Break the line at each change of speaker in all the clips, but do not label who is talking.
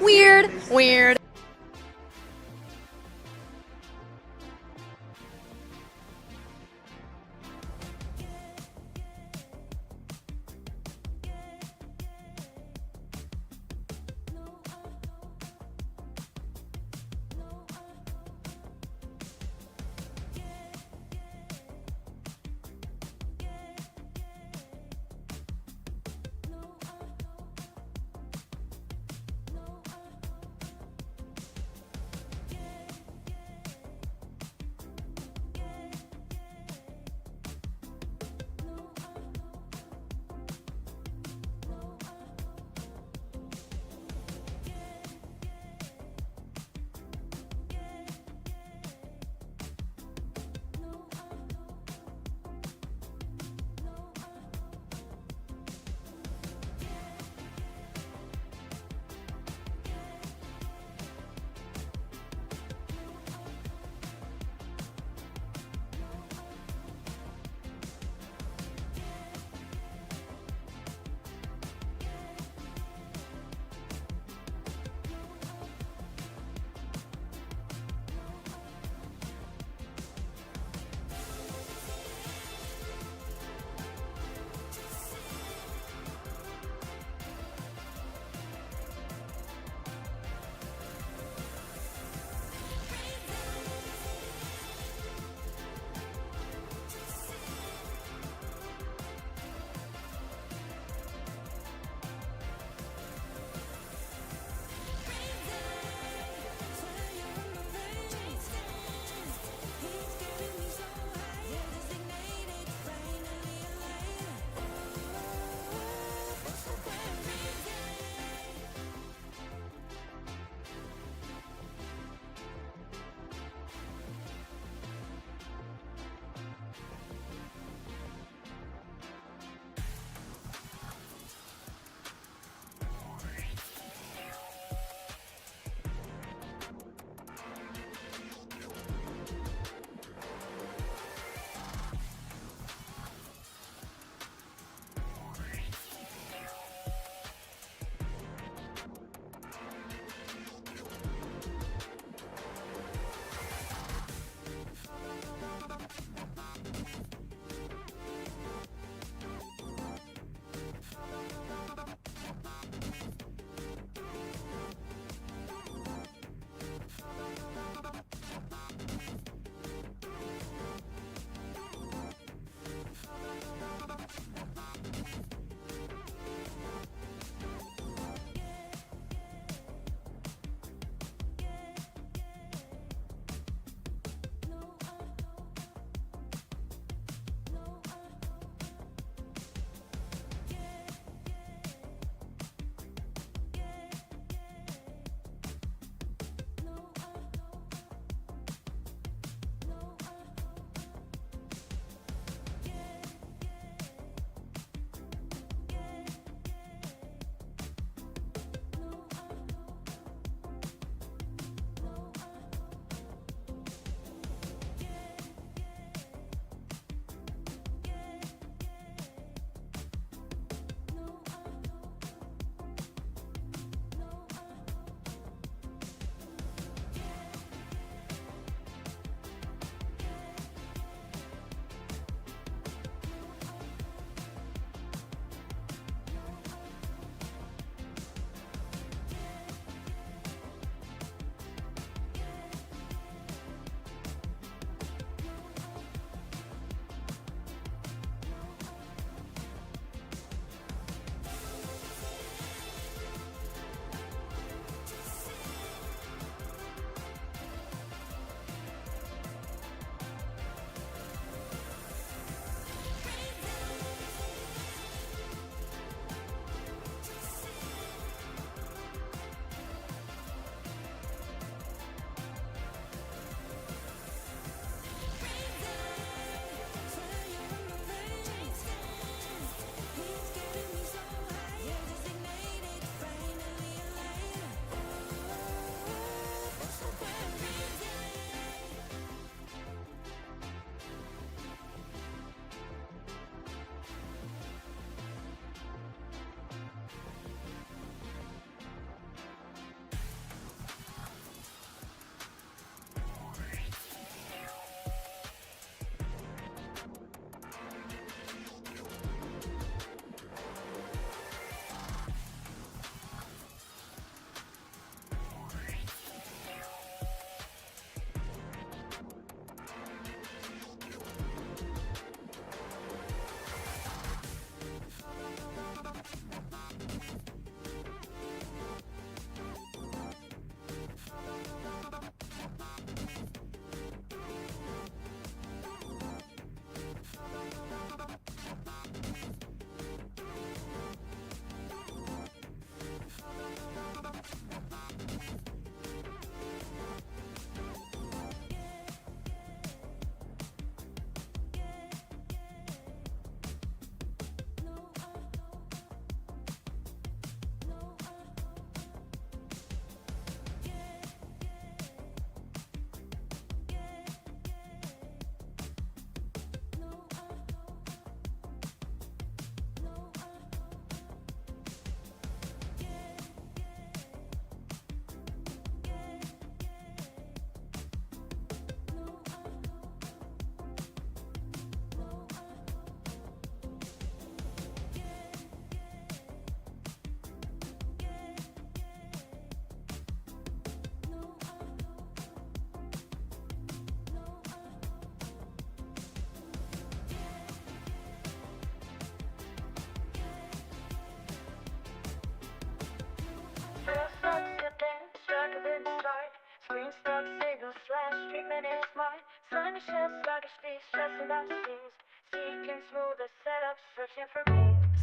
Weird, weird.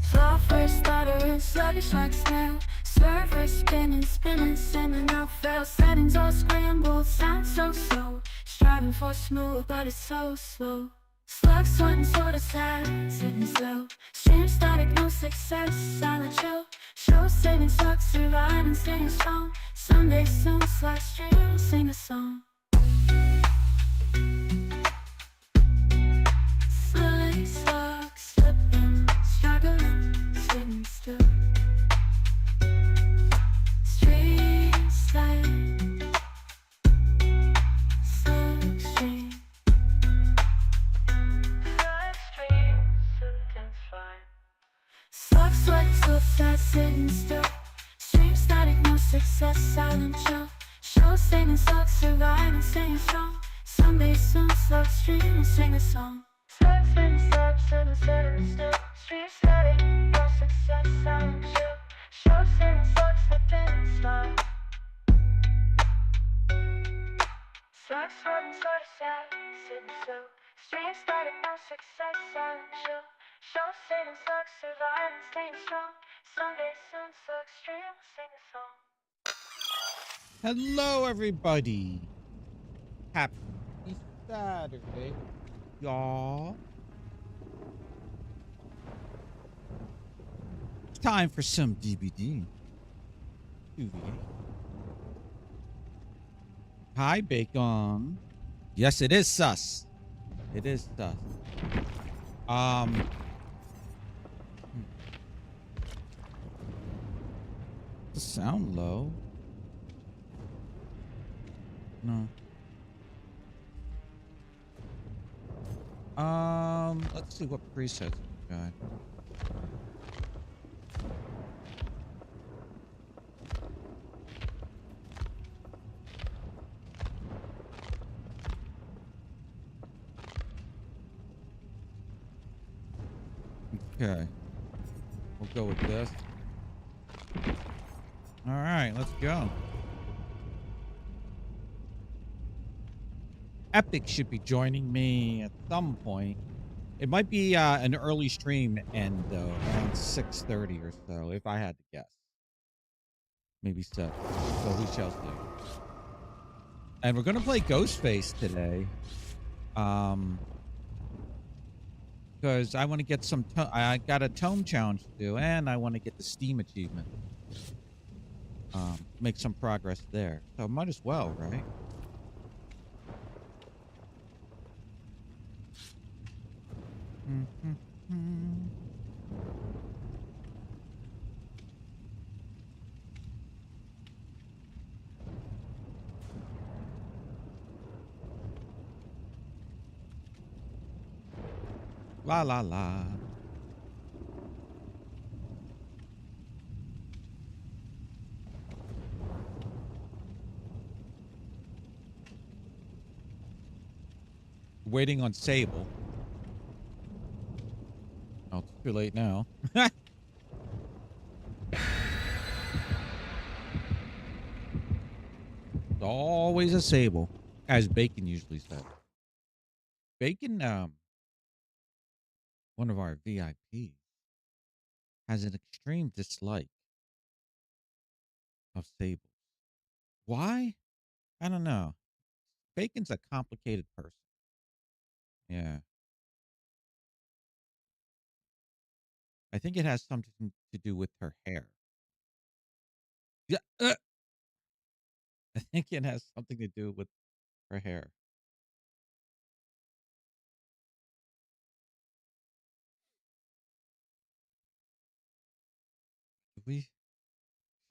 Software stuttering, sluggish like snail. Server spinning, spinning, sending out fail. Settings all scrambled, sound so slow. Striving for smooth, but it's so slow. Slug sweating, sorta sad, sitting still. Stream static, no success, silent chill. Show saving, sucks, surviving, staying strong. Someday soon, Slack stream, sing a song. Slowly, slug, slipping, struggling, sitting still. Stream, slide, slug, stream. Slug, sweat, so sad, sitting still. Stream static, no success, silent chill. Show saving, sucks, surviving, staying strong. Someday soon, slug, stream, sing a song. Slug, sitting still. Stream static, no success, silent chill. Show saving, sucks, slipping, slide. Slug, sweating, sorta sad, sitting still. Stream static, no success, silent chill. Show saving, sucks, surviving, staying strong. Someday soon, slug, stream, sing a song.
Hello, everybody. Happy Saturday, y'all. It's time for some DBD. Hi, Bacon. Yes, it is sus. It is sus. The sound low. No. Let's see what presets we got. Okay. We'll go with this. All right, let's go. Epic should be joining me at some point. It might be an early stream end though, around 6:30 or so, if I had to guess. Maybe so. So we shall see. And we're gonna play Ghostface today, because I want to get some. I got a tome challenge to do, and I want to get the Steam achievement. Make some progress there. So might as well, right? La la la. Waiting on Sable. Oh, it's too late now. It's always a Sable, as Bacon usually says. Bacon, one of our VIPs, has an extreme dislike of Sables. Why? I don't know. Bacon's a complicated person. Yeah. I think it has something to do with her hair. Yeah. I think it has something to do with her hair. We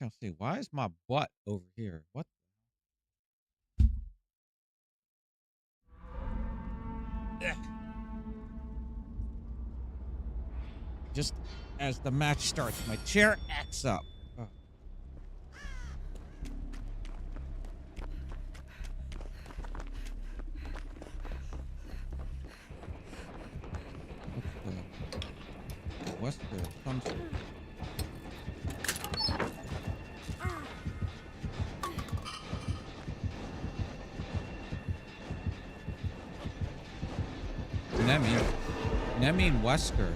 shall see. Why is my butt over here? What? Ugh. Just as the match starts, my chair acts up. Oh. What's the thumbs? It's an Nemi and Wesker.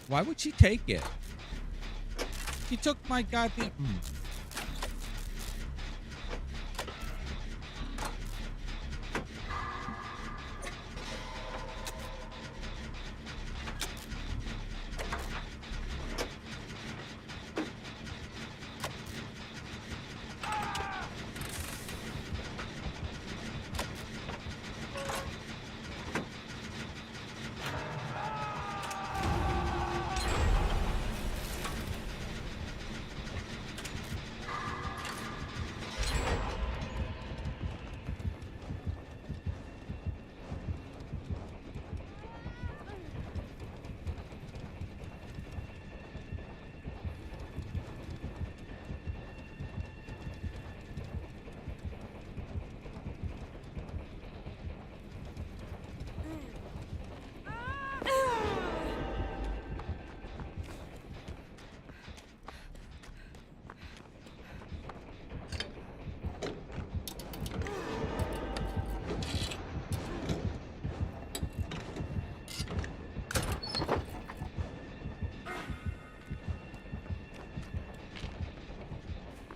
Why would she take it? She took my goddamn...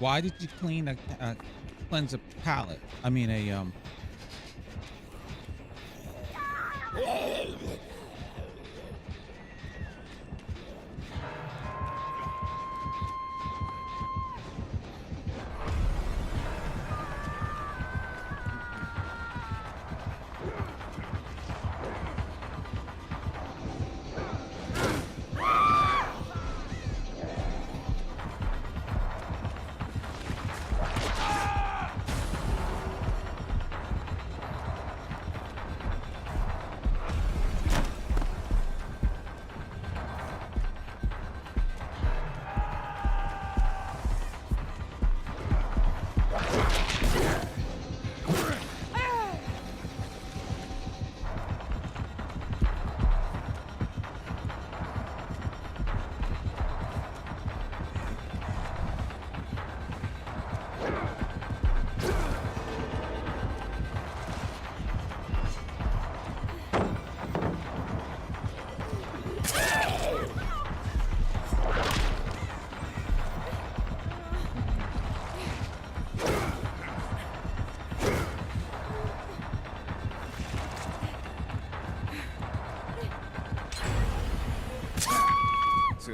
Why did you cleanse a pallet? I mean,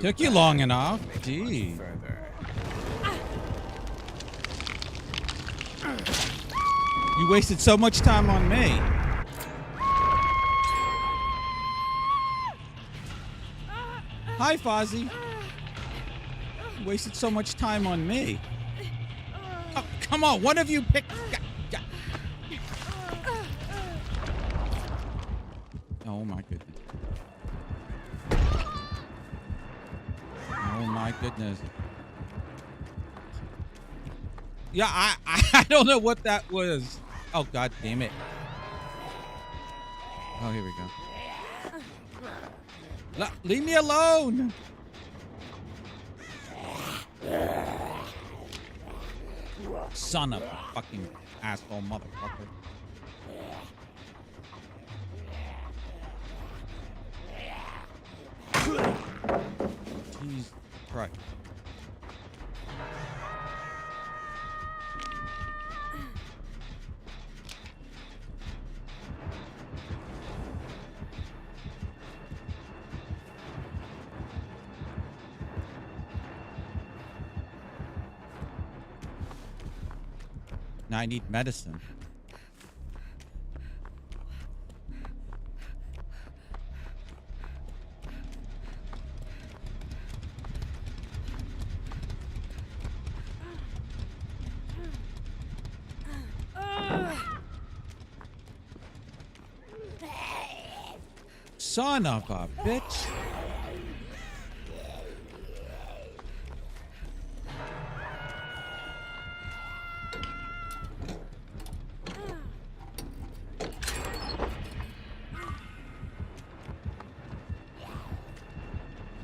took you long enough. Gee. You wasted so much time on me. Hi, Fozzie. You wasted so much time on me. Oh, come on, one of you pick. Oh my goodness. Oh my goodness. Yeah, I don't know what that was. Oh god damn it. Oh, here we go. Leave me alone. Son of a fucking asshole motherfucker. Jesus Christ. Now I need medicine. Son of a bitch.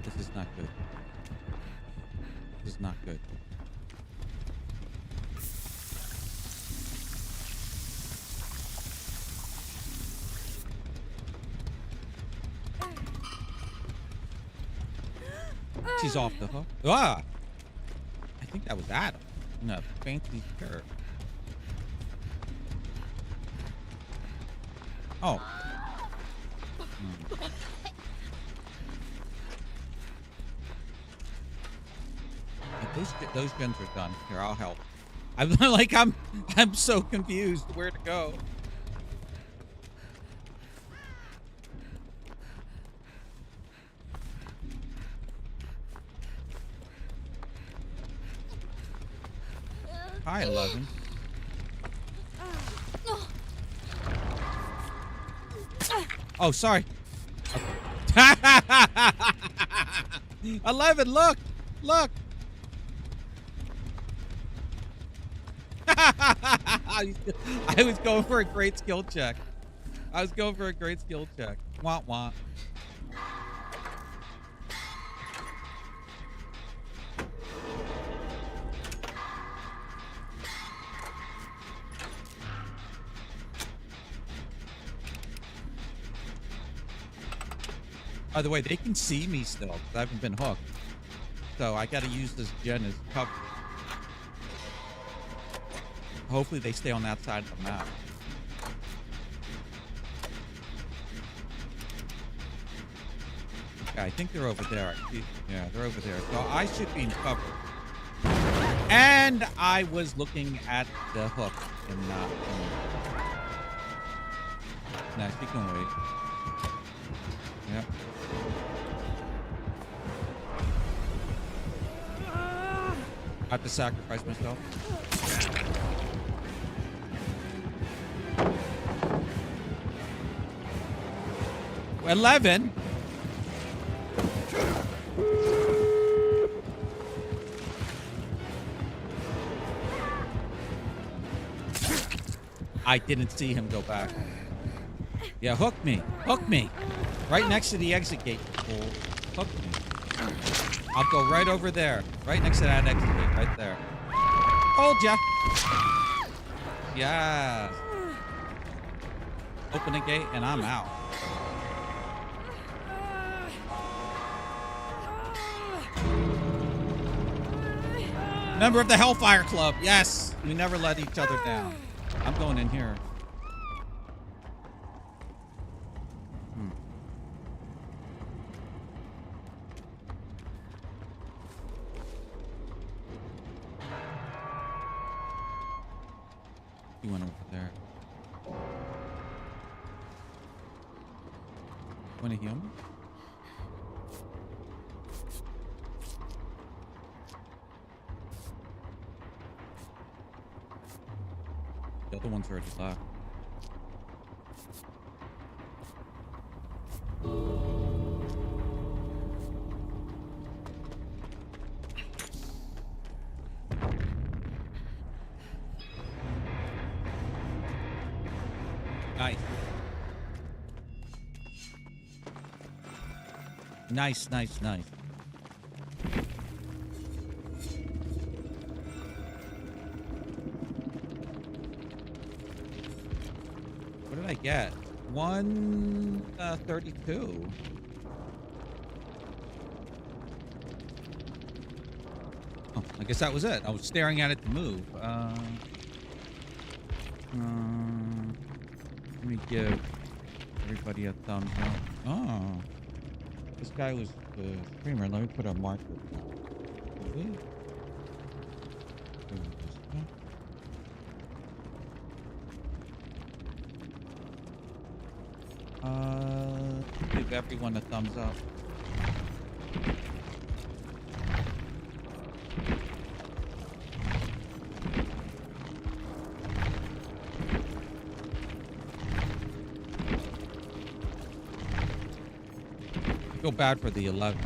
This is not good. This is not good. She's off the hook. Ah! I think that was Adam in a fancy shirt. Oh. Those gens are done. Here, I'll help. I'm like, I'm so confused where to go. Hi, 11. Oh, sorry. Okay. 11, look! Look! I was going for a great skill check. Wah, wah. By the way, they can see me still because I haven't been hooked. So I got to use this gen as cover. Hopefully they stay on that side of the map. Okay, I think they're over there. Yeah, they're over there. So I should be in cover. And I was looking at the hook and not. Nah, she can wait. Yep. I have to sacrifice myself. Well, 11. I didn't see him go back. Yeah, hook me. Hook me. Right next to the exit gate. Hook me. I'll go right over there. Right next to that exit gate. Right there. Hold ya. Yeah. Open the gate and I'm out. Member of the Hellfire Club. Yes. We never let each other down. I'm going in here. He went over there. Want to heal me? The other one's already left. Nice. Nice, nice, nice. What did I get? 132. Oh, I guess that was it. I was staring at it to move. Let me give everybody a thumbs up. Oh, this guy was the streamer. Let me put a marker. Give everyone a thumbs up. I feel bad for the 11.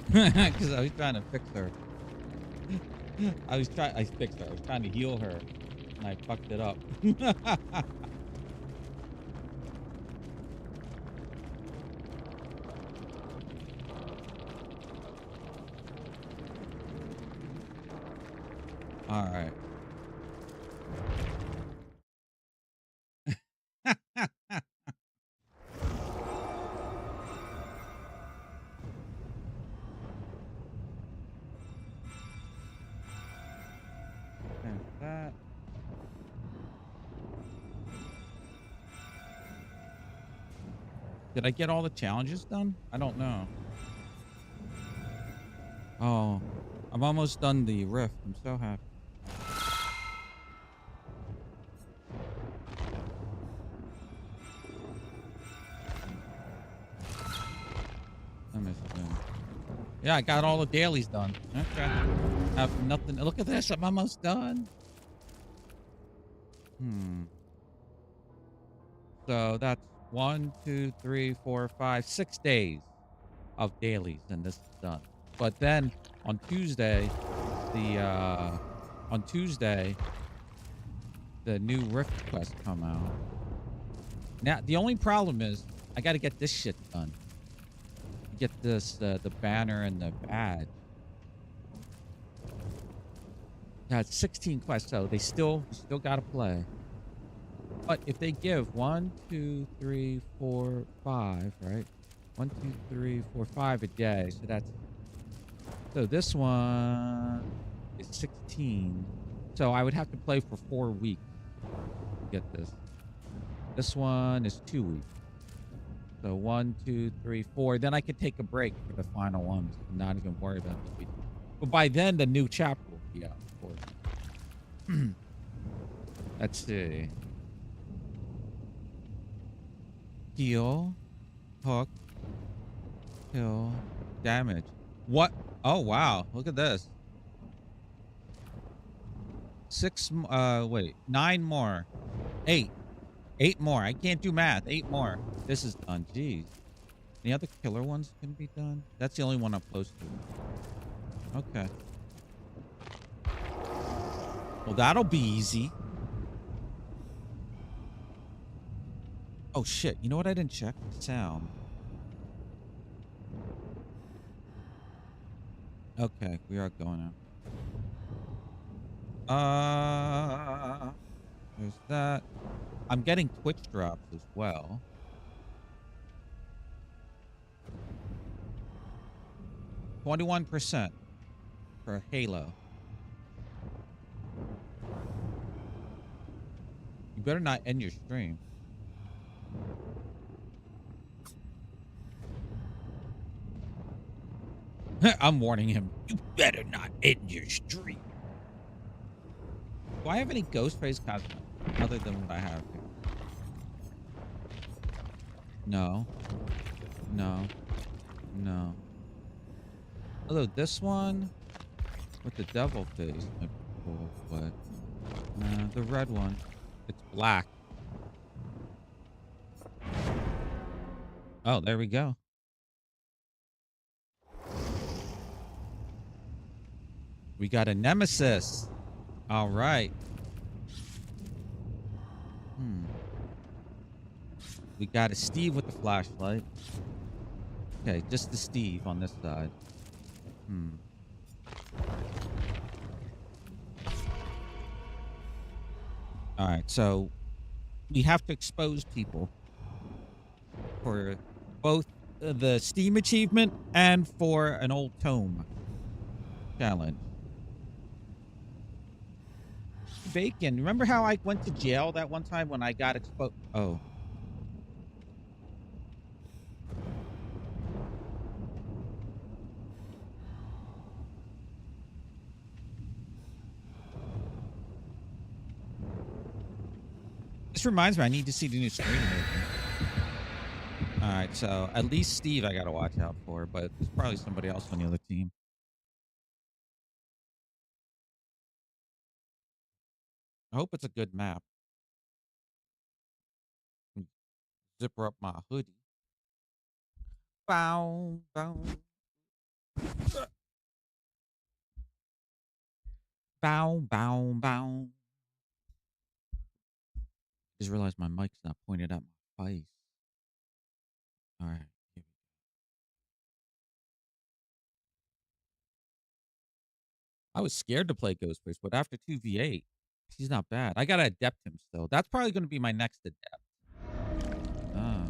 Because I was trying to fix her. I fixed her. I was trying to heal her. And I fucked it up. All right. Did I get all the challenges done? I don't know. Oh, I'm almost done the rift. I'm so happy. I missed it. Yeah, I got all the dailies done. Okay. Have nothing. Look at this. I'm almost done. So that's 1, 2, 3, 4, 5, 6 days of dailies, and this is done. But then on Tuesday, the the new Rift quest come out. Now the only problem is I got to get this shit done. Get this the banner and the badge. Yeah, it's 16 quests, so they still got to play. But if they give 1, 2, 3, 4, 5, right? 1, 2, 3, 4, 5 a day. So this one is 16. So I would have to play for 4 weeks to get this. This one is 2 weeks. So 1, 2, 3, 4. Then I could take a break for the final ones and not even worry about the. But by then the new chapter will be out, of course. Let's see. Heal, hook, kill, damage. What? Oh wow! Look at this. 9 more. 8 more. I can't do math. 8 more. This is done. Jeez. Any other killer ones can be done? That's the only one I'm close to. Okay. Well, that'll be easy. Oh shit, you know what I didn't check? Sound. Okay, we are going out. There's that. I'm getting Twitch drops as well. %21% for Halo. You better not end your stream. I'm warning him. You better not end your stream. Do I have any ghost phase cosmetics other than what I have here? No. No. No. Although this one with the devil face might be cool, but the red one, it's black. Oh, there we go. We got a nemesis. All right. We got a Steve with the flashlight. Okay, just the Steve on this side. All right, so we have to expose people for both the Steam achievement and for an old tome challenge. Bacon, remember how I went to jail that one time when I got exposed? Oh. This reminds me, I need to see the new screen. All right, so at least Steve I gotta watch out for, but there's probably somebody else on the other team. I hope it's a good map. Zipper up my hoodie. Bow, bow. Bow, bow, bow. Just realized my mic's not pointed at my face. All right. I was scared to play Ghostface, but after 2v8, he's not bad. I gotta adept him still. That's probably gonna be my next adept. Ah.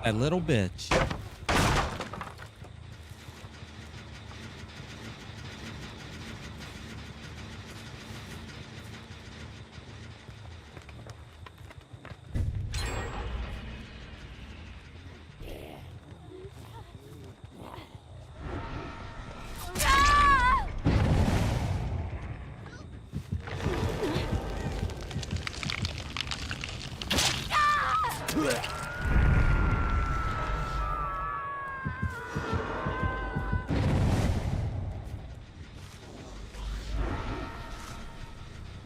That little bitch.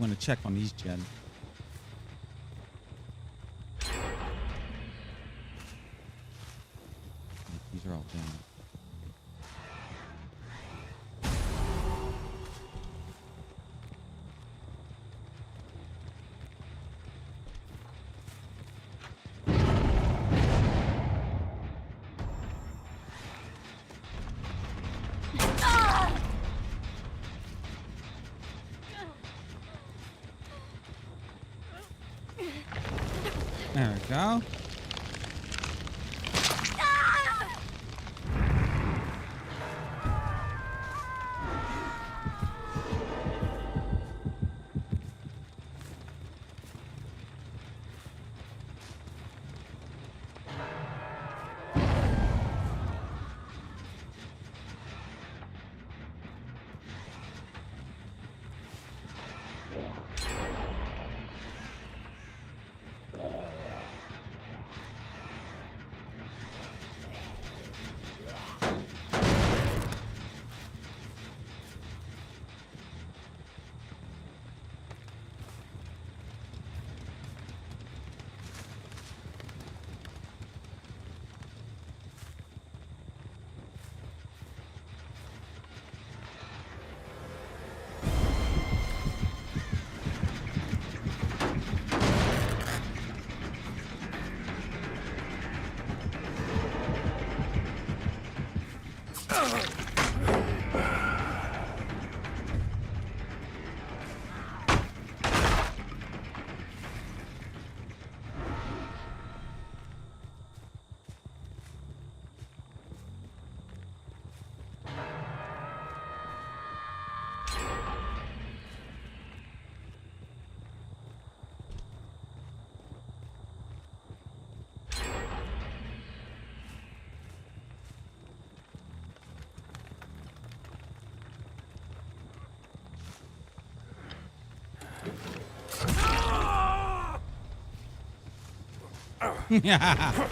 Want to check on these gen. These are all down. There we go. Yeah.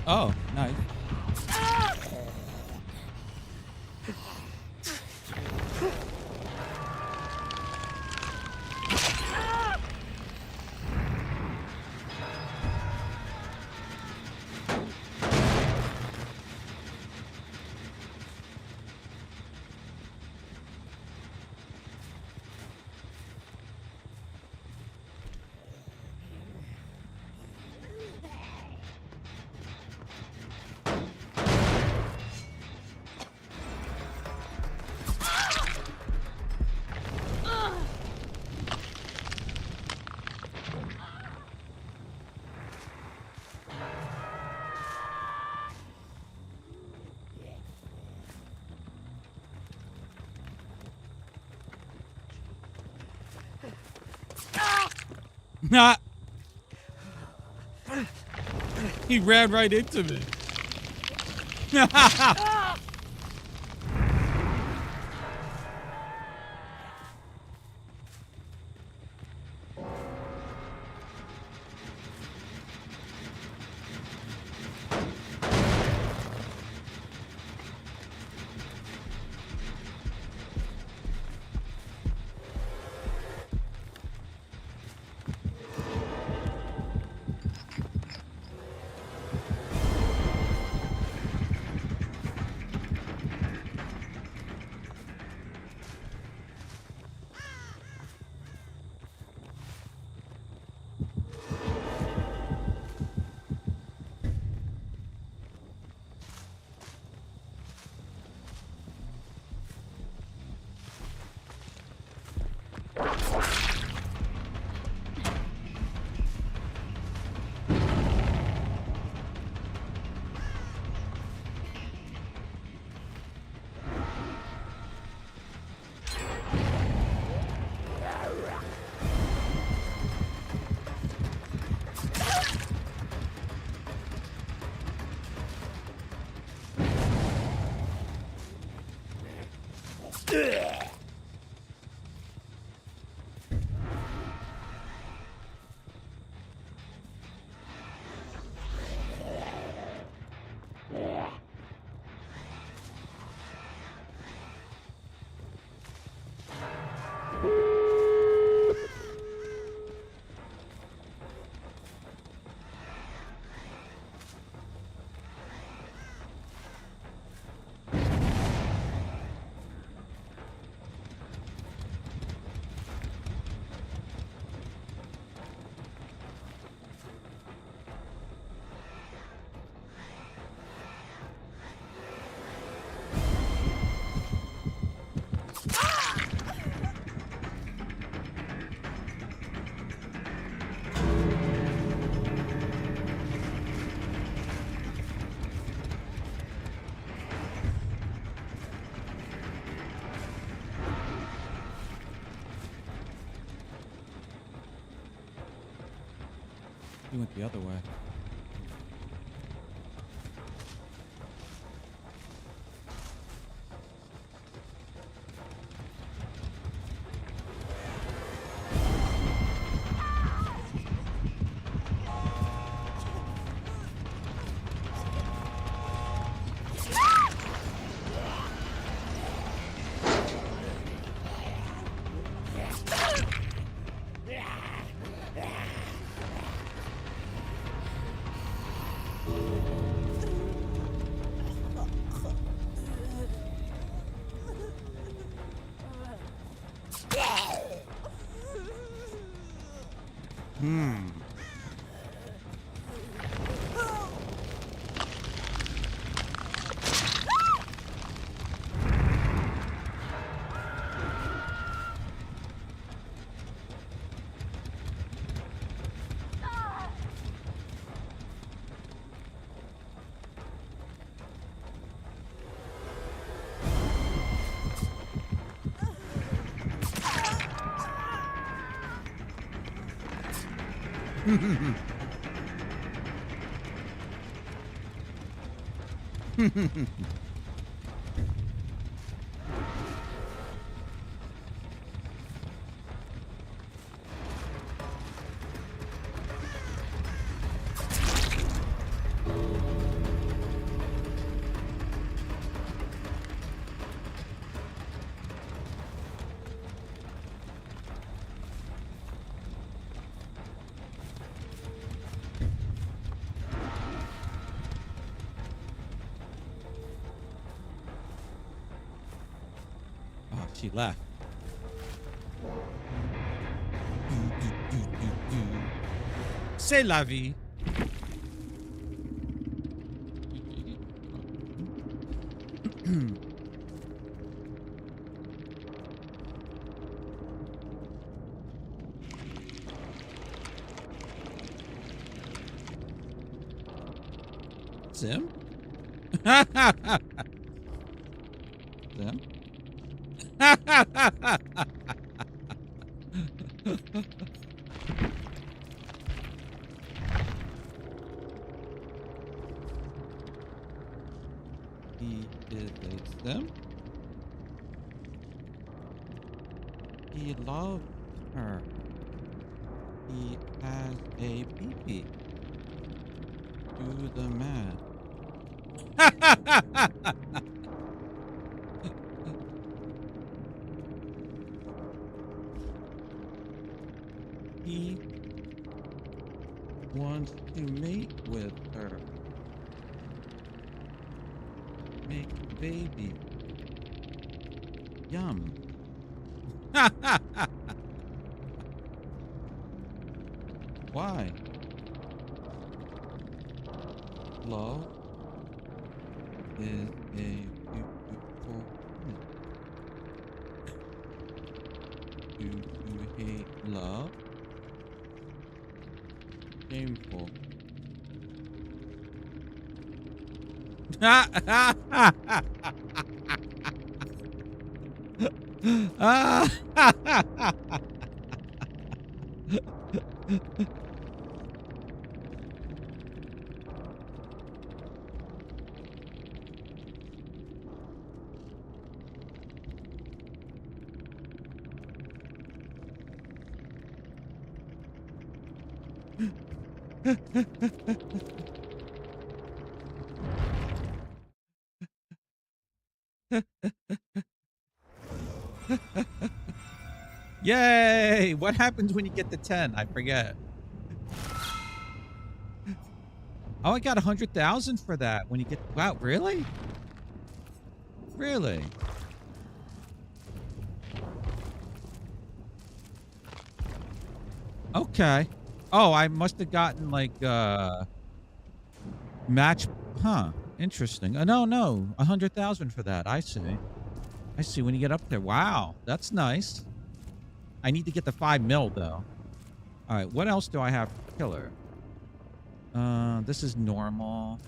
Oh, nice. Nah. He ran right into me. He went the other way. Oh, she left. C'est la vie. Sim? Sim? He is a sim? He loves her. He has a pee-pee. Do the math. He wants to mate with her. Make baby. Yum. Why? Love is a beautiful thing. Do you hate love? Shameful. Yay! What happens when you get to 10? I forget. Oh, I got 100,000 for that when you get... Wow, really? Really? Okay. Oh, I must have gotten like match. Huh. Interesting. No. 100,000 for that. I see. I see when you get up there. Wow. That's nice. I need to get the 5 mil though. All right. What else do I have for killer? This is normal.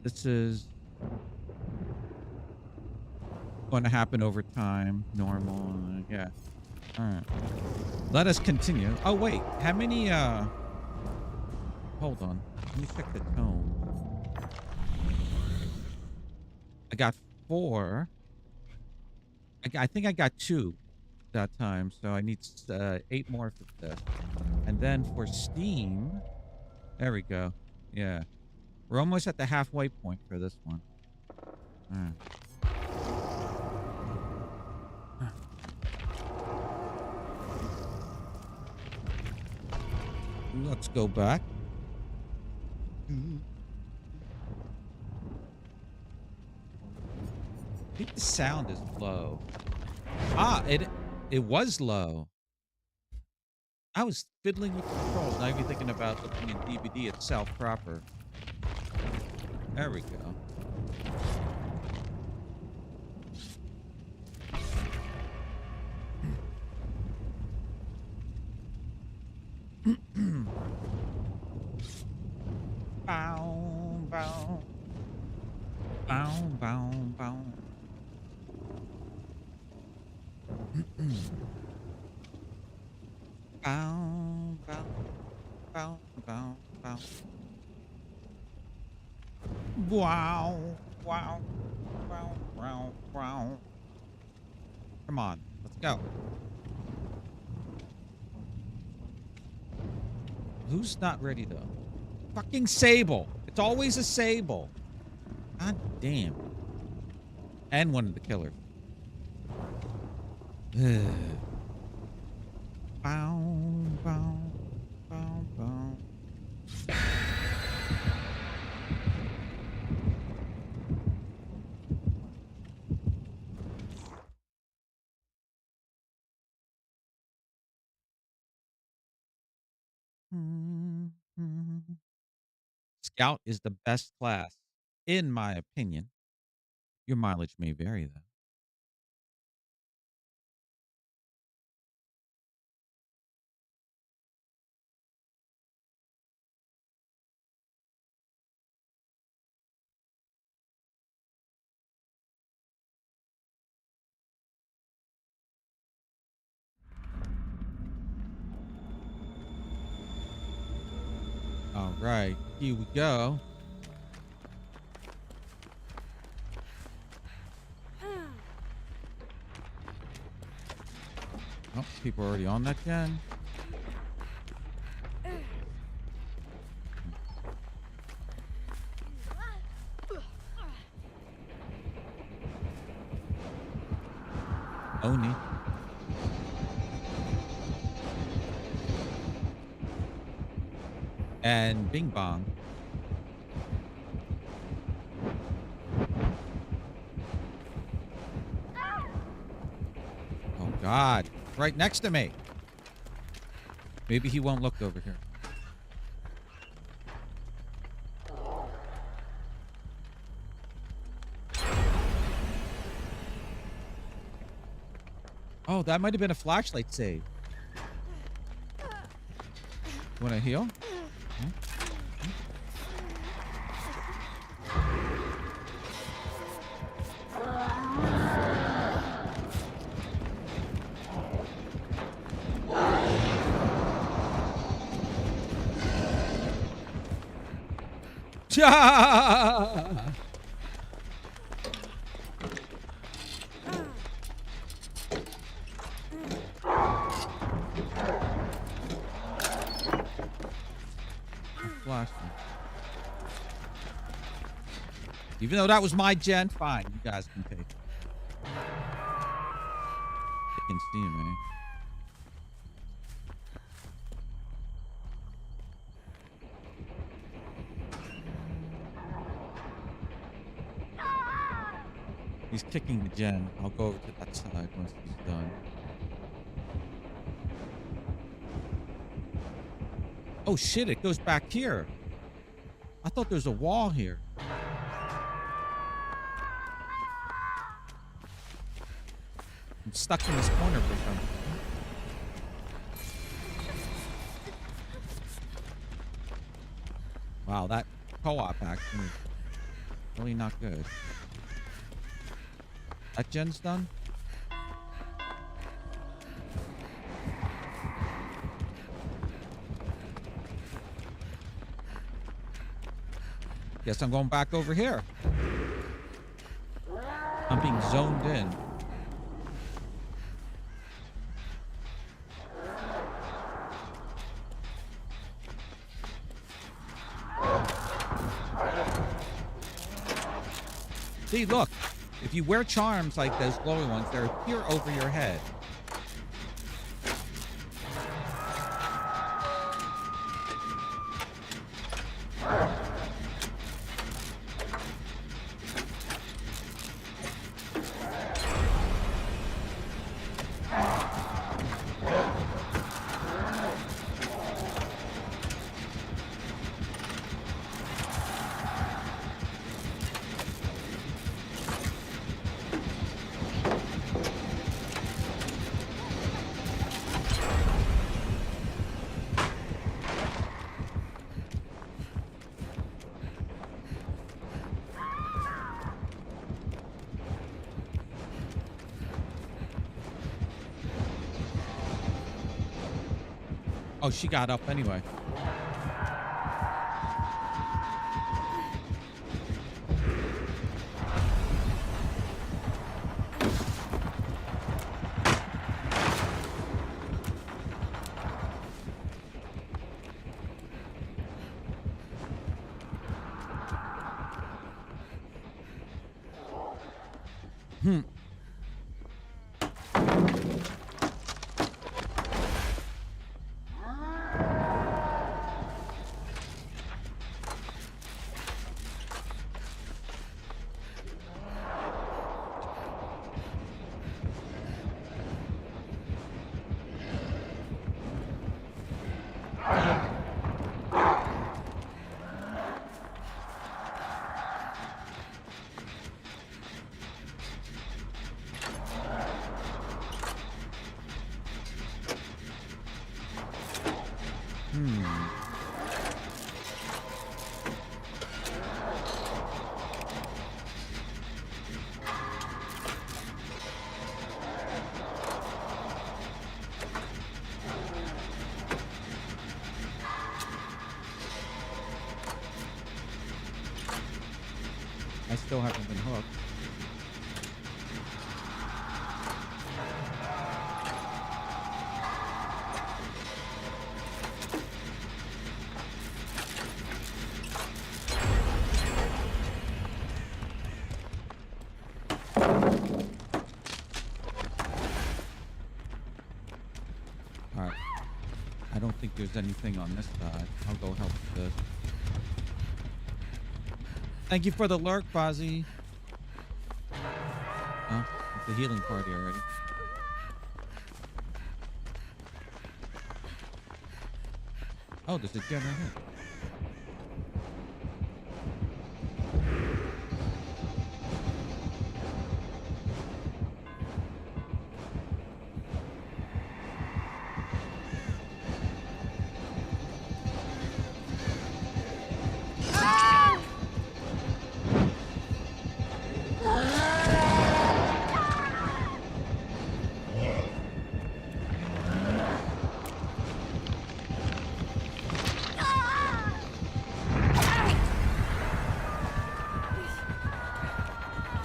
This is going to happen over time. Normal. Yeah. All right. Let us continue. Oh, wait. How many, hold on. Let me check the tone. I got 4. I think I got 2 that time, so I need 8 more for this. And then for Steam, there we go. Yeah. We're almost at the halfway point for this one. All right. Let's go back. I think the sound is low. Ah, it was low. I was fiddling with the controls, not even thinking about looking at DBD itself proper. There we go. Bow, bow. Bow, bow, bow. Bow, bow, bow, bow, bow. Wow, wow, wow, wow, wow. Come on, let's go. Who's not ready though? Fucking Sable. It's always a Sable. God damn. And one of the killers. Bow, bow, bow, bow. Scout is the best class, in my opinion. Your mileage may vary, though. All right, here we go. Oh, people are already on that gen. Oni. And Bing Bong. Oh, God. Right next to me. Maybe he won't look over here. Oh, that might have been a flashlight save. Want to heal? Even though that was my gen, fine. You guys can take it. Taking steam, man. He's kicking the gen. I'll go over to that side once he's done. Oh shit, it goes back here. I thought there was a wall here. I'm stuck in this corner for something. Wow, that co-op action is really not good. That gen's done? Guess I'm going back over here. I'm being zoned in. See, look. If you wear charms like those glowing ones, they appear over your head. Oh, she got up anyway. I still haven't been hooked. All right. I don't think there's anything on this side. I'll go help with this. Thank you for the lurk, Fozzie. Oh, it's a healing party already. Oh, there's a gen right here.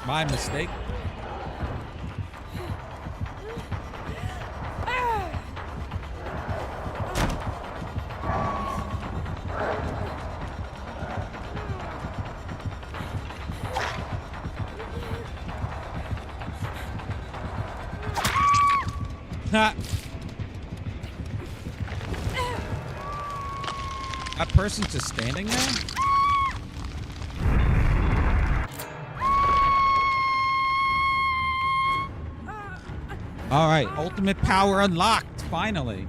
My mistake. Ha! That person's just standing there? All right, ultimate power unlocked, finally.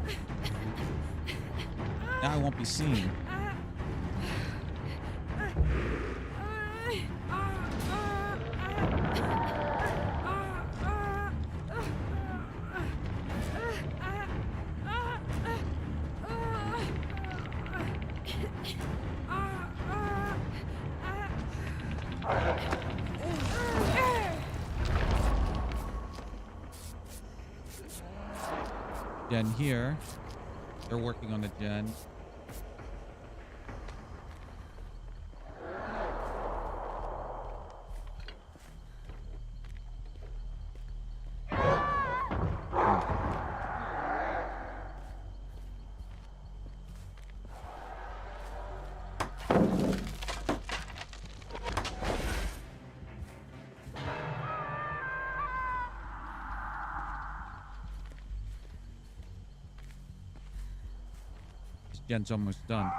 Now I won't be seen. Gen here. They're working on the gen. This gen's almost done.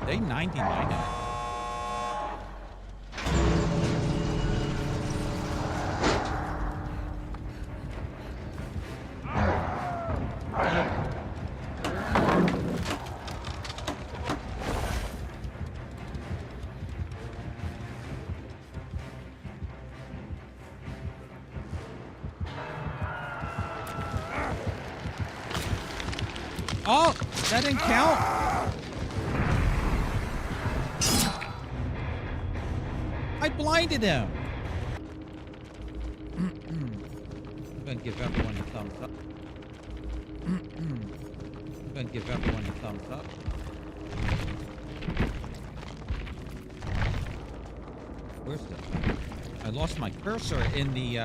They 99 it. Oh, that didn't count. I blinded him. I'm gonna give everyone a thumbs up. I'm gonna give everyone a thumbs up. Where's the? I lost my cursor in the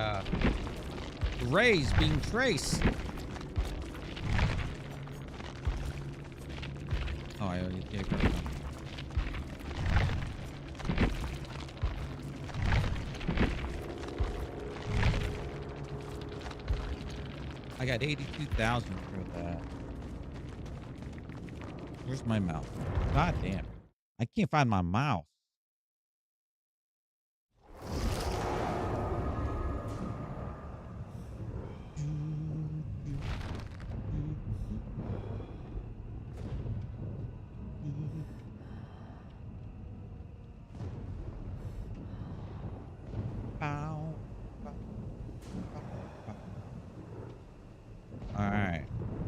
rays being traced. Oh, I already gave her. I got 82,000 for that. Where's my mouse? God damn. I can't find my mouse. All right,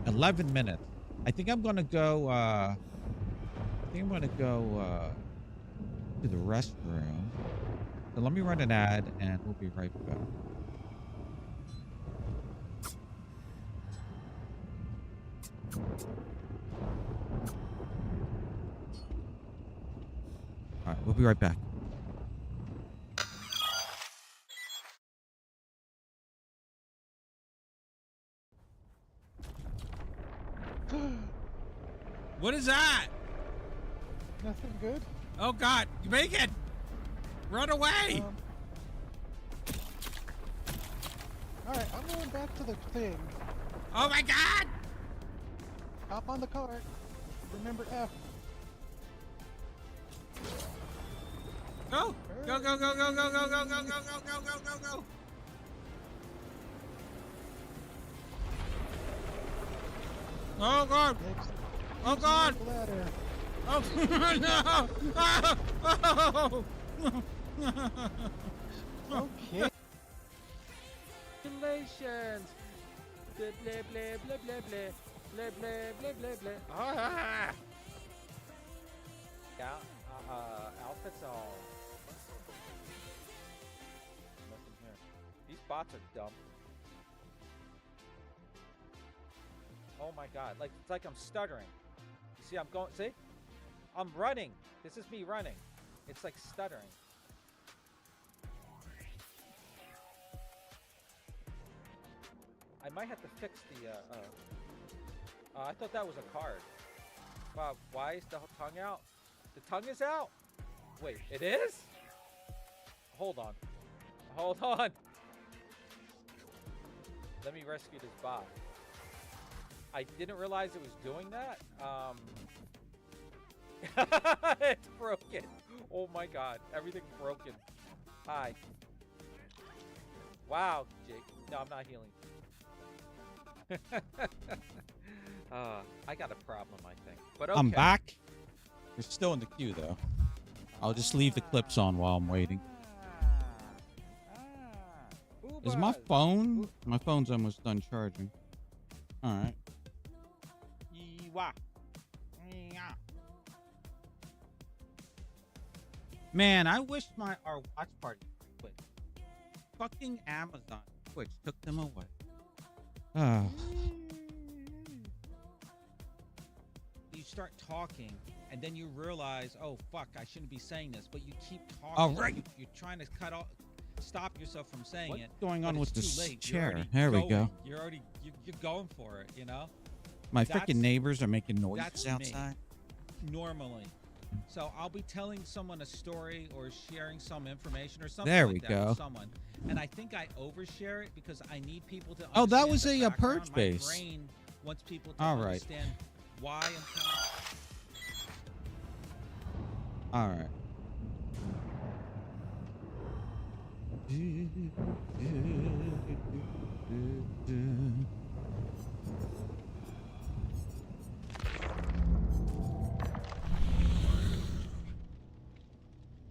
11 minutes. I think I'm gonna go. To the restroom. So let me run an ad, and we'll be right back. All right, we'll be right back. What is that?
Nothing good.
Oh God, you make it! Run away!
All right, I'm going back to the thing.
Oh my God!
Hop on the cart. Remember F.
Go! Go, go, go, go, go, go, go, go, go, go, go, go, go, go! Oh God! Oh God!
Ladder.
Oh no! Oh!
Okay.
Congratulations! Blah blah blah blah blah blah blah blah blah blah. Ah! Yeah, outfits all. Nothing here. These bots are dumb. Oh my God! Like it's like I'm stuttering. You see, I'm going. See, I'm running. This is me running. It's like stuttering. I might have to fix the, I thought that was a card. Wow, why is the tongue out? The tongue is out? Wait, it is? Hold on. Hold on. Let me rescue this bot. I didn't realize it was doing that. It's broken. Oh my God, everything's broken. Hi. Wow, Jake. No, I'm not healing. I got a problem, I think. But okay.
I'm back. You're still in the queue, though. I'll just leave the clips on while I'm waiting.
Ooh,
Is my phone? My phone's almost done charging. All right. Man, I wish our watch party quit. Fucking Amazon Twitch took them away. You start talking, and then you realize, oh fuck, I shouldn't be saying this, but you keep talking. Oh, right.
You're trying to stop yourself from saying
What's
it.
going on with this
You're
chair? There we go.
You're going for it, you know?
My freaking neighbors are making noises outside.
Normally. So I'll be telling someone a story or sharing some information or something
There
like
we
that
go.
with someone. And I think I overshare it because I need people to
Oh, that
understand
was
the
a
background.
purge
My
base.
brain wants people to
All right.
understand why I'm telling.
All right.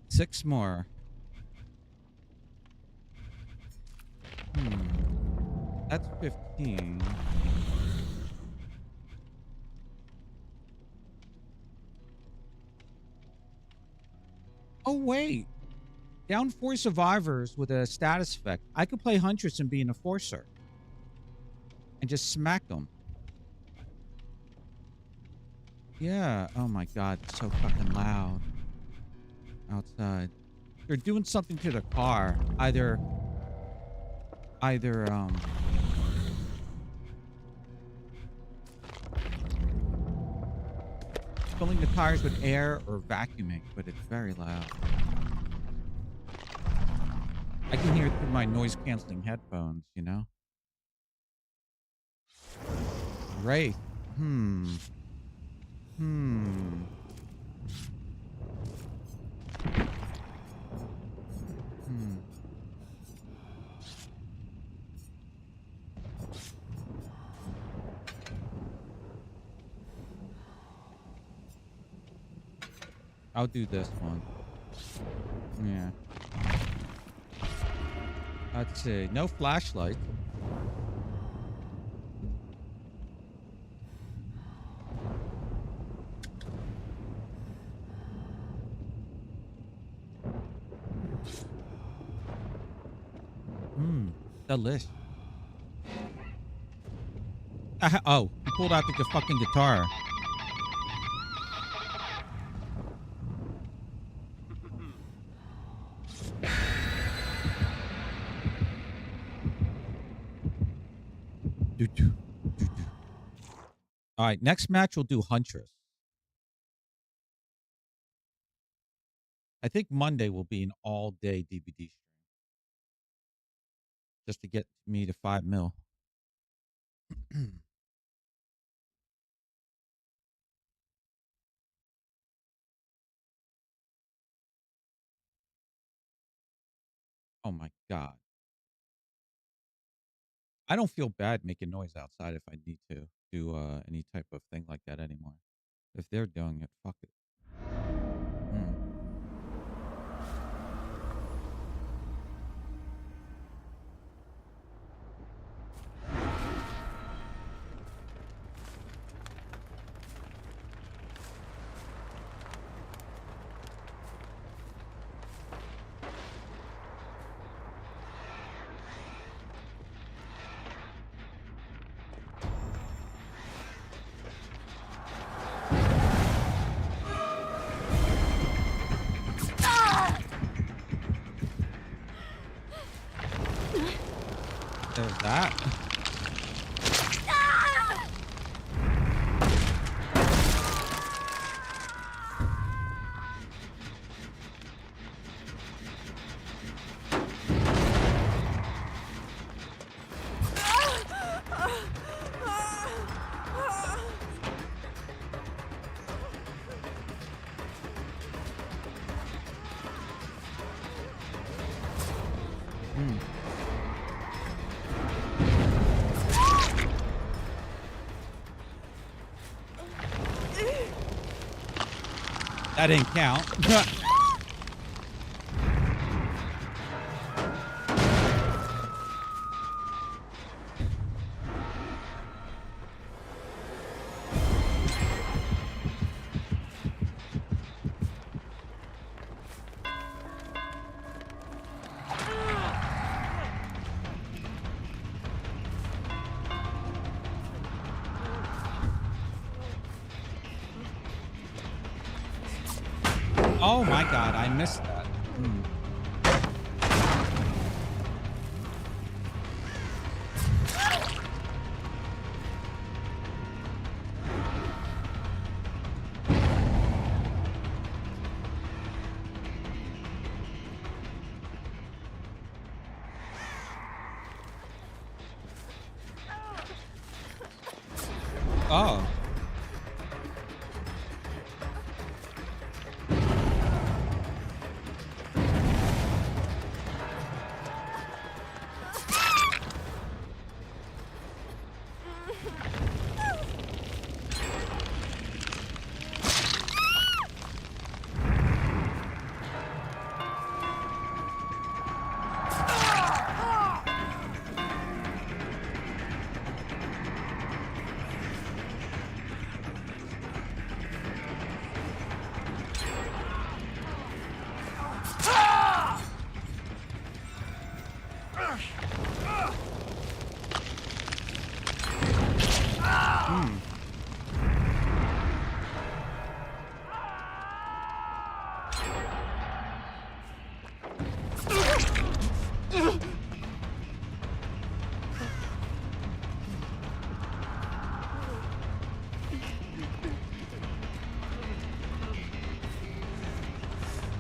Six more. That's 15. Oh, wait. Down 4 survivors with a status effect. I could play Huntress and be an enforcer. And just smack them. Yeah. Oh my god. It's so fucking loud. Outside. They're doing something to the car. Either filling the tires with air or vacuuming, but it's very loud. I can hear it through my noise-canceling headphones, you know? Right. I'll do this one. Yeah. Let's see. No flashlight. Delish. Oh, he pulled out the fucking guitar. All right, next match we'll do Huntress. I think Monday will be an all-day DBD stream. Just to get me to 5 mil. Oh my god. I don't feel bad making noise outside if I need to do any type of thing like that anymore. If they're doing it, fuck it. There's that. That didn't count. Oh my god, I missed that. Hmm. Oh.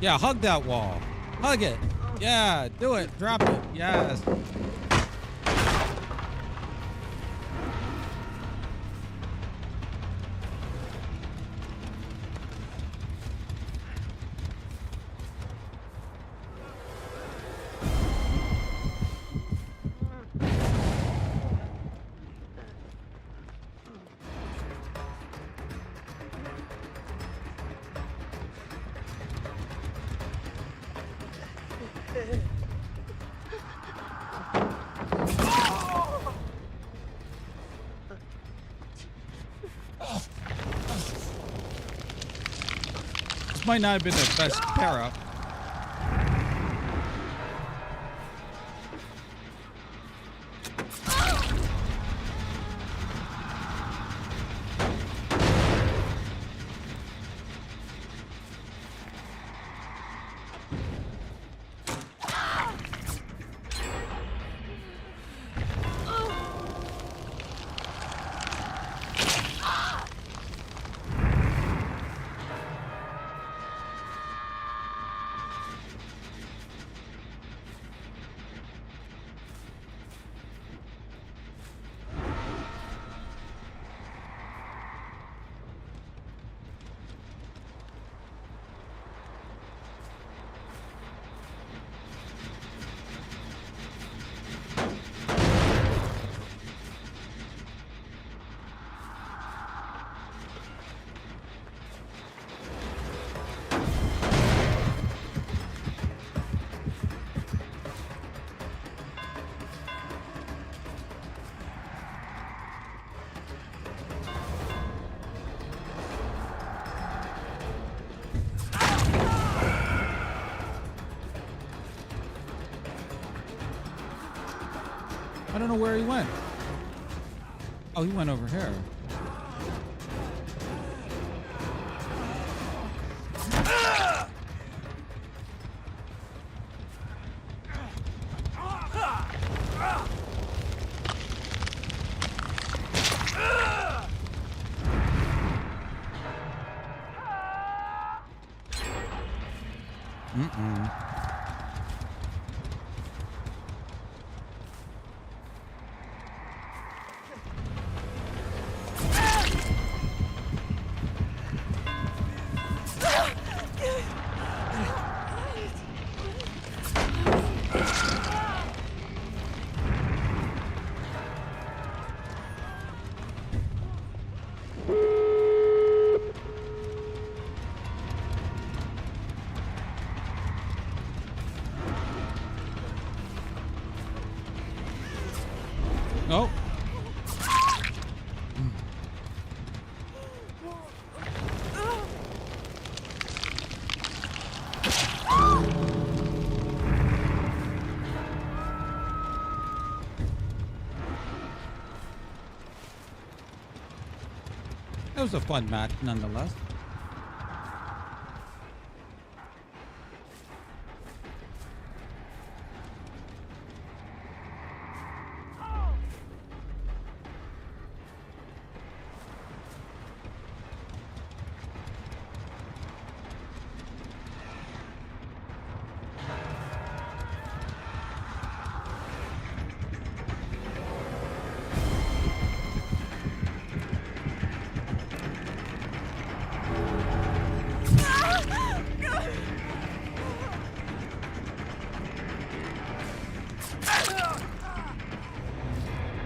Yeah, hug that wall. Hug it. Yeah, do it. Drop it. Yes. This might not have been the best para. I don't know where he went. Oh, he went over here. Oh. That was a fun match, nonetheless.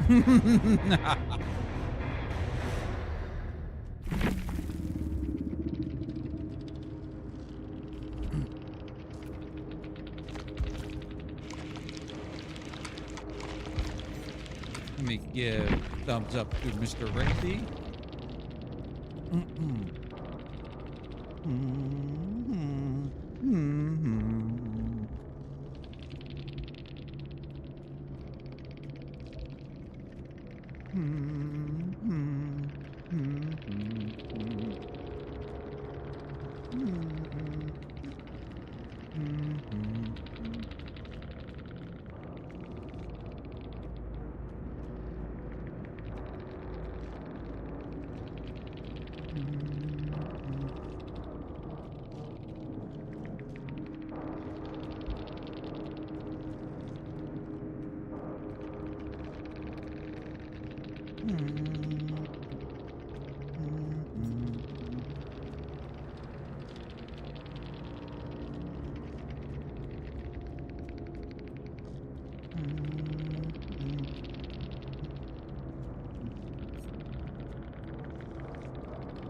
Let me give thumbs up to Mr. Rapey.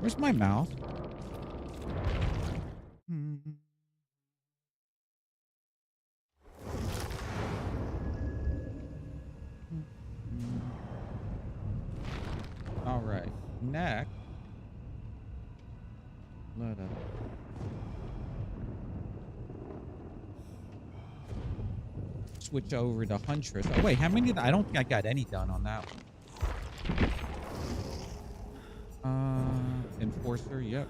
Where's my mouth? All right. Next. Let us switch over to Huntress. Oh, wait, how many did I don't think I got any done on that one. Enforcer, yep.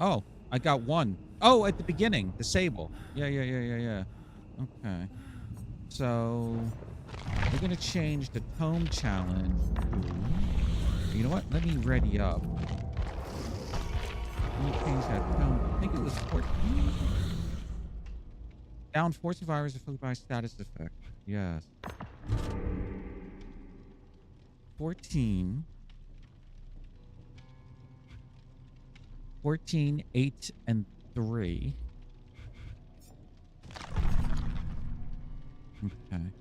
Oh, I got one. Oh, at the beginning, disable. Yeah. Okay. So we're gonna change the tome challenge to, you know what? Let me ready up. Let me change that tome. I think it was 14. Down 4 survivors affected by status effect. Yes. 14. 14, 8, and 3. Okay.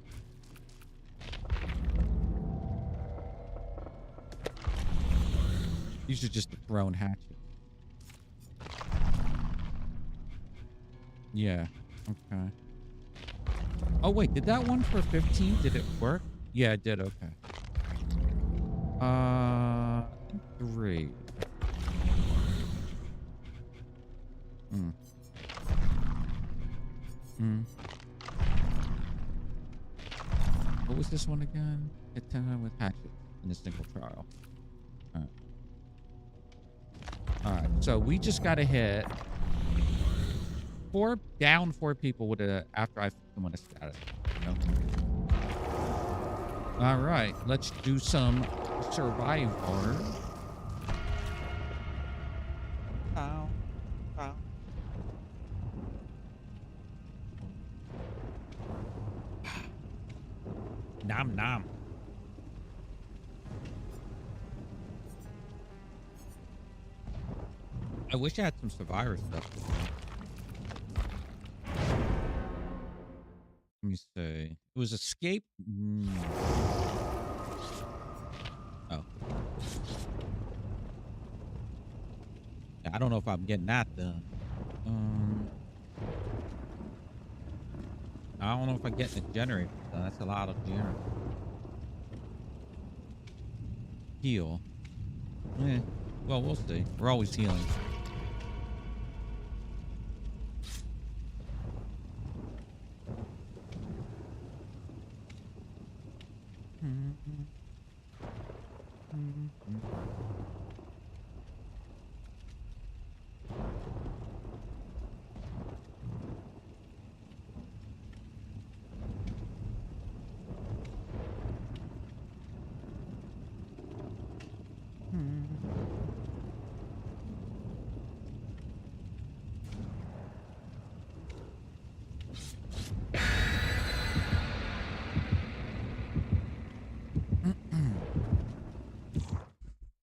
These are just the thrown hatchets. Yeah. Okay. Oh, wait. Did that one for 15? Did it work? Yeah, it did. Okay. 3. What was this one again? Hit 10 with hatchet in a single trial. All right. So we just got to hit 4 people with a after I put them on a status. Okay. All right. Let's do some survivor. Ow. Nom nom. I wish I had some survivor stuff. Let me see. It was escape. Oh. I don't know if I'm getting that done. I don't know if I'm getting a generator done. That's a lot of generator. Heal. Well, we'll see. We're always healing.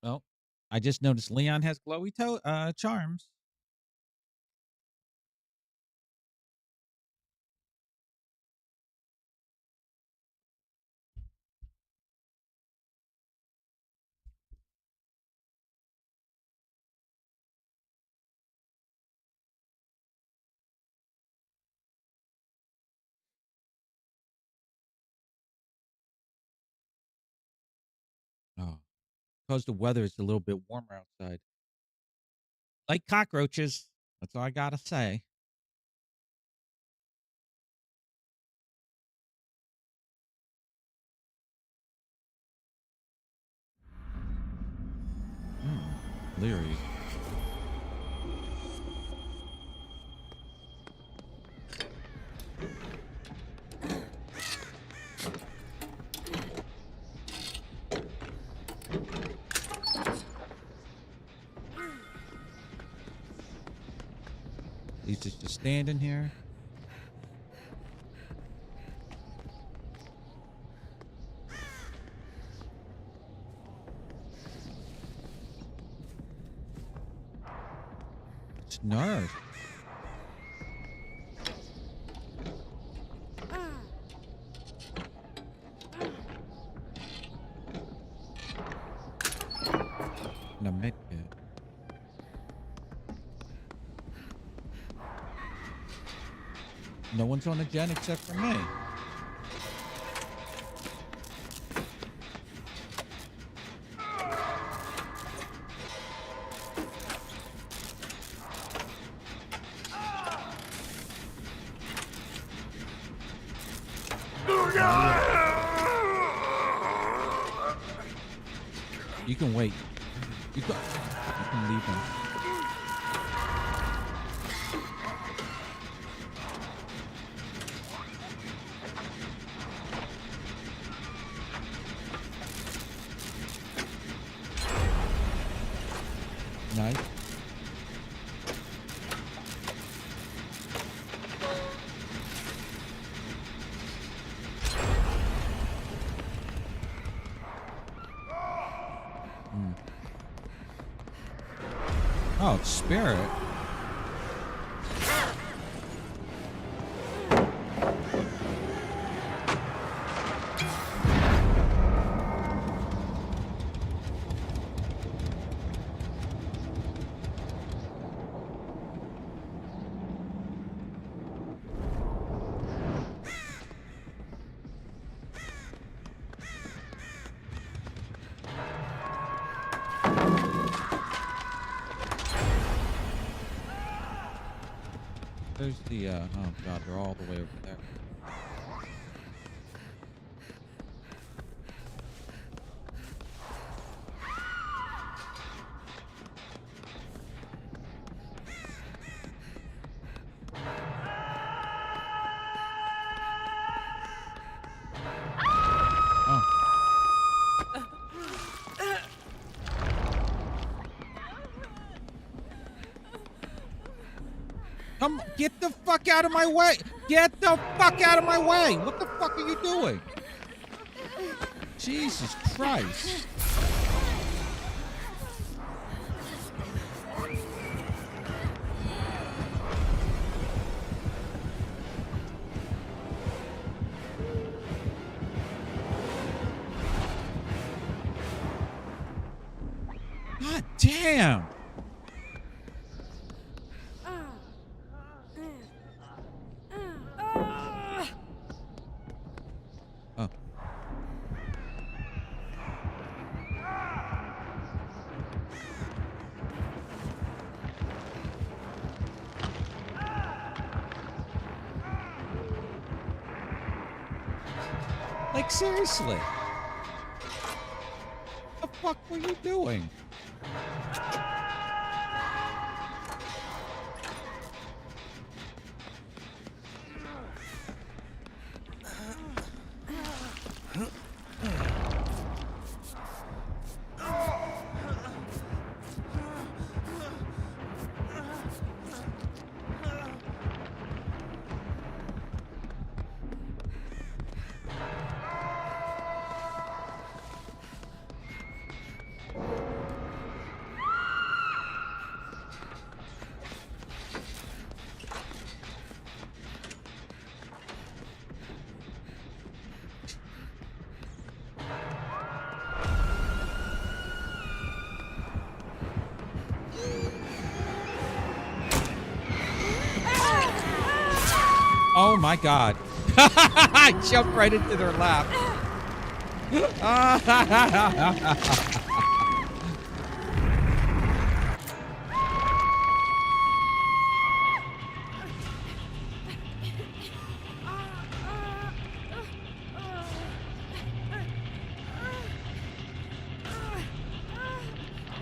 Oh, I just noticed Leon has glowy charms. because the weather is a little bit warmer outside. Like cockroaches. That's all I gotta say. Leery. He's just standing here. It's nerve. And a med kit. No one's on the gen except for me. You can wait. You can leave him. Nice. Oh, it's Spirit. There's the, oh god, they're all the way over there. Come, get the fuck out of my way! Get the fuck out of my way! What the fuck are you doing? Jesus Christ. God damn! Oh. Like, seriously. What the fuck were you doing? Oh my god. I jumped right into their lap.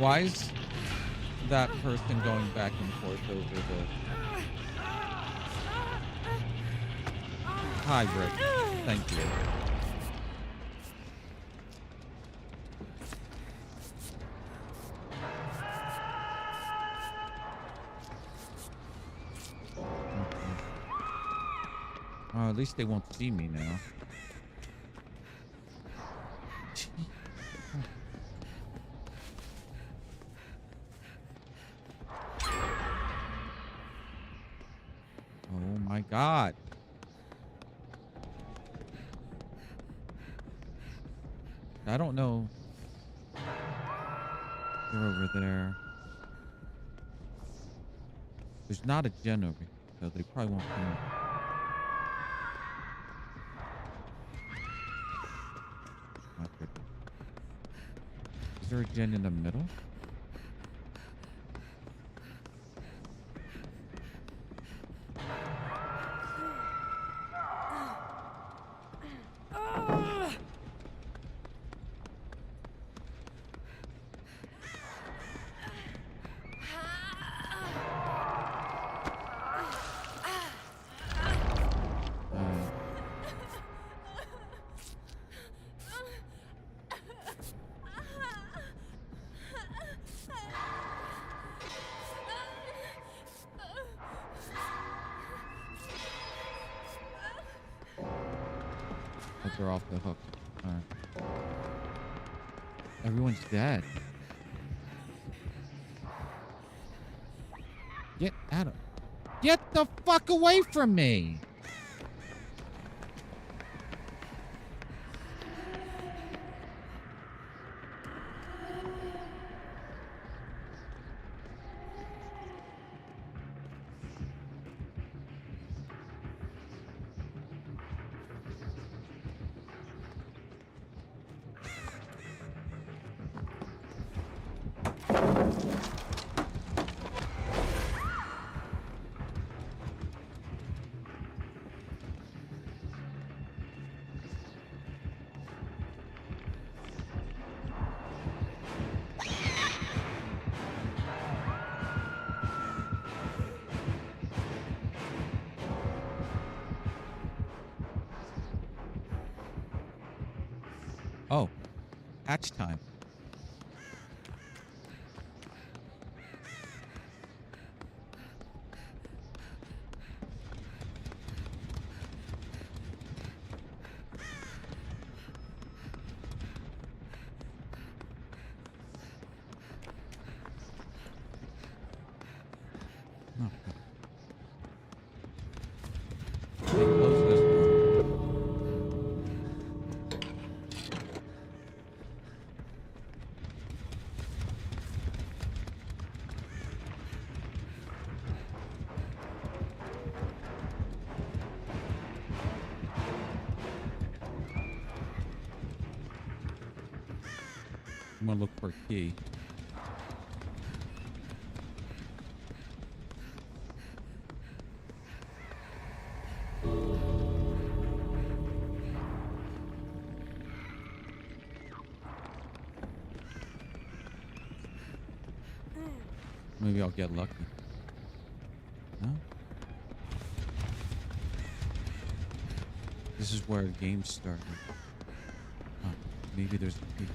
Why is that person going back and forth over the... Hi, Rick. Thank you. Oh, at least they won't see me now. Oh my God. I don't know. They're over there. There's not a gen over here, so they probably won't come. Not good. Is there a gen in the middle? They're off the hook. All right. Everyone's dead. Get out of... Get the fuck away from me! Oh, hatch time. Oh. They closed this door. I'm gonna look for a key. Maybe I'll get lucky. No? This is where the game started. Huh. Maybe there's a key.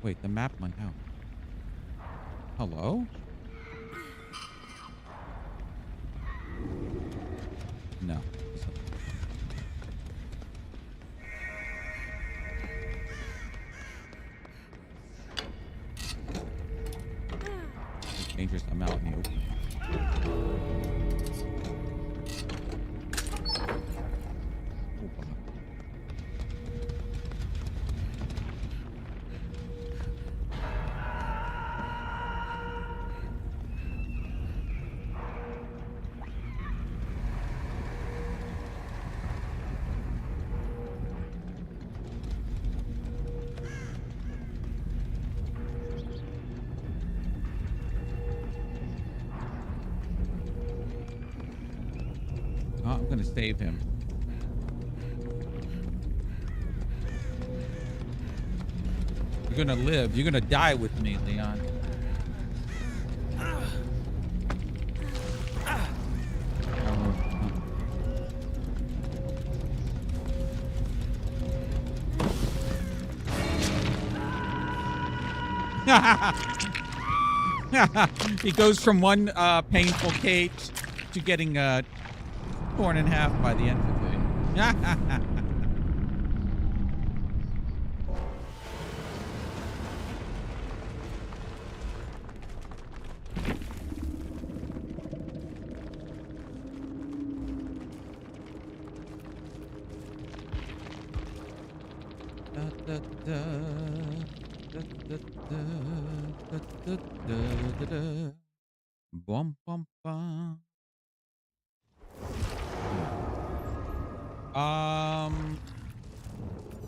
Wait, the map went out. Hello? No. It's dangerous. I'm out in the open. save him. You're gonna live. You're gonna die with me, Leon. He goes from one painful cage to getting torn in half by the end of it. Bum, bum, bum.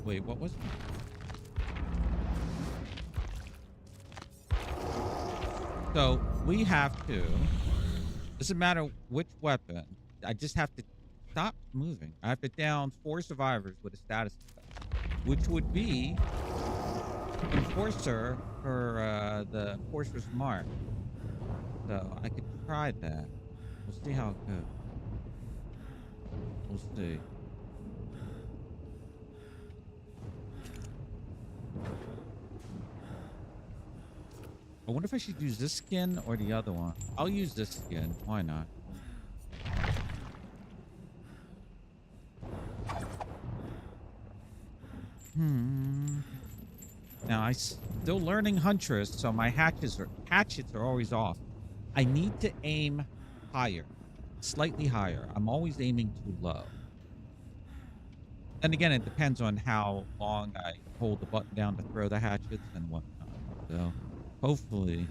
Wait, what was it? So we have to, doesn't matter which weapon, I just have to stop moving. I have to down 4 survivors with a status effect, which would be Enforcer for the Enforcer's Mark. So I could try that. We'll see how it goes. We'll see. I wonder if I should use this skin or the other one. I'll use this skin. Why not? Now I'm still learning Huntress, so my hatchets are always off. I need to aim higher, slightly higher. I'm always aiming too low. And again, it depends on how long I hold the button down to throw the hatchets and whatnot. So hopefully,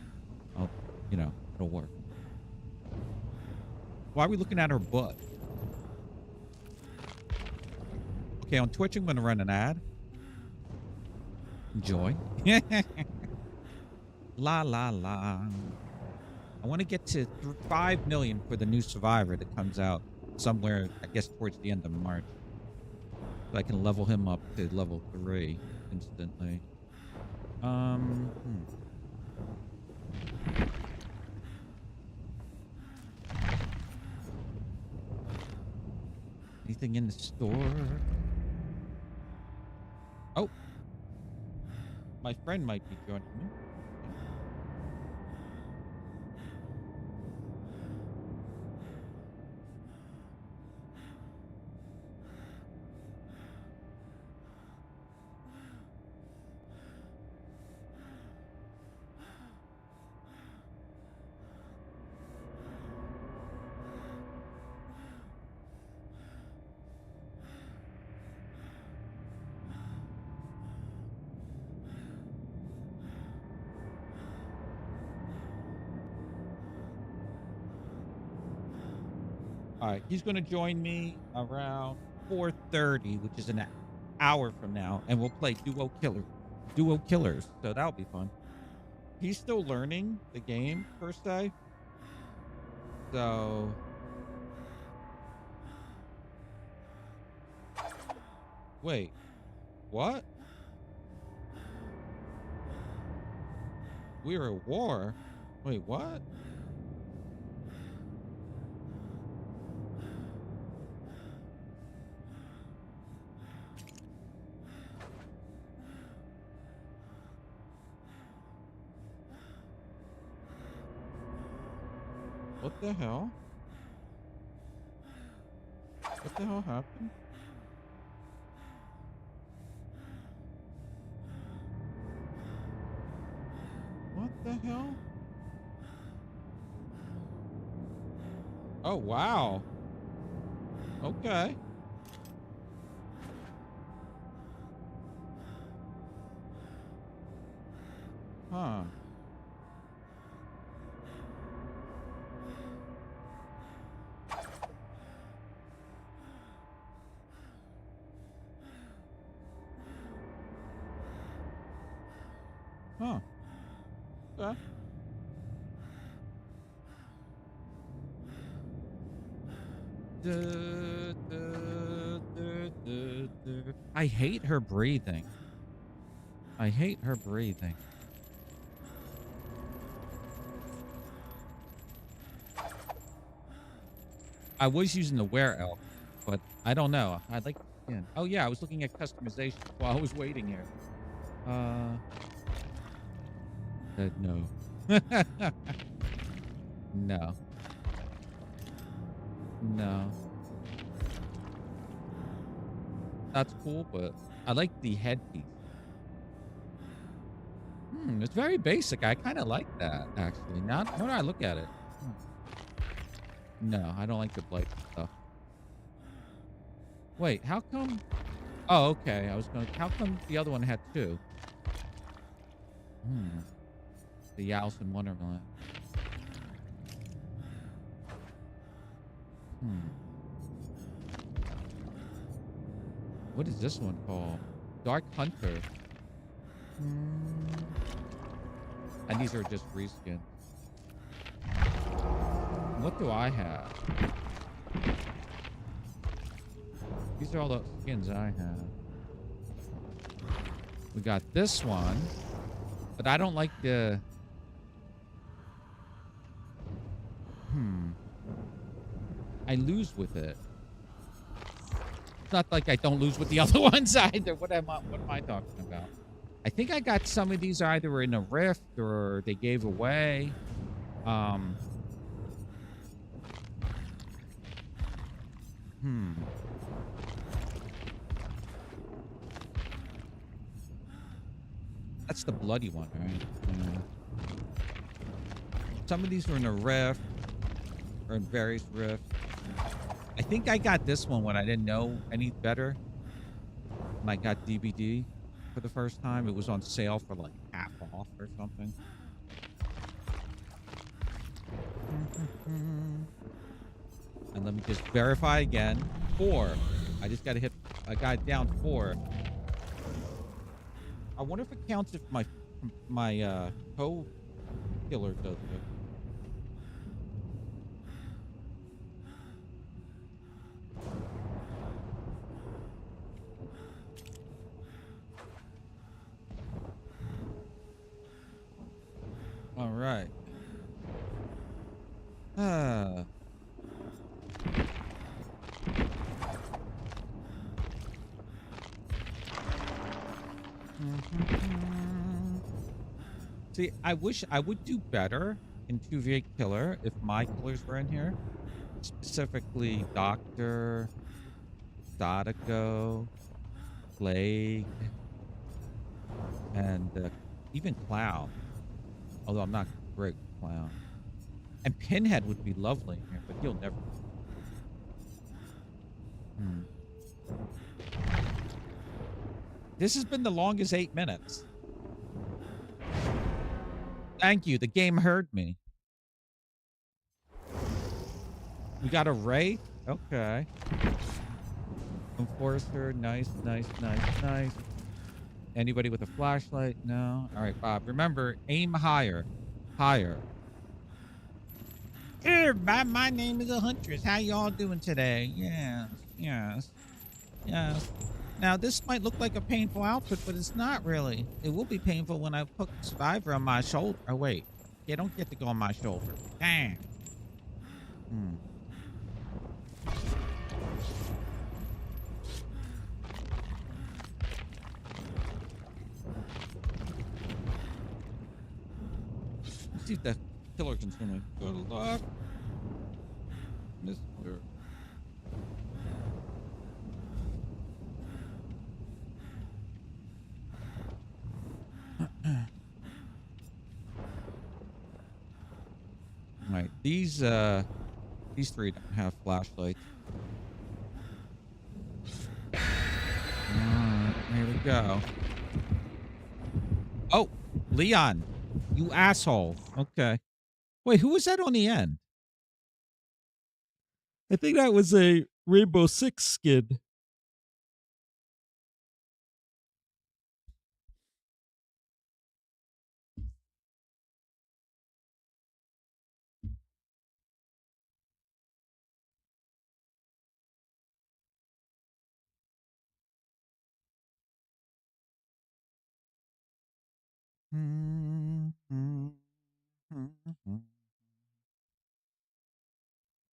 it'll work. Why are we looking at her butt? Okay, on Twitch, I'm going to run an ad. Enjoy. La, la, la. I want to get to 5 million for the new Survivor that comes out somewhere, I guess, towards the end of March. So I can level him up to level 3 instantly. Anything in the store? Oh. My friend might be joining me. All right, he's going to join me around 4:30, which is an hour from now, and we'll play duo killers. So that'll be fun. He's still learning the game per se. So wait, what? We're at war. Wait, what? What the hell? What the hell happened? What the hell? Oh, wow. Okay. Huh. Huh. Okay. I hate her breathing. I hate her breathing. I was using the were elf, but I don't know. I'd like. Yeah. Oh yeah, I was looking at customization while I was waiting here. Said no. No. No. That's cool, but I like the headpiece. It's very basic. I kind of like that, actually. Now that I look at it. No, I don't like the blight stuff. Wait, how come? Oh, okay. I was going to... How come the other one had two? The Alice in Wonderland. What is this one called? Dark Hunter. And these are just reskins. What do I have? These are all the skins I have. We got this one, but I don't like the... I lose with it. It's not like I don't lose with the other ones either. What am I talking about? I think I got some of these either in a rift or they gave away. That's the bloody one, right? Yeah. Some of these were in a rift or in various rifts. I think I got this one when I didn't know any better. When I got DBD for the first time, it was on sale for like half off or something. And let me just verify again. 4. I just got to hit. I got it down 4. I wonder if it counts if my co-killer does it. All right. See, I wish I would do better in 2v8 killer if my killers were in here. Specifically, Doctor, Dodico, Plague, and even Clown. Although I'm not great with Clown. And Pinhead would be lovely in here, but he'll never. This has been the longest 8 minutes. Thank you. The game heard me. We got a Wraith. Okay. Enforcer. Nice, nice, nice, nice. Anybody with a flashlight? No. All right, Bob. Remember, aim higher. Higher. Hey, Bob. My name is a Huntress. How y'all doing today? Yes. Yes. Yes. Now, this might look like a painful outfit, but it's not really. It will be painful when I put Survivor on my shoulder. Oh, wait. You don't get to go on my shoulder. Dang. Let's see if the killer can swim me. Good luck, Mr. All right, these 3 don't have flashlights. Here we go. Oh, Leon, you asshole. Okay. Wait, who was that on the end? I think that was a Rainbow Six skin. All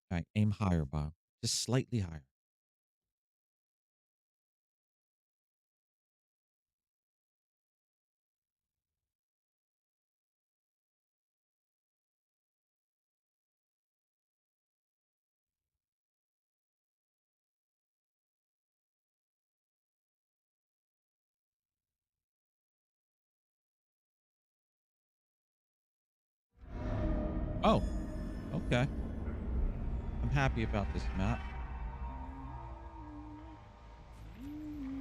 right, aim higher, Bob. Just slightly higher. Oh, okay. I'm happy about this map.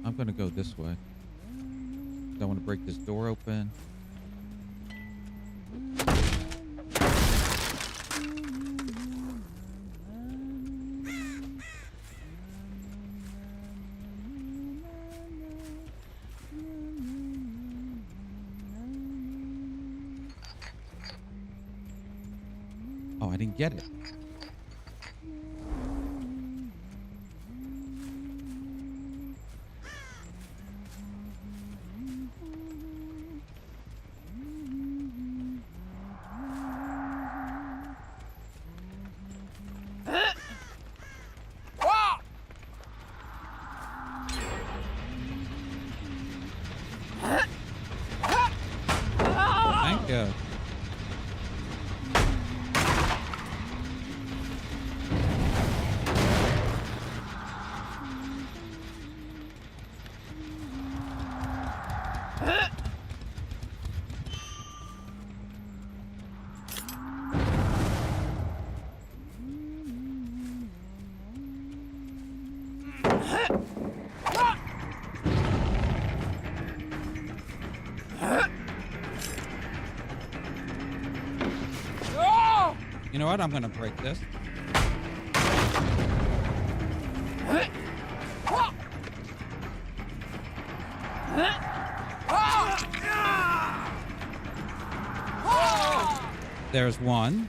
I'm going to go this way. I want to break this door open. Oh, I didn't get it. Thank you. You know what? I'm going to break this. There's one.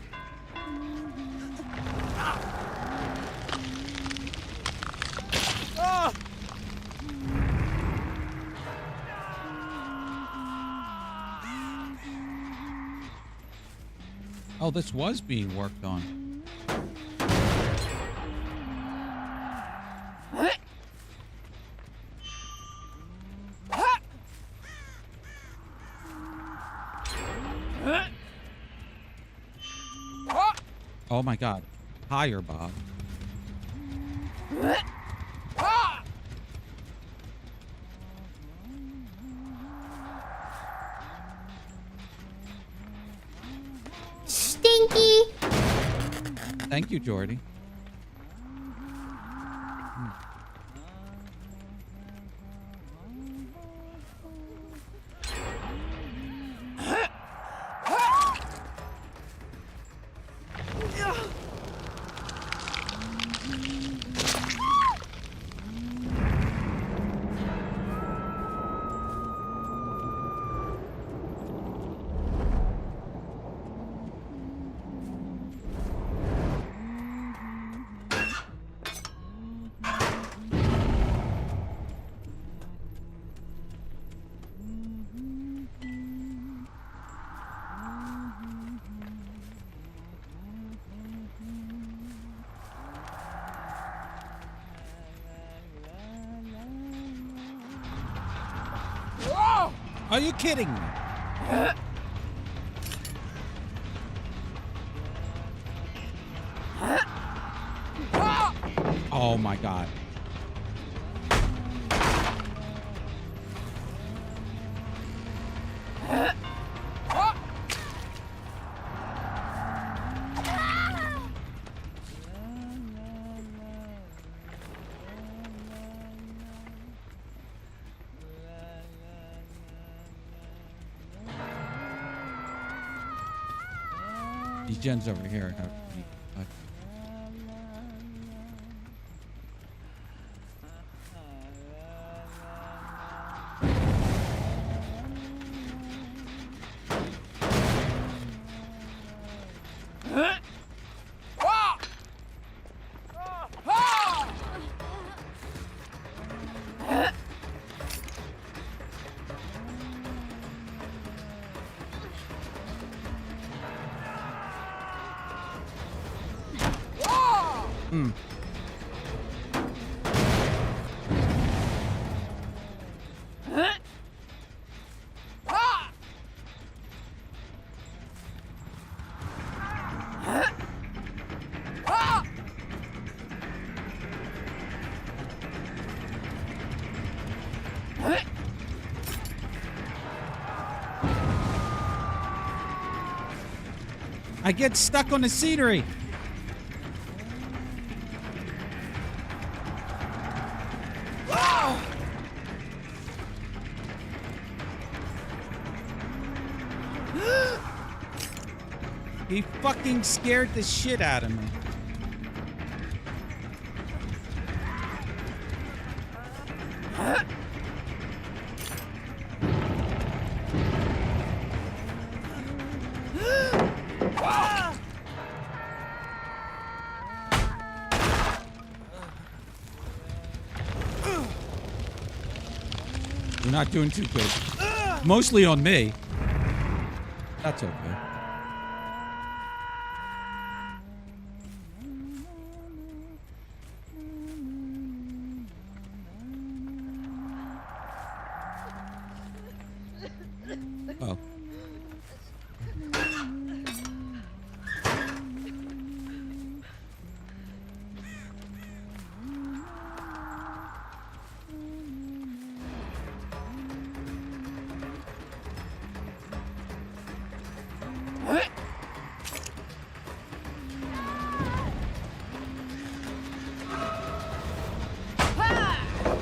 Oh, this was being worked on. Oh my God. Higher, Bob.
Stinky!
Thank you, Jordy. Are you kidding me? Oh my God. These gens over here have to be Mm. I get stuck on the scenery. He fucking scared the shit out of me. You're not doing too good. Mostly on me. That's okay. Oh.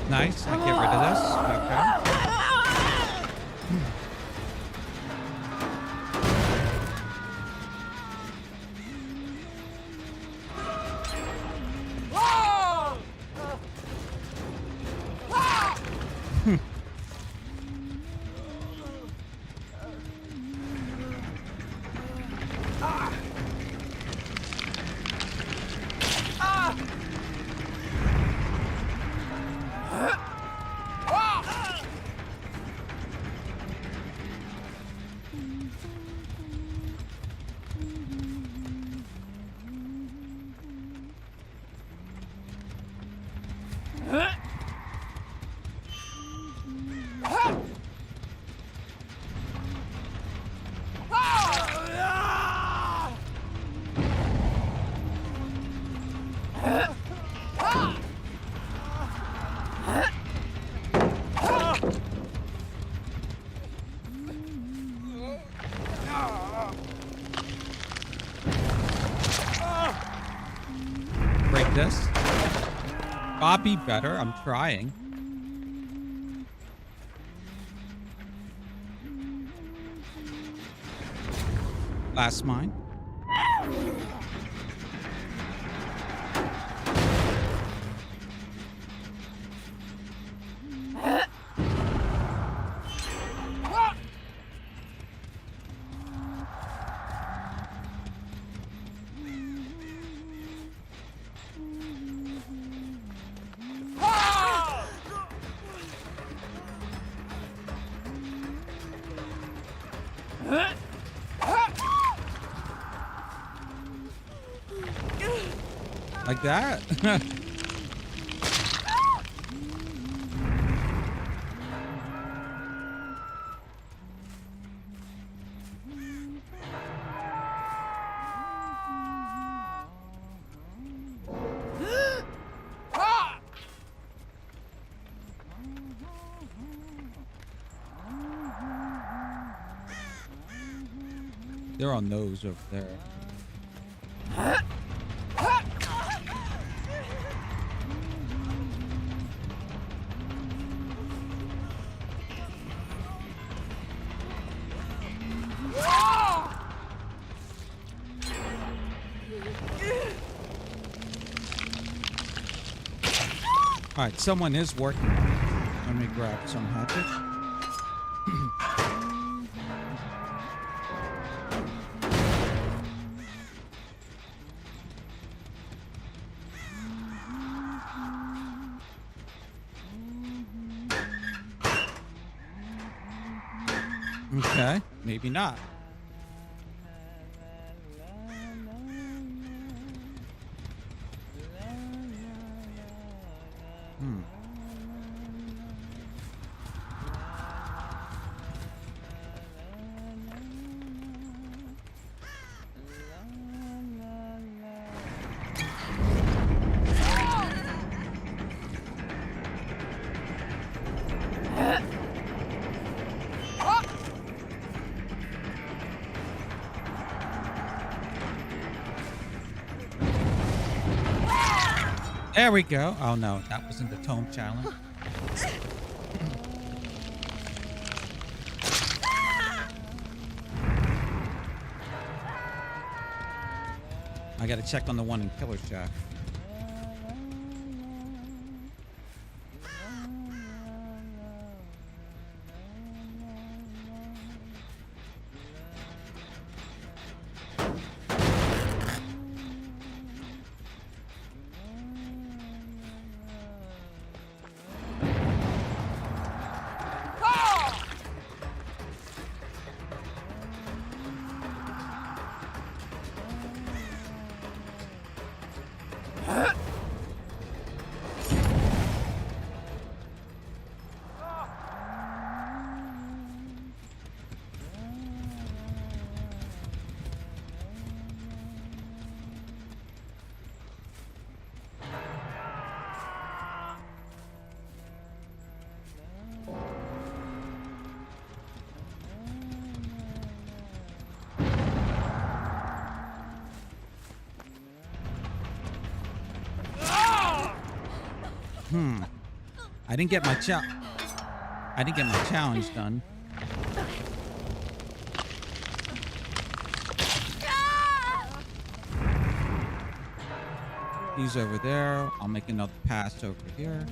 Nice. I get rid of this. Okay. Break this. I'll be better. I'm trying. Last mine. Like that? They're on those over there. All right, someone is working on it. Let me grab some hatchet. Okay, maybe not. There we go. Oh no, that wasn't the tome challenge. I gotta check on the one in Killer Shack. I didn't get my challenge done. He's over there. I'll make another pass over here.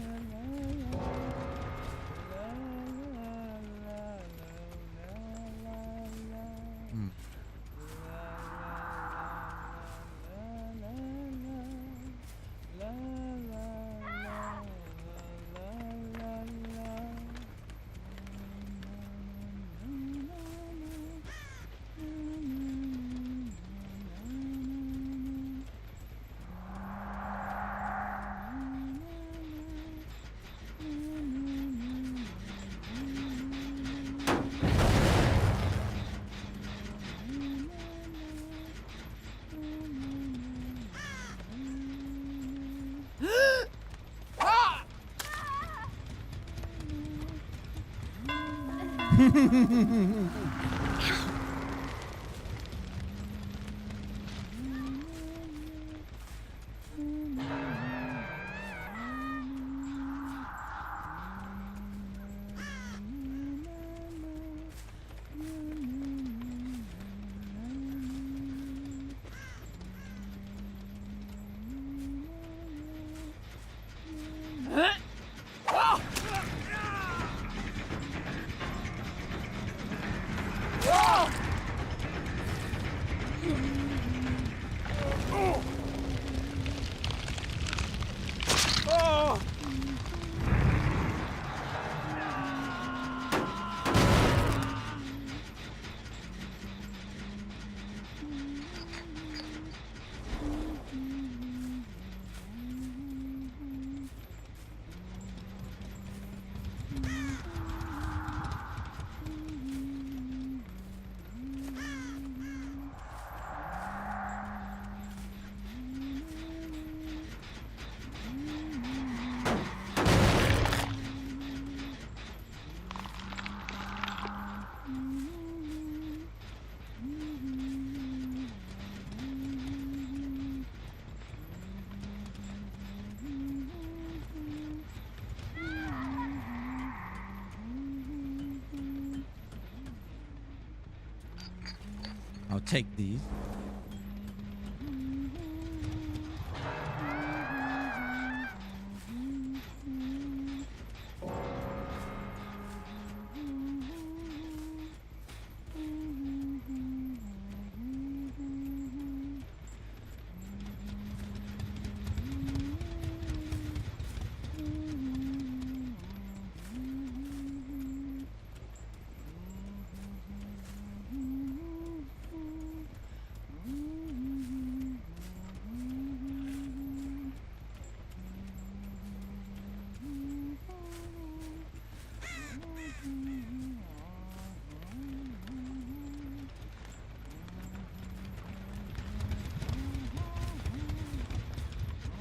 I'll take these.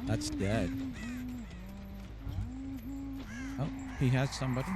That's dead. Oh, he has somebody.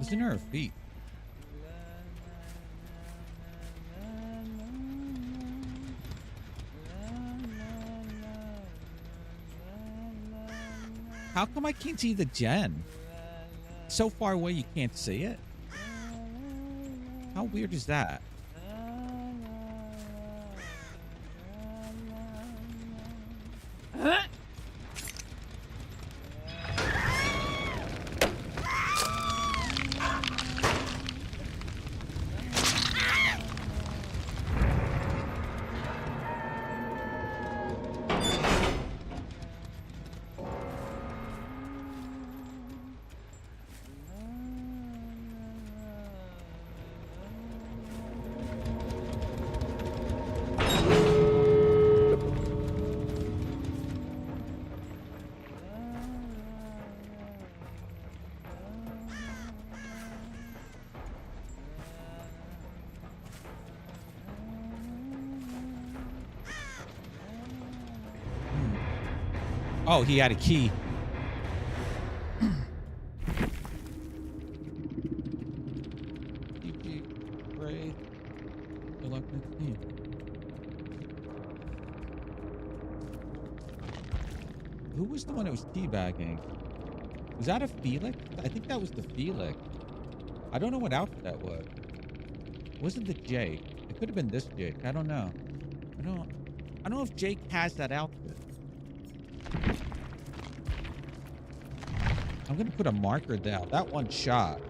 Listen to her feet. How come I can't see the gen? So far away you can't see it? How weird is that? Oh, he had a key. Who was the one that was teabagging? Was that a Felix? I think that was the Felix. I don't know what outfit that was. It wasn't the Jake. It could have been this Jake. I don't know. I don't know if Jake has that outfit. I'm gonna put a marker down. That one shot.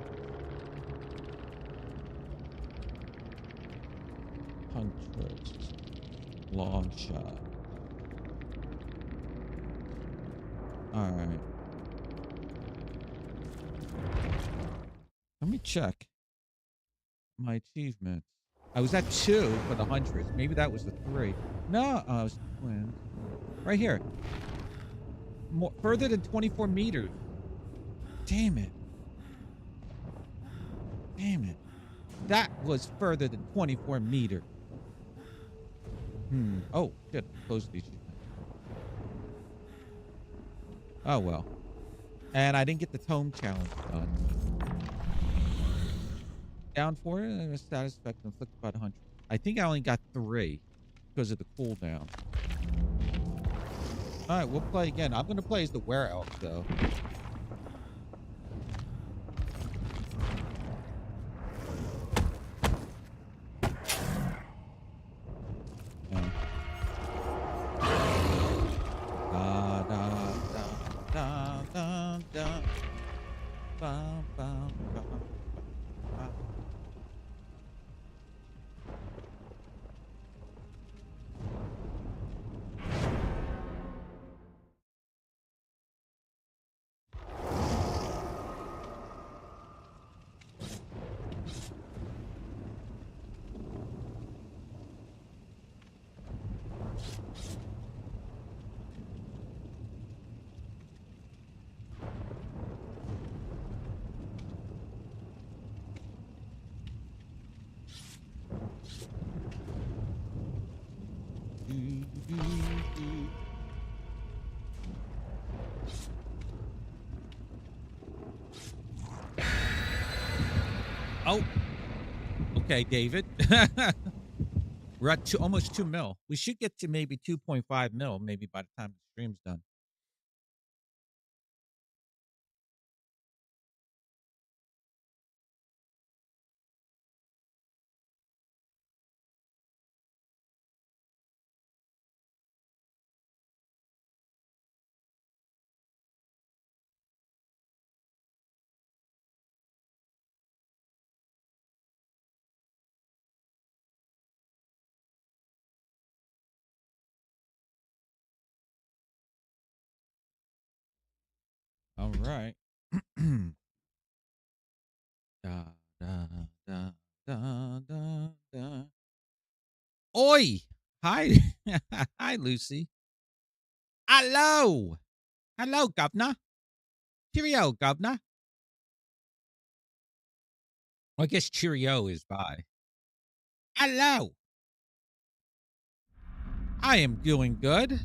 Huntress. Long shot. Alright. Let me check my achievements. I was at 2 for the Huntress. Maybe that was the 3. No, it was the twins. Right here. Further than 24 meters. Damn it. Damn it. That was further than 24 meters. Oh, shit. Close these. Oh, well. And I didn't get the tome challenge done. Down for it, and a status effect inflicted by the hunter. I think I only got 3 because of the cooldown. Alright, we'll play again. I'm going to play as the were elf, though. Oh, okay, David. We're at almost 2 mil. We should get to maybe 2.5 mil, maybe by the time the stream's done. All right. Da, da, da, da, da, da. Oi! Hi. Hi, Lucy. Hello. Hello, Governor. Cheerio, Governor. Well, I guess cheerio is bye. Hello. I am doing good.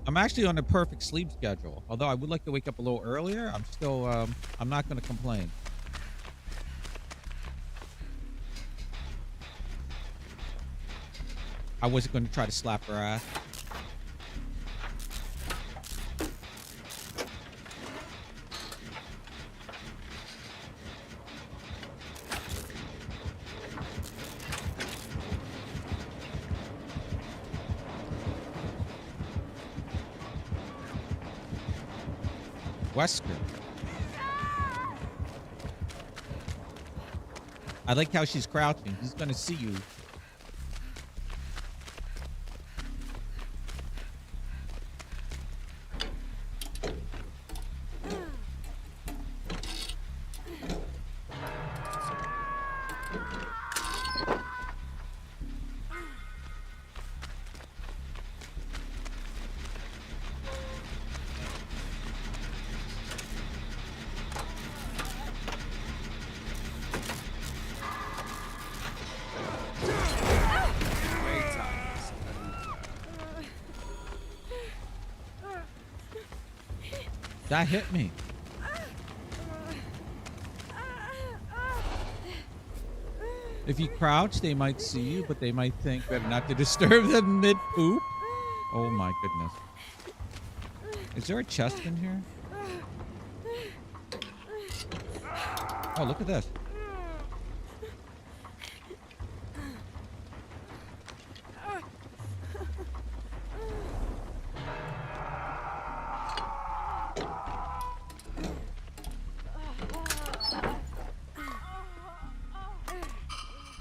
I'm actually on a perfect sleep schedule. Although I would like to wake up a little earlier, I'm still, I'm not going to complain. I wasn't going to try to slap her ass. Wesker. I like how she's crouching. He's going to see you. That hit me. If you crouch, they might see you, but they might think better not to disturb them mid-poop. Oh my goodness. Is there a chest in here? Oh, look at this.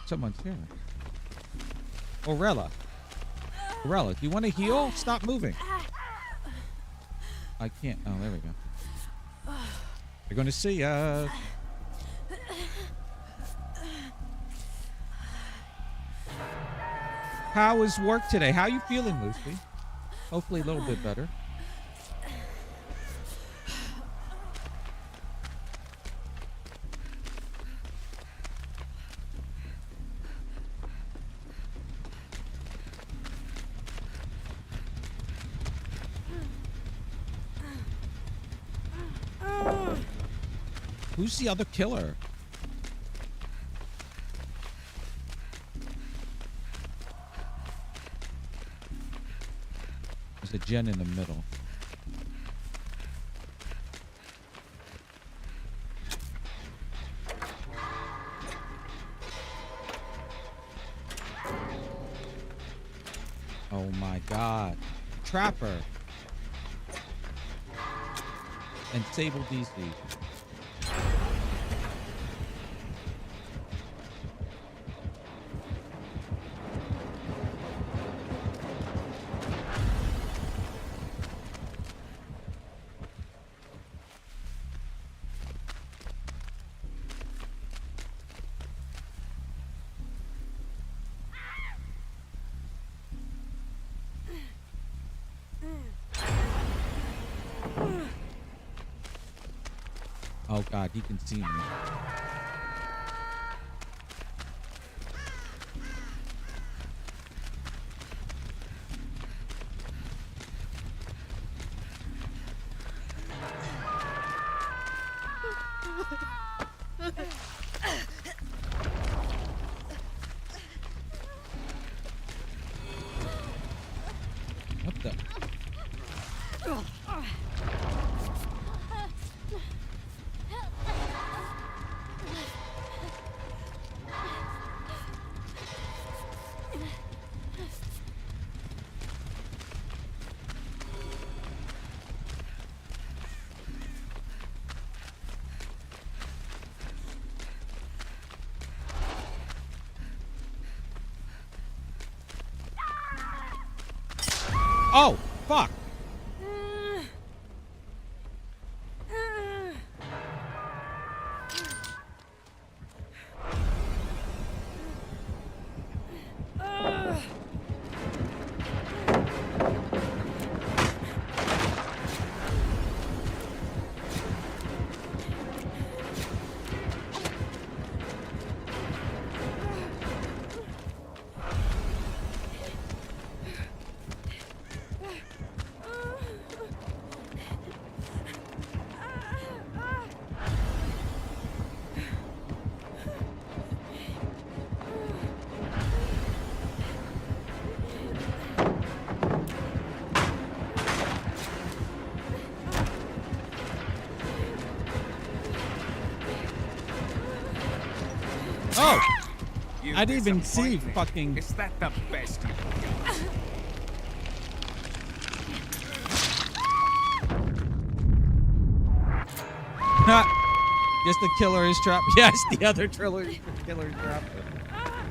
Someone's here. Orella. Orella, do you want to heal? Stop moving. I can't. Oh, there we go. They're going to see us. How was work today? How you feeling, Lucy? Hopefully a little bit better. Who's the other killer? There's a gen in the middle. Oh my god. Trapper. And Sable DC. Oh god, he can see me. What the? Oh, fuck. Oh,
You
I didn't even see
disappoint me.
fucking.
Is that the best you can get?
Just the killer is trapped. Yes, the other killer is trapped.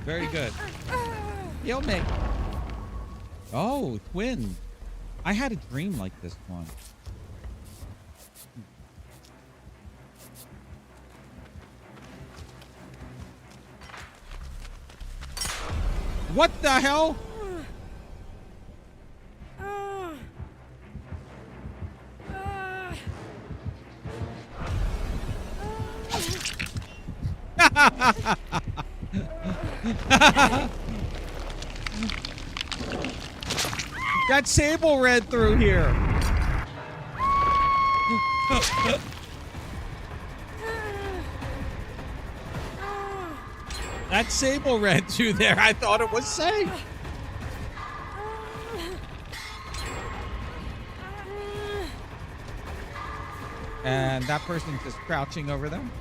Very good. He'll make. Oh, twin. I had a dream like this one. What the hell? That sable red through here. That sable red through there. I thought it was safe. And that person's just crouching over them.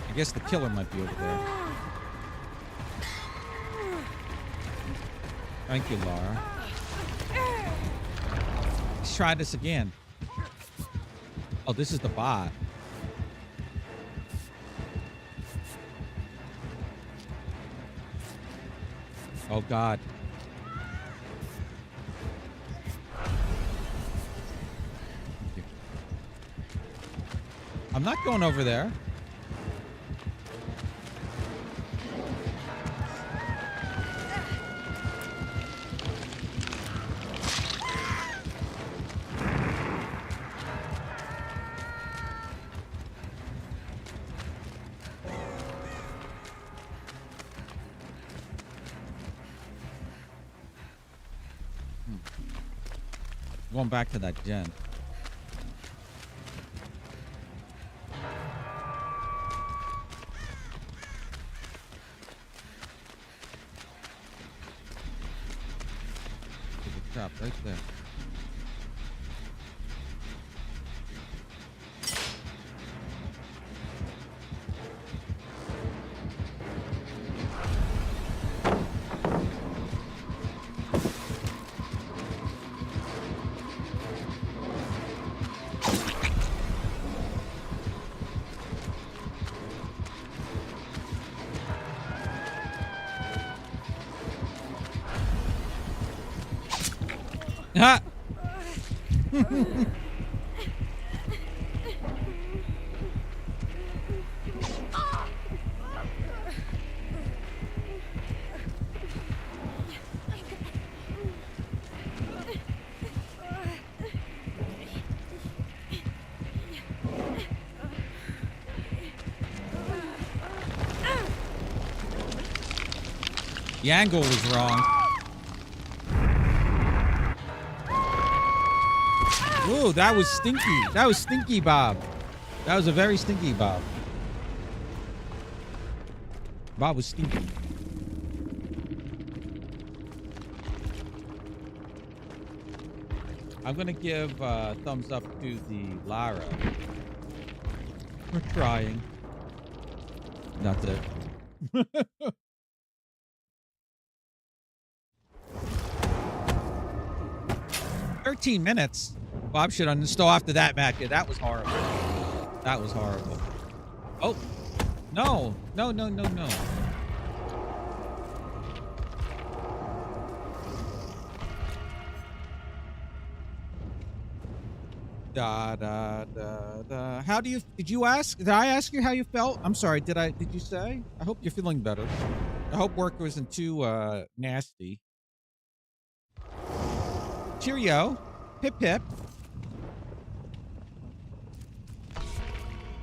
I guess the killer might be over there. Thank you, Laura. Let's try this again. Oh, this is the bot. Oh, God. I'm not going over there. Going back to that gen. There's a trap right there. Ha! The angle was wrong. Ooh, that was stinky. That was stinky, Bob. That was a very stinky Bob. Bob was stinky. I'm gonna give thumbs up to the Lara. We're trying. That's it. 13 minutes. Bob should uninstall after that match. Yeah, that was horrible. That was horrible. Oh. No. No, no, no, no. Da, da, da, da. How do you... Did you ask? Did I ask you how you felt? I'm sorry. Did you say? I hope you're feeling better. I hope work wasn't too nasty. Cheerio. Pip pip.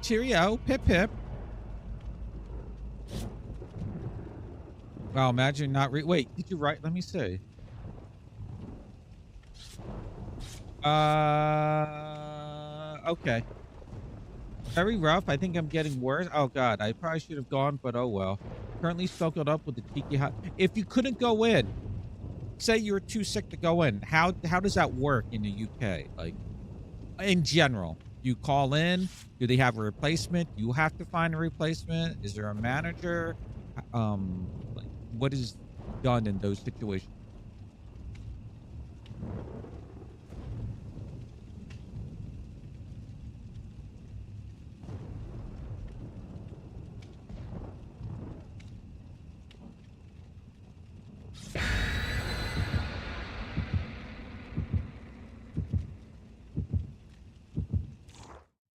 Cheerio. Pip pip. Wow, imagine not wait, did you write? Let me see. Okay. Very rough. I think I'm getting worse. Oh God, I probably should have gone, but oh well. Currently snuggled up with the tiki hut. If you couldn't go in, say you were too sick to go in, how does that work in the UK? Like, in general, You call in. Do they have a replacement? You have to find a replacement. Is there a manager? Like, what is done in those situations?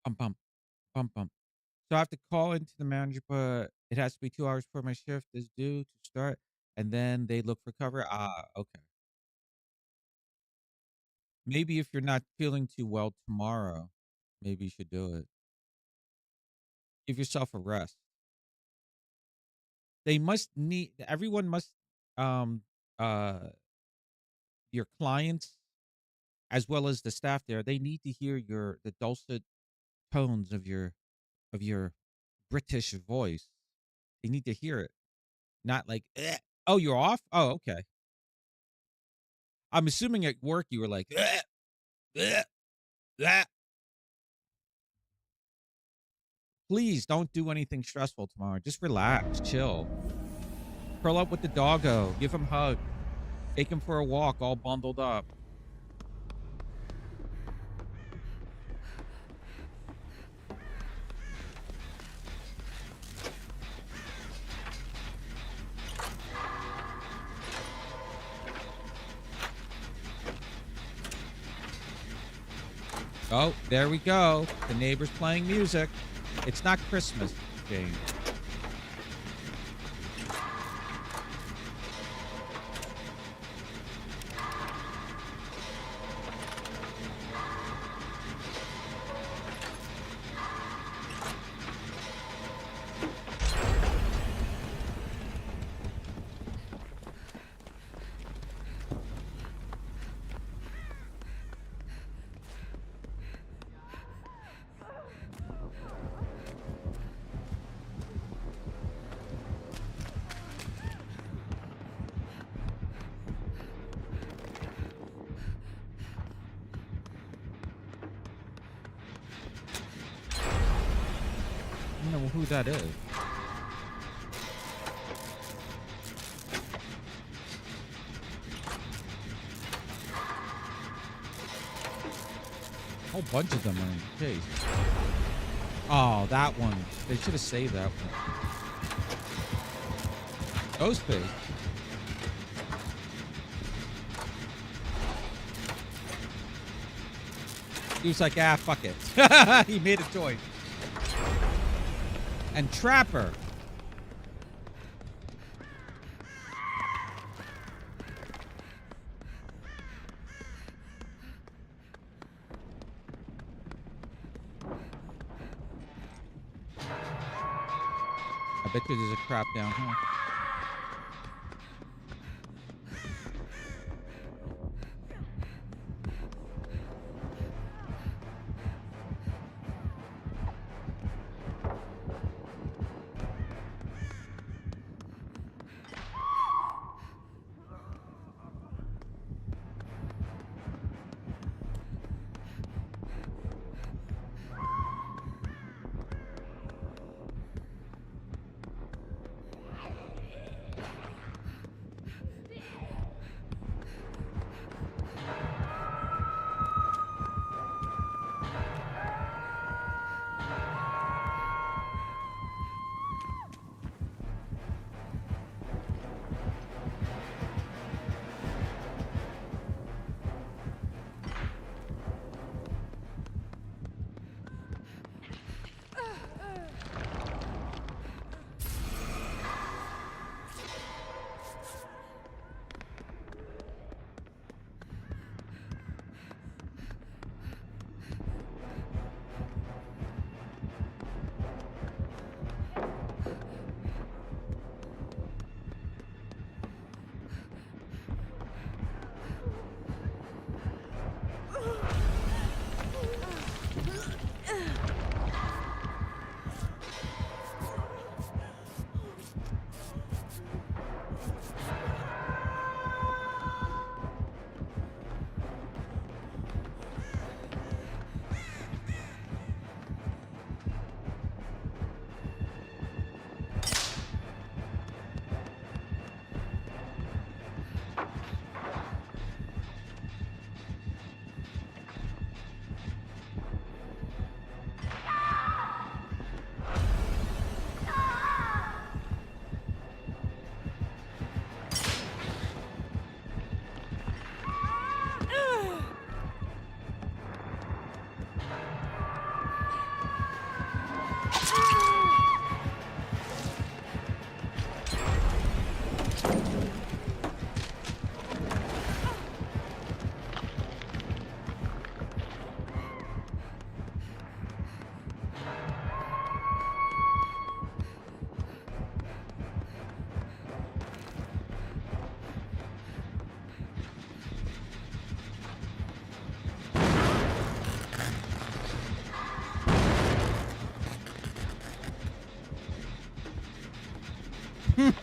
Bum bum bum bum. So I have to call into the manager, but it has to be 2 hours before my shift is due to start, and then they look for cover. Ah, okay. Maybe if you're not feeling too well tomorrow, maybe you should do it. Give yourself a rest. They must need everyone must um uh your clients as well as the staff there, they need to hear the dulcet tones of your British voice. They need to hear it. Not like, "Eh. Oh, you're off? Oh, okay." I'm assuming at work you were like, "Eh, eh, eh." Please don't do anything stressful tomorrow. Just relax, chill. Curl up with the doggo. Give him a hug. Take him for a walk all bundled up. Oh, there we go. The neighbor's playing music. It's not Christmas, Jane. I don't know who that is. A whole bunch of them are in chase. Oh, that one. They should have saved that one. Ghostface. He was like, ah, fuck it. He made a choice. And Trapper. I bet you there's a trap down here.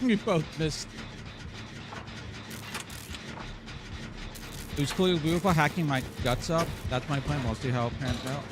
We both missed. It was clearly beautiful hacking my guts up. That's my plan. We'll see how it pans out.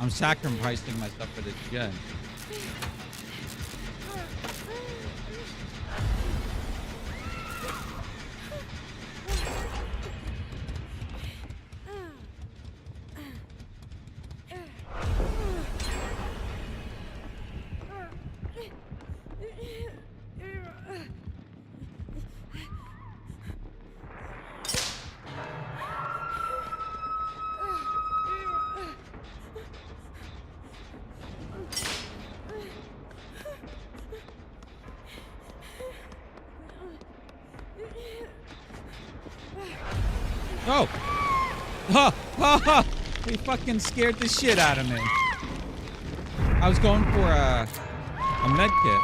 I'm sacrificing myself for this gen. Oh! Ha! Ha! Ha! He fucking scared the shit out of me. I was going for a med kit.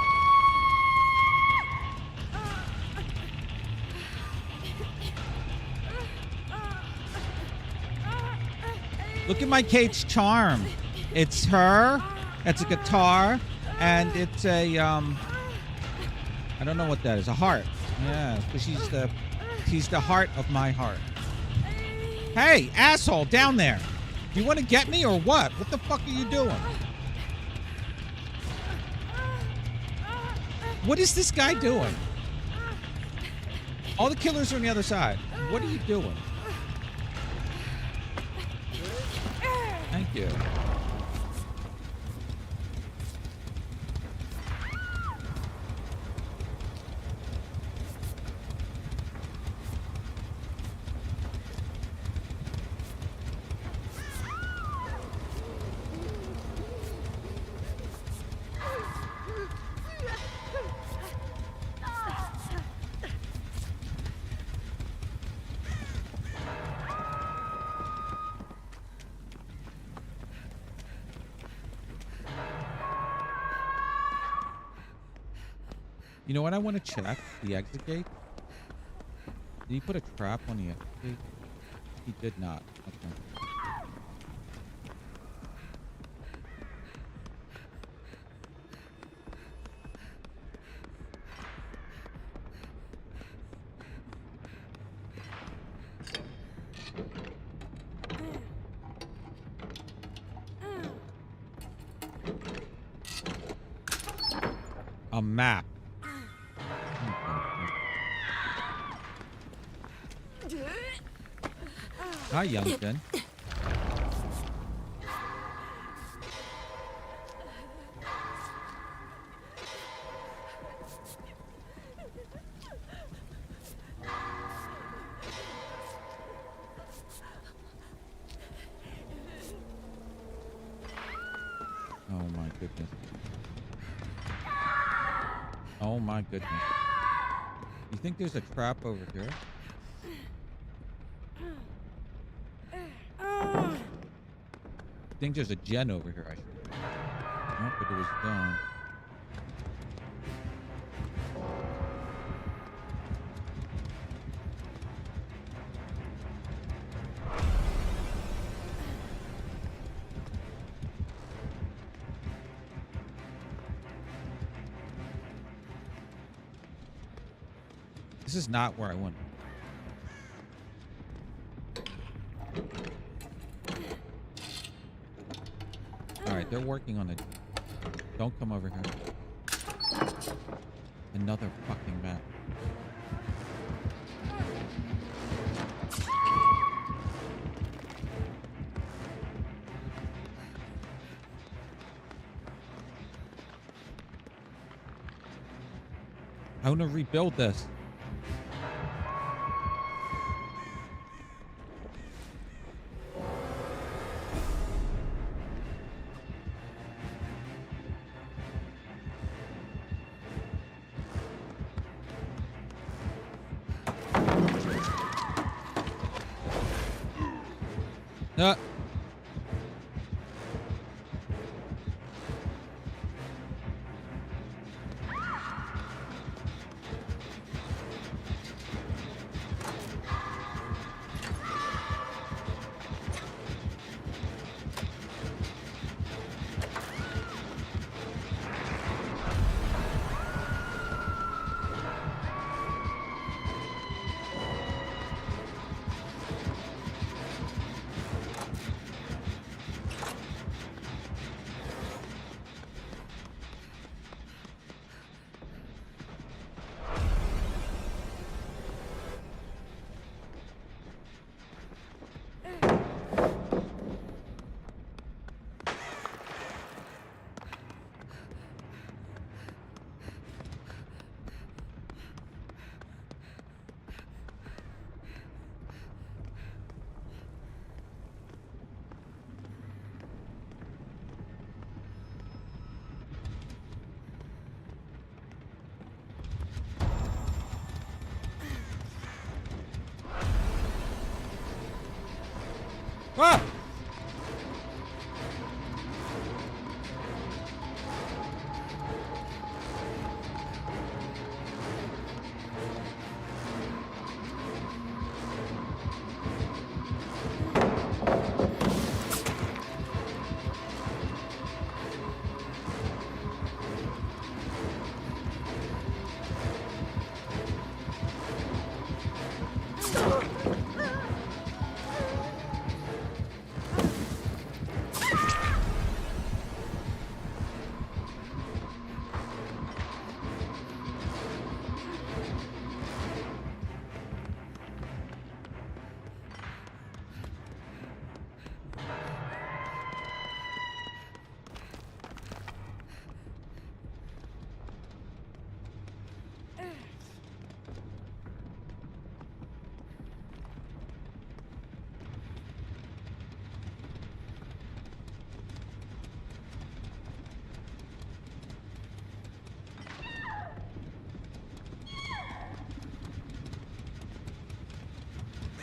Look at my Kate's charm. It's her. It's a guitar, and it's a I don't know what that is. A heart. Yeah, but she's the heart of my heart. Hey, asshole, down there. You want to get me or what? What the fuck are you doing? What is this guy doing? All the killers are on the other side. What are you doing? Thank you. You know what I want to check? The exit gate? Did he put a trap on the exit gate? He did not. Okay. A map. Hi, youngkin. Oh my goodness. Oh my goodness. You think there's a trap over here? I think there's a gen over here. I should. Nope, but it was gone. This is not where I want. Alright, they're working on it. Don't come over here. Another fucking map. I want to rebuild this. Uh, ah!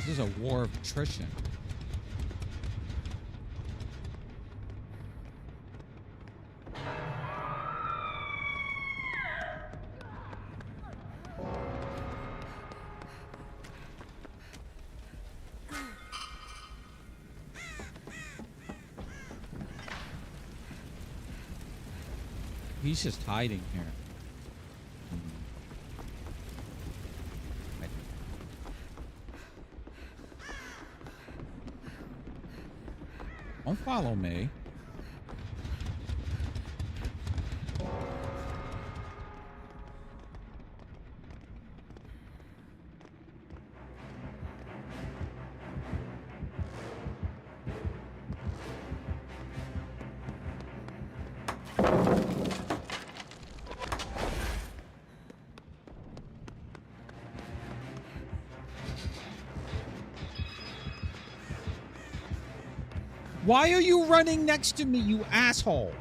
This is a war of attrition. He's just hiding here. Don't follow me. Why are you running next to me, you asshole?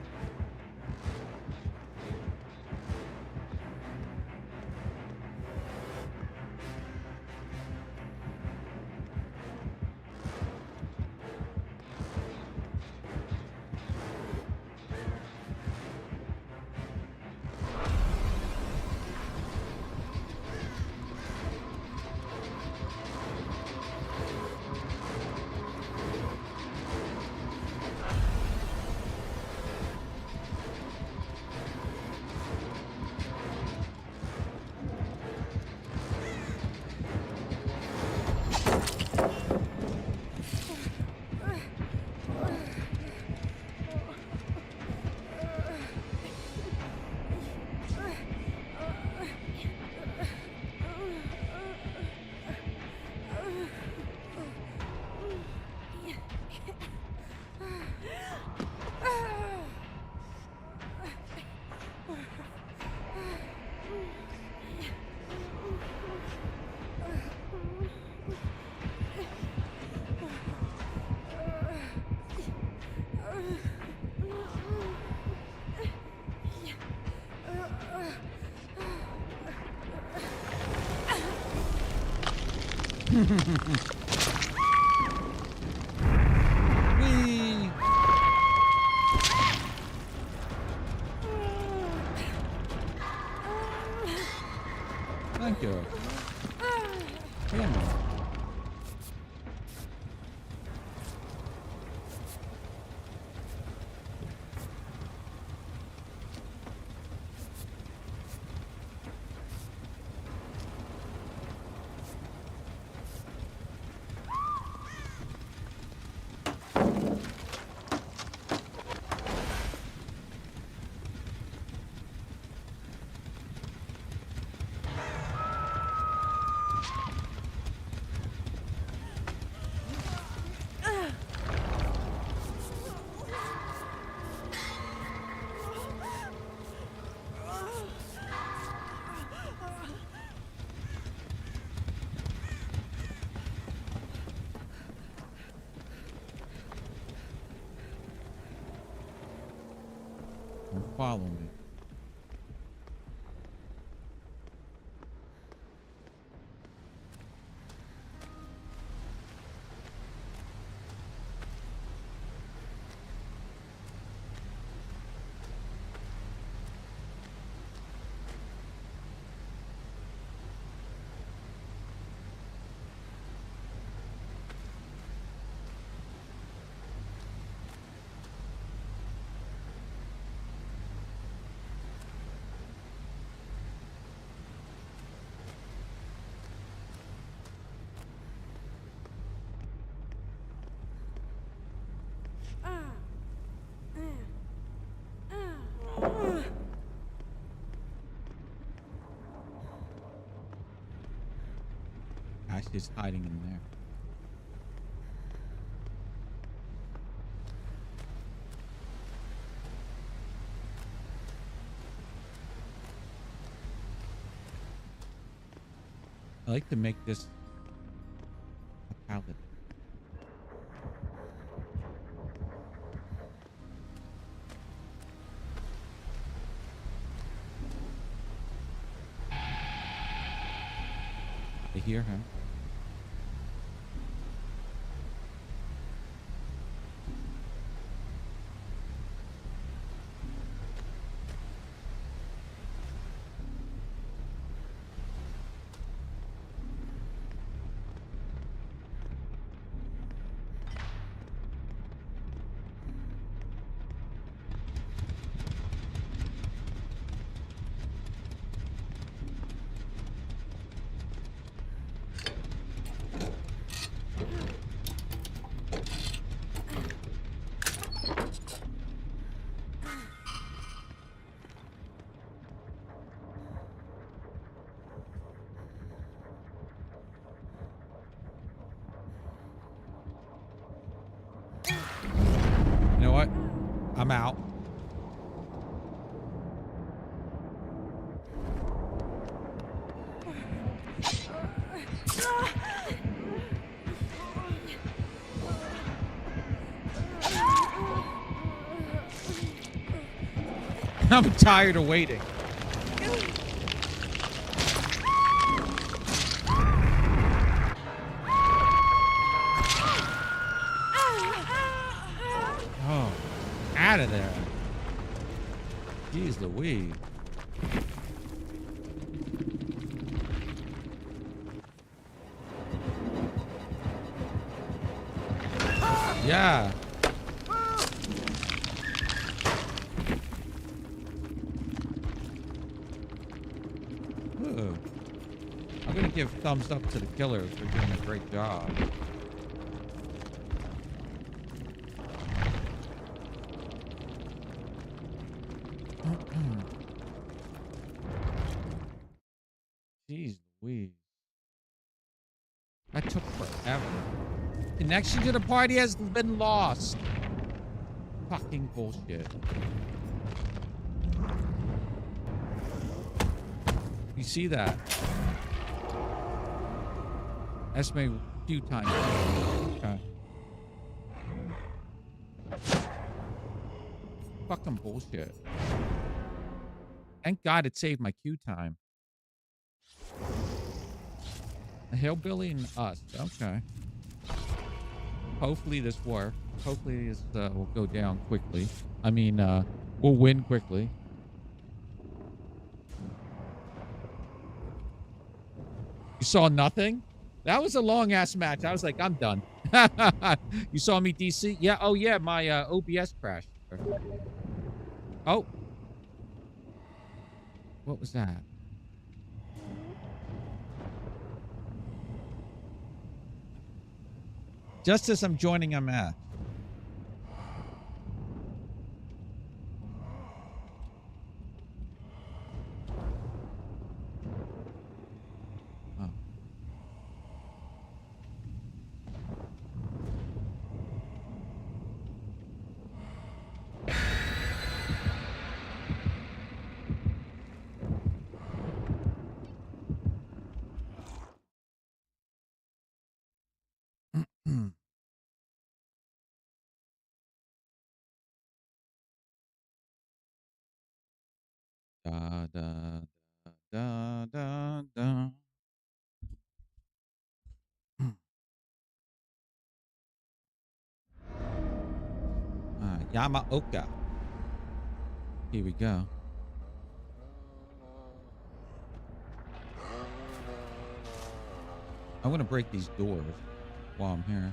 follow me. Ashley's hiding in there. I like to make this a palette. I hear him. You know what? I'm out. I'm tired of waiting. Oh, out of there. Jeez Louise. Yeah. Ooh. I'm gonna give thumbs up to the killers for doing a great job. Jeez Louise. That took forever. Connection to the party has been lost. Fucking bullshit. You see that? That's made a few times. Okay. Fucking bullshit. Thank God it saved my queue time. A hillbilly and us. Okay. Hopefully this works. Hopefully this will go down quickly. I mean, we'll win quickly. You saw nothing? That was a long ass match. I was like, I'm done. You saw me DC? Yeah. Oh yeah, my OBS crashed. Oh. What was that? Just as I'm joining a match. Yamaoka. Here we go. I want to break these doors while I'm here.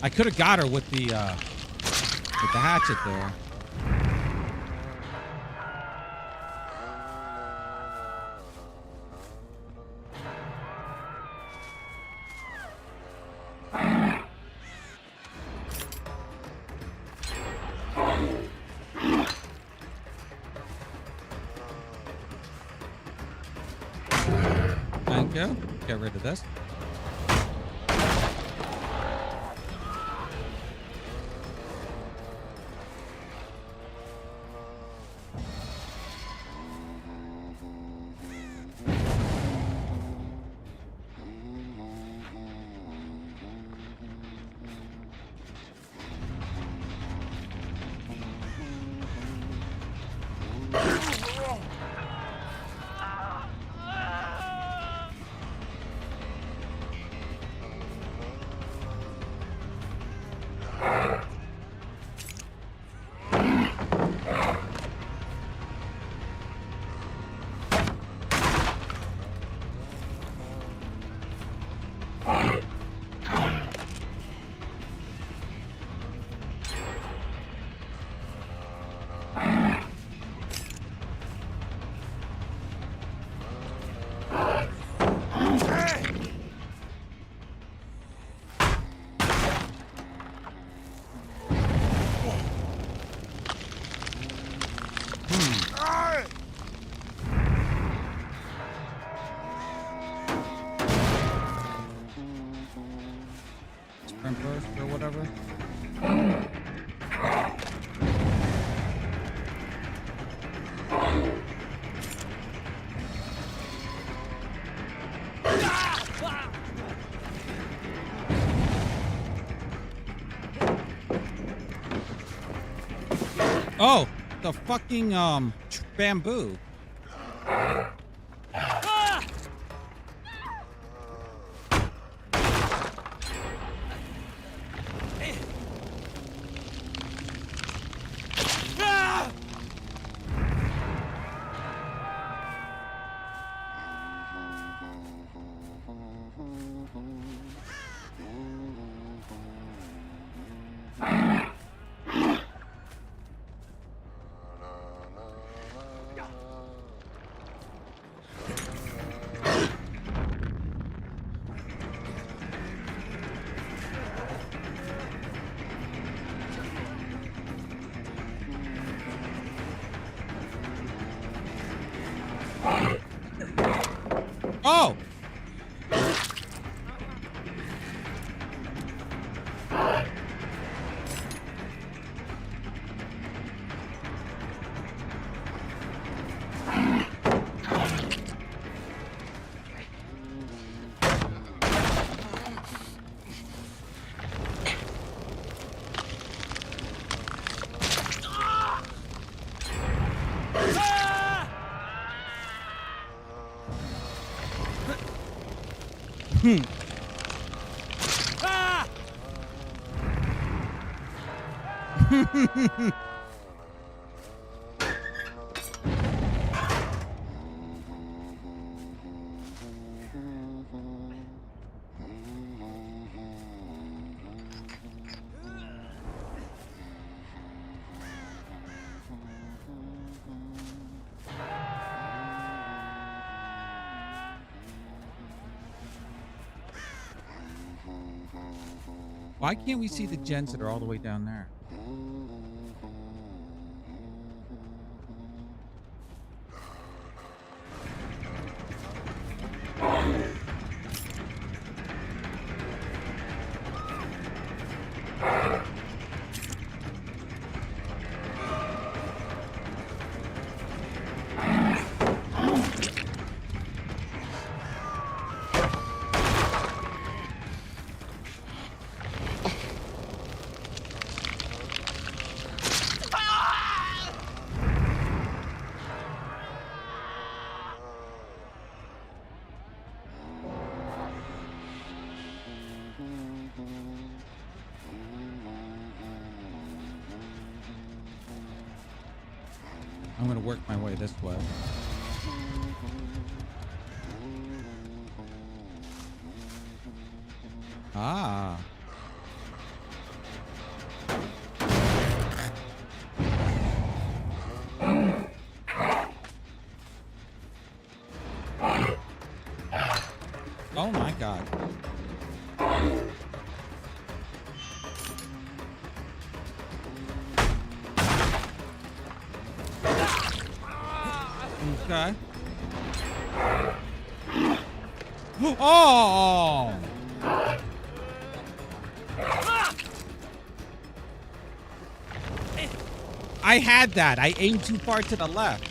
I could have got her with the hatchet there. Thank you. Get rid of this. Sprint burst or whatever. Oh, the fucking bamboo. Oh! Why can't we see the gens that are all the way down there? I'm gonna work my way this way. Ah. Oh my God. Okay. Oh! I had that. I aimed too far to the left.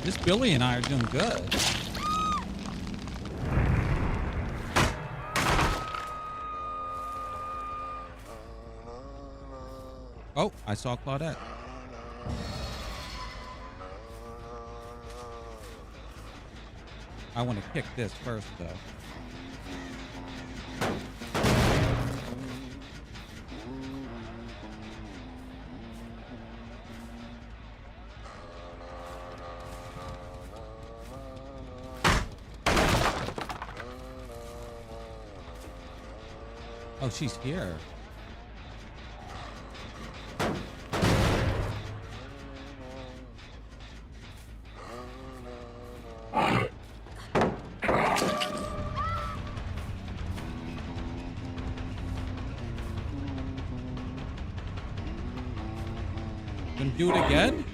This Billy and I are doing good. Oh, I saw Claudette. I want to kick this first, though. Oh, she's here. Gonna do it again?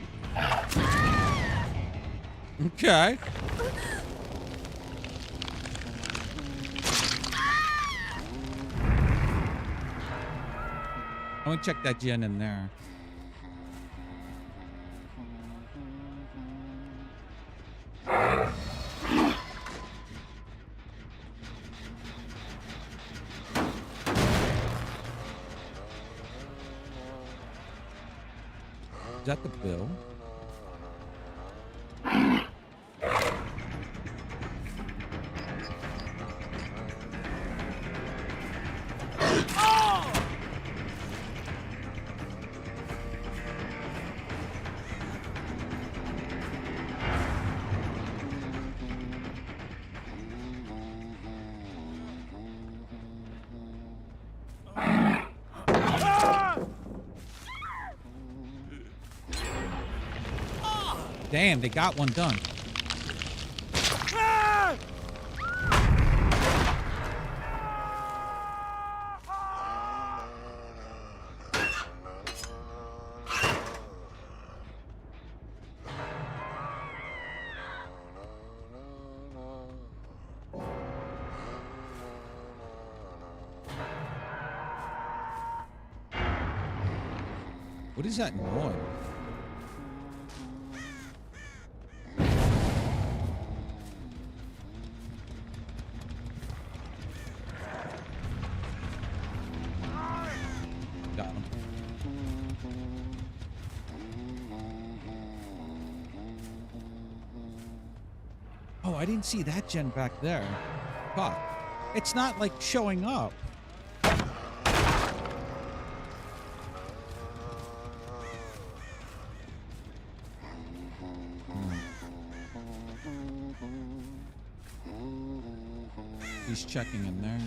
Okay. I'm gonna check that gen in there. Is that the bill? Damn, they got one done. What is that noise? Got him. Oh, I didn't see that gen back there. Fuck. It's not like showing up. He's checking in there.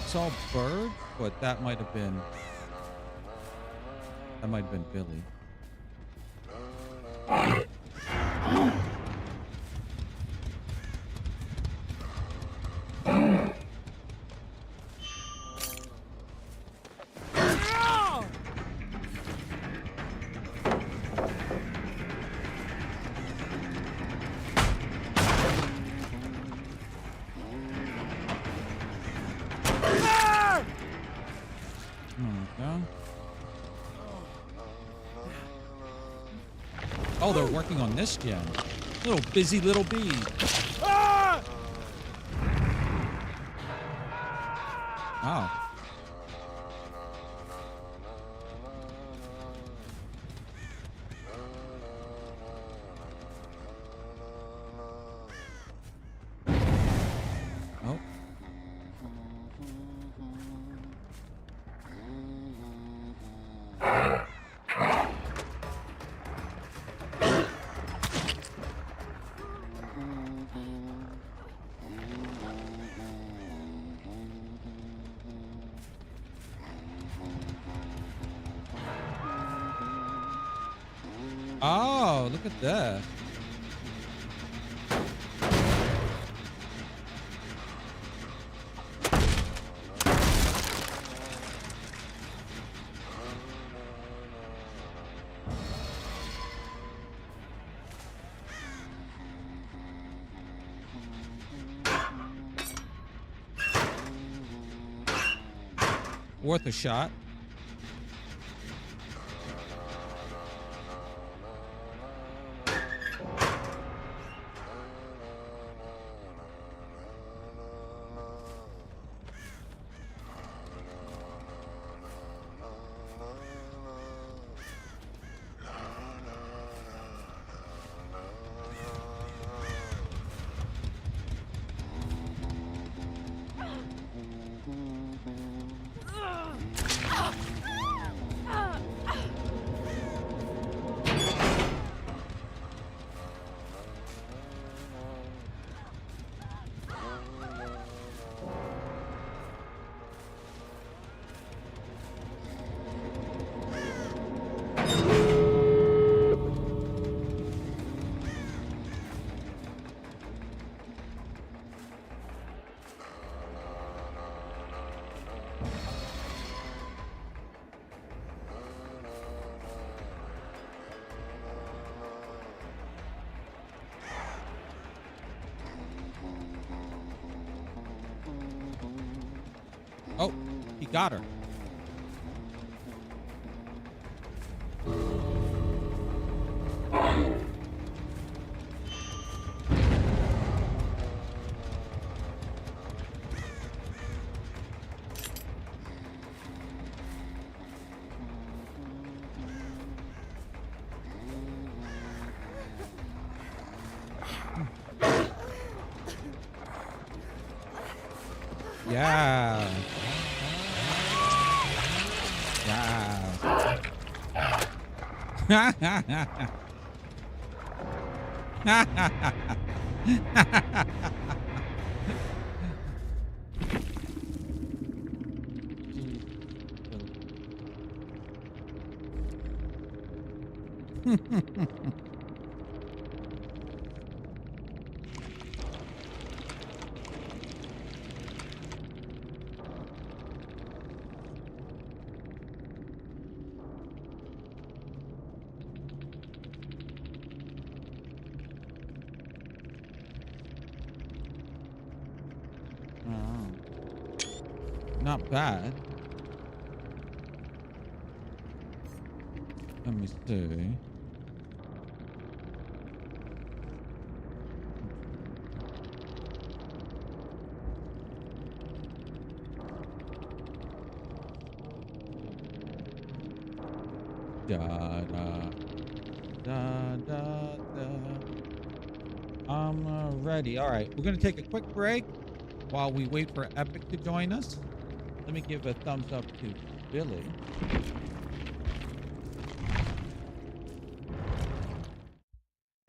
Saw bird, but that might have been Billy. Oh, they're working on this gen. Little busy little bee. Oh. Oh. Oh, look at that. Worth a shot. Oh, he got her. Yeah. Not bad. Let me see. Da da da da da. I'm ready. All right, we're gonna take a quick break while we wait for Epic to join us. Let me give a thumbs up to Billy.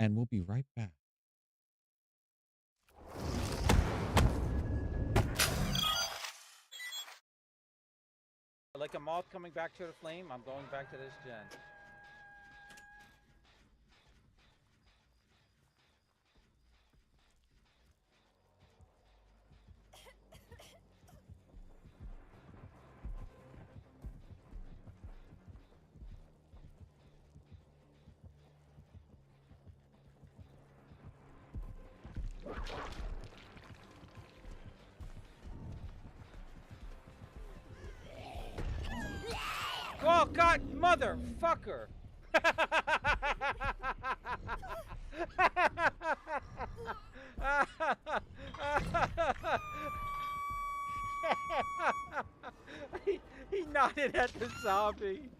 And we'll be right back.
Like a moth coming back to the flame, I'm going back to this gen. Oh God, motherfucker! he nodded at the zombie.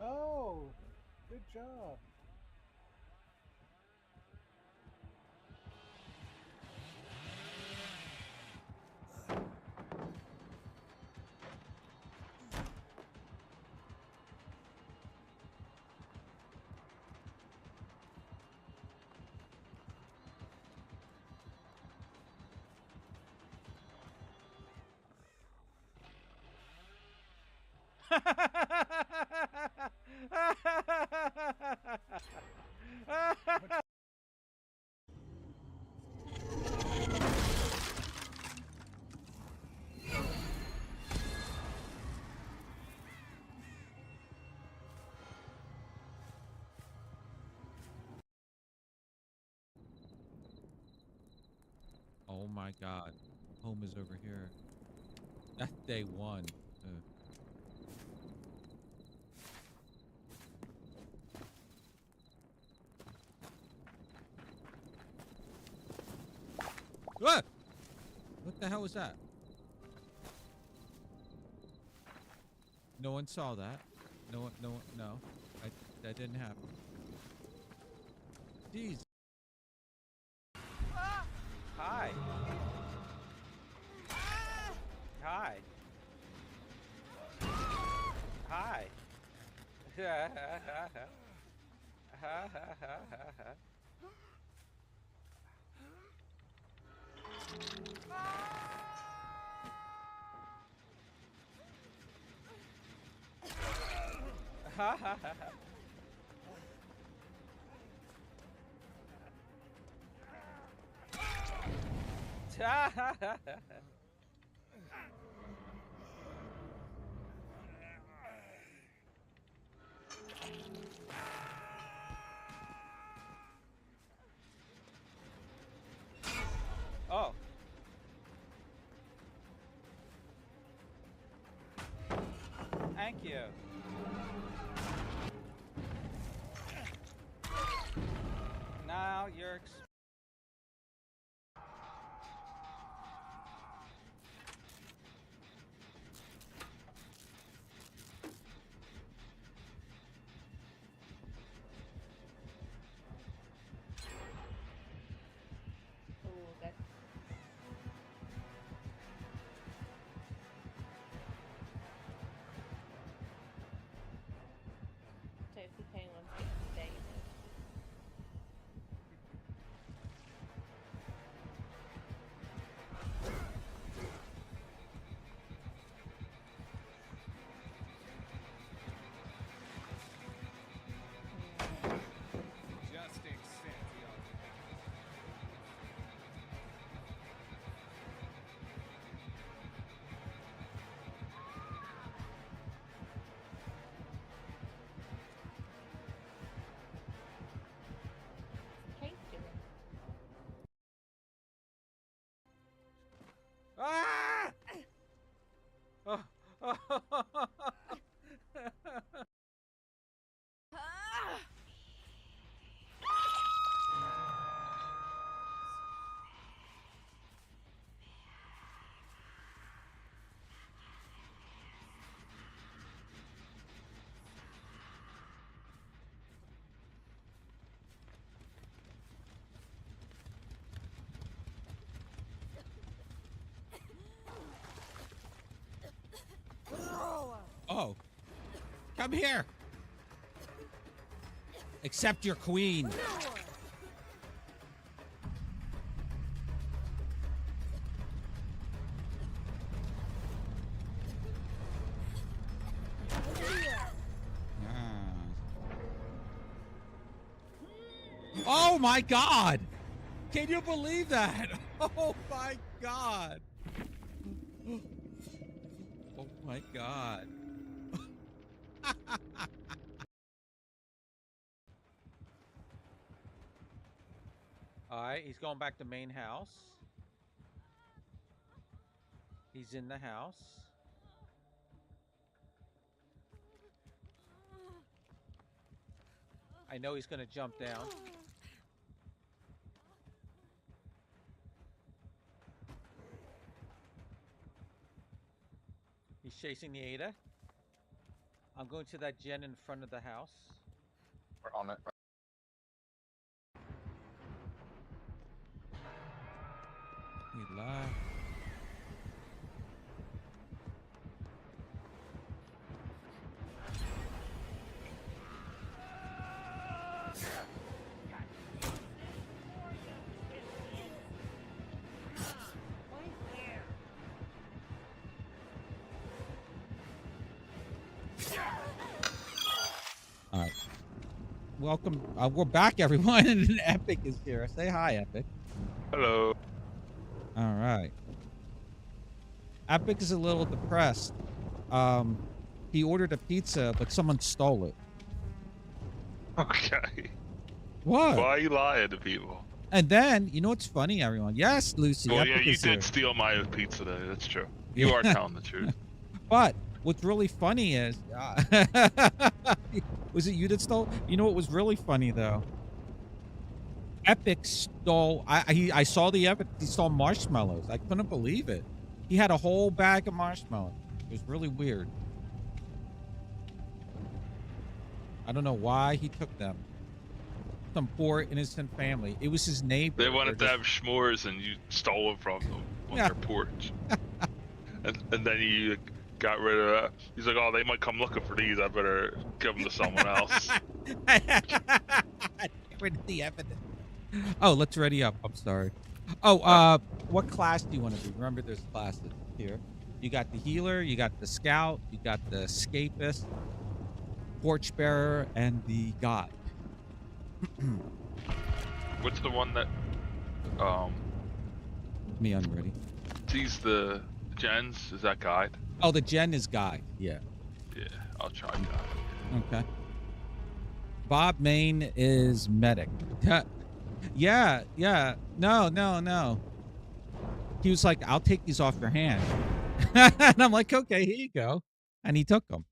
Oh, good job.
Oh my God, home is over here. That's day one. What? What the hell was that? No one saw that. No, that didn't happen. Jeez.
Hi. Hi. Hi. Oh. Thank you. Now you're
Just accept the
ah!
Come here. Accept your queen. Oh my God! Can you believe that? Oh my God! Oh my God!
All right, he's going back to main house. He's in the house. I know he's gonna jump down. He's chasing the Ada. I'm going to that gen in front of the house.
We're on it.
He left. All right. Welcome. We're back, everyone, and Epic is here. Say hi, Epic.
Hello.
All right. Epic is a little depressed. He ordered a pizza, but someone stole it.
Okay.
What?
Why are you lying to people?
And then, you know what's funny, everyone? Yes, Lucy.
Well,
Epic
yeah, you
is here.
did steal my pizza today. That's true. You are telling the truth.
But what's really funny is, was it you that stole? You know what was really funny though? Epic stole. I saw the evidence. He stole marshmallows. I couldn't believe it. He had a whole bag of marshmallows. It was really weird. I don't know why he took them. Some poor innocent family. It was his neighbor.
They wanted to have s'mores and you stole them from them on their porch. and then you got rid of that. He's like, oh, they might come looking for these. I better give them to someone else.
Rid of the evidence. Oh, let's ready up. I'm sorry. Oh, what class do you want to be? Remember, there's classes here. You got the healer, you got the scout, you got the escapist, torchbearer, and the guide.
What's the one that
Me, I'm ready.
sees the gens? Is that guide?
Oh, the gen is guide. Yeah.
Yeah, I'll try guide.
Okay. Bob Main is medic. Yeah. No. He was like, I'll take these off your hand. And I'm like, okay, here you go. And he took them.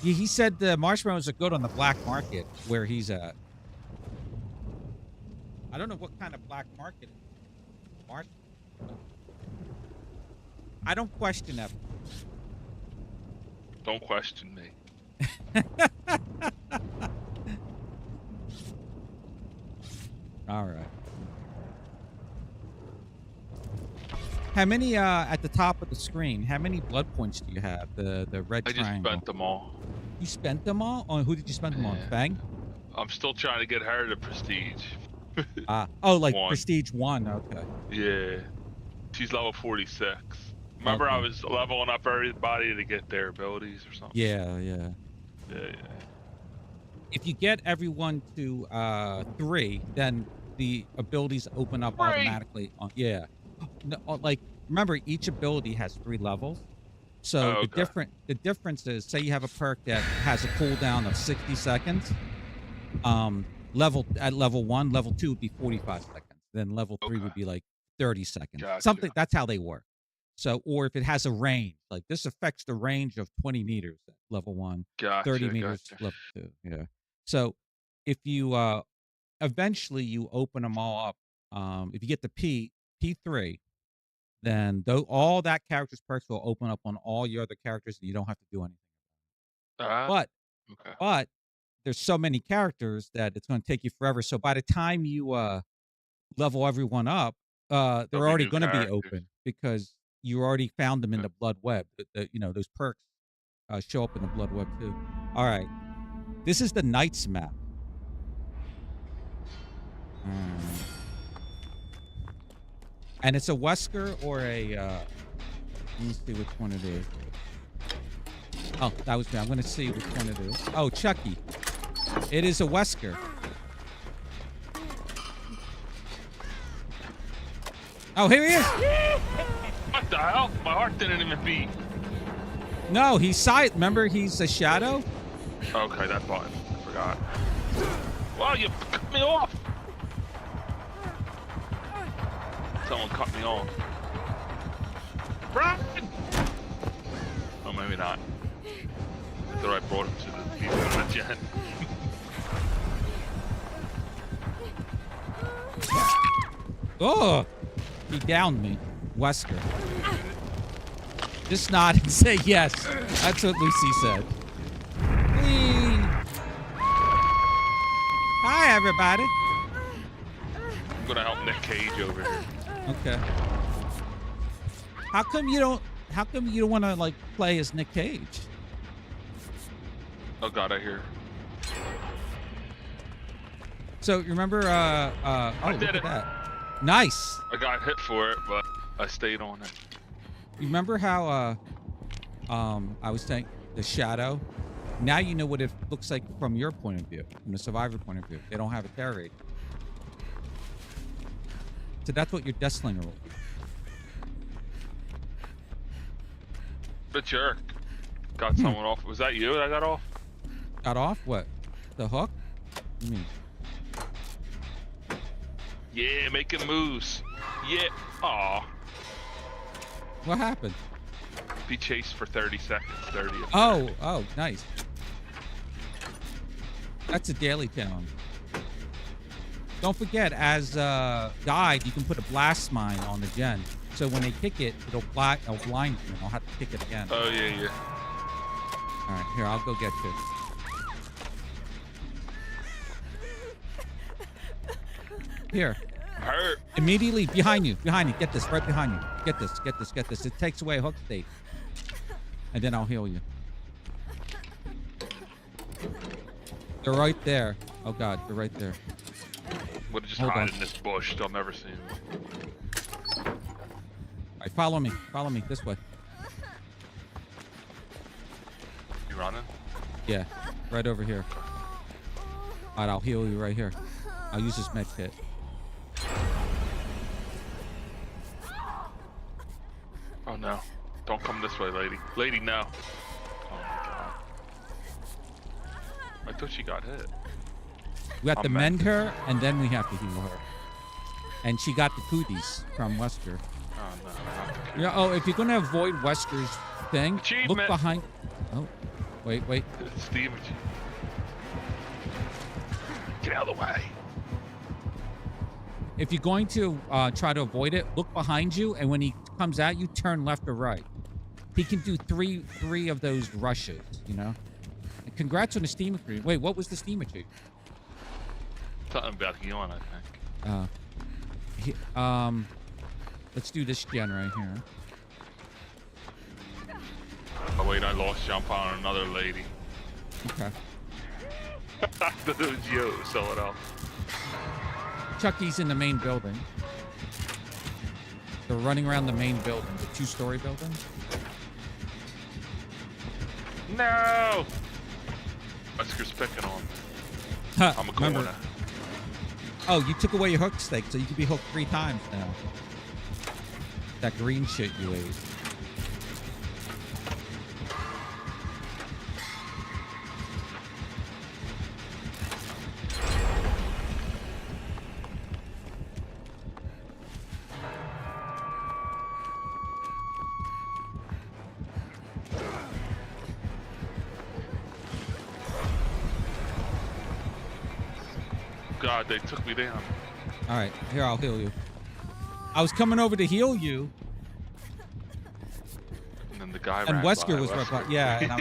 He said the marshmallows are good on the black market where he's at. I don't know what kind of black market. I don't question that.
Don't question me.
All right. How many at the top of the screen? How many blood points do you have? The red
I just
triangle.
spent them all.
You spent them all? On who did you spend them on?
Yeah.
Fang?
I'm still trying to get her to prestige.
Oh, like
1.
prestige 1. Okay.
Yeah. She's level 46. Remember, I
Okay.
was leveling up everybody to get their abilities or something?
Yeah.
Yeah.
If you get everyone to 3, then the abilities open up
3?
automatically. Yeah. No, like remember, each ability has 3 levels. So
Oh,
the difference is, say you have a perk that has a cooldown of 60 seconds. Level 1, level 2 would be 45 seconds. Then level 3 would be like 30 seconds.
Gotcha.
Something, that's how they work. So, or if it has a range, like this affects the range of 20 meters at level 1,
Gotcha,
30 meters
gotcha.
level 2. Yeah. So if you eventually you open them all up, if you get the P3, then all that character's perks will open up on all your other characters and you don't have to do anything. But there's so many characters that it's going to take you forever. So by the time you level everyone up, they're
There'll be
already
new
going to be
characters.
open because you already found them in the blood web. Those perks show up in the blood web too. All right, this is the Knights map. And it's a Wesker or a. Let me see which one it is. Oh, that was me. I'm gonna see which one it is. Oh, Chucky. It is a Wesker. Oh, here he is.
What the hell? My heart didn't even beat.
No, he's side. Remember, he's a shadow.
Okay, that button. I forgot. Wow, you cut me off. Someone cut me off. Run! Oh, maybe not. I thought I brought him to the people in the gen.
Oh, he downed me. Wesker. Just nod and say yes. That's what Lucy said. Whee. Hi, everybody.
I'm gonna help Nick Cage over here.
Okay. How come you don't want to like play as Nick Cage?
Oh God, I hear.
So you remember? Oh,
did
look
it.
at that. Nice.
I got hit for it, but I stayed on it.
You remember how I was saying the shadow? Now you know what it looks like from your point of view, from the survivor point of view. They don't have a terror rate. So that's what your Deathslinger will be.
The jerk. Got someone off. Was that you that got off?
Got off? What? The hook? What do you mean?
Yeah, making moves. Yeah. Aw.
What happened?
Be chased for 30 seconds. 30.
Oh, nice. That's a daily challenge. Don't forget, as guide, you can put a blast mine on the gen. So when they kick it, it'll blind you, and I'll have to kick it again.
Oh, yeah.
All right, here, I'll go get you. Here.
Hurt.
Immediately behind you. Get this, right behind you. Get this. It takes away hook state. And then I'll heal you. They're right there. Oh, God, they're right there.
Would have just
Hold
hide
on.
in this bush. They'll never see him.
All right, follow me. This way.
You running?
Yeah, right over here. All right, I'll heal you right here. I'll use this med kit.
Oh, no. Don't come this way, lady. Lady, no. Oh, my God. I thought she got hit.
We have to
I'm
mend her, and then we have to heal her. And she got the cooties from Wesker.
Oh, no. Not the
Yeah. Oh, if you're gonna avoid Wesker's thing, look
Achievement.
behind. Oh, wait.
It's the image. Get out of the way.
If you're going to try to avoid it, look behind you, and when he comes at you, turn left or right. He can do three of those rushes. You know. And congrats on the Steam achievement. Wait, what was the Steam achievement?
Something about healing, I think.
Let's do this gen right here.
Oh, wait, I lost jump on another lady.
Okay.
I thought it was you, someone else.
Chucky's in the main building. They're running around the main building, the 2-story building.
No! Wesker's picking on me.
Huh,
I'm a
remember-
corner.
Oh, you took away your hook stake, so you can be hooked 3 times now. That green shit you ate.
God, they took me down.
All right, here, I'll heal you. I was coming over to heal you,
And then the guy
and
ran
Wesker
by.
was right by. Yeah, and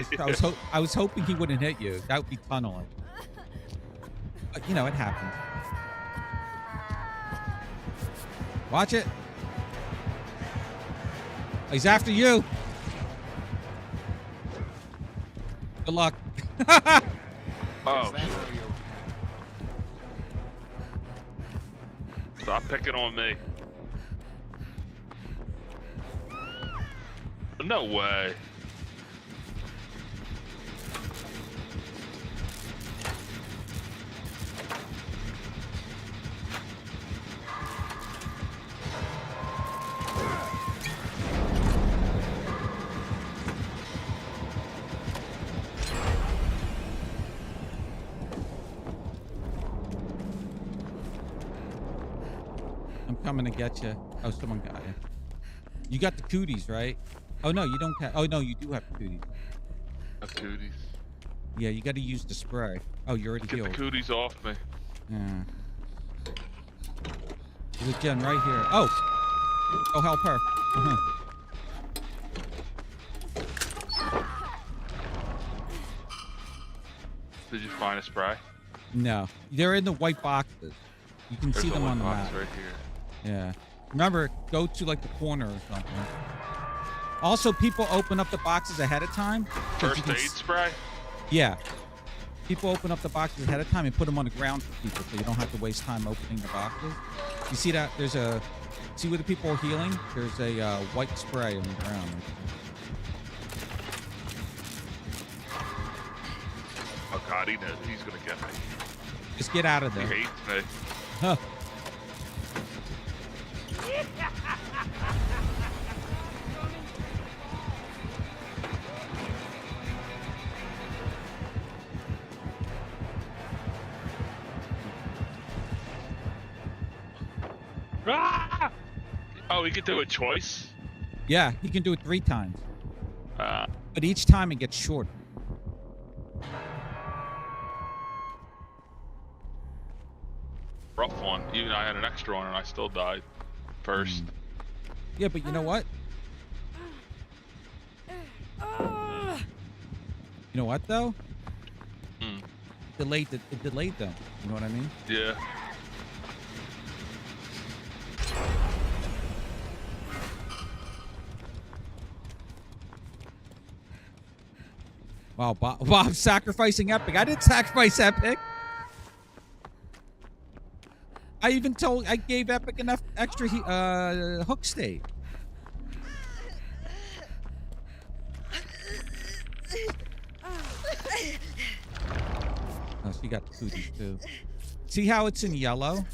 I was hoping he wouldn't hit you. That would be tunneling. But, you know, it happens. Watch it. He's after you. Good luck.
Oh,
Is that where you?
stop picking on me. No way.
I'm coming to get you. Oh, someone got you. You got the cooties, right? Oh no, you don't have. Oh no, you do have the cooties.
The cooties.
Yeah, you got to use the spray. Oh, you're already
Get the
healed.
cooties off me.
Yeah. There's a gen right here. Oh! Oh, help her.
Did you find a spray?
No. They're in the white boxes. You can
There's
see
a
them
one
on the
box
map.
right here.
Yeah. Remember, go to like the corner or something. Also, people open up the boxes ahead of time. 'cause you
First
can
aid
s-
spray?
Yeah. People open up the boxes ahead of time and put them on the ground for people so you don't have to waste time opening the boxes. You see that? There's a... See where the people are healing? There's a white spray on the ground.
Oh god, he knows. He's gonna get me.
Just get out of
He
there.
hates me.
Huh.
Ah! Oh, we can do a choice?
Yeah, he can do it 3 times.
Uh,
But each time it gets shorter.
rough one. Even I had an extra one and I still died. First.
Yeah, but you know what? You know what though?
Mm.
It delayed them. You know what I mean?
Yeah.
Wow, Bob's sacrificing Epic. I didn't sacrifice Epic. I gave Epic enough extra hook state. Oh, she got the cooties too. See how it's in yellow?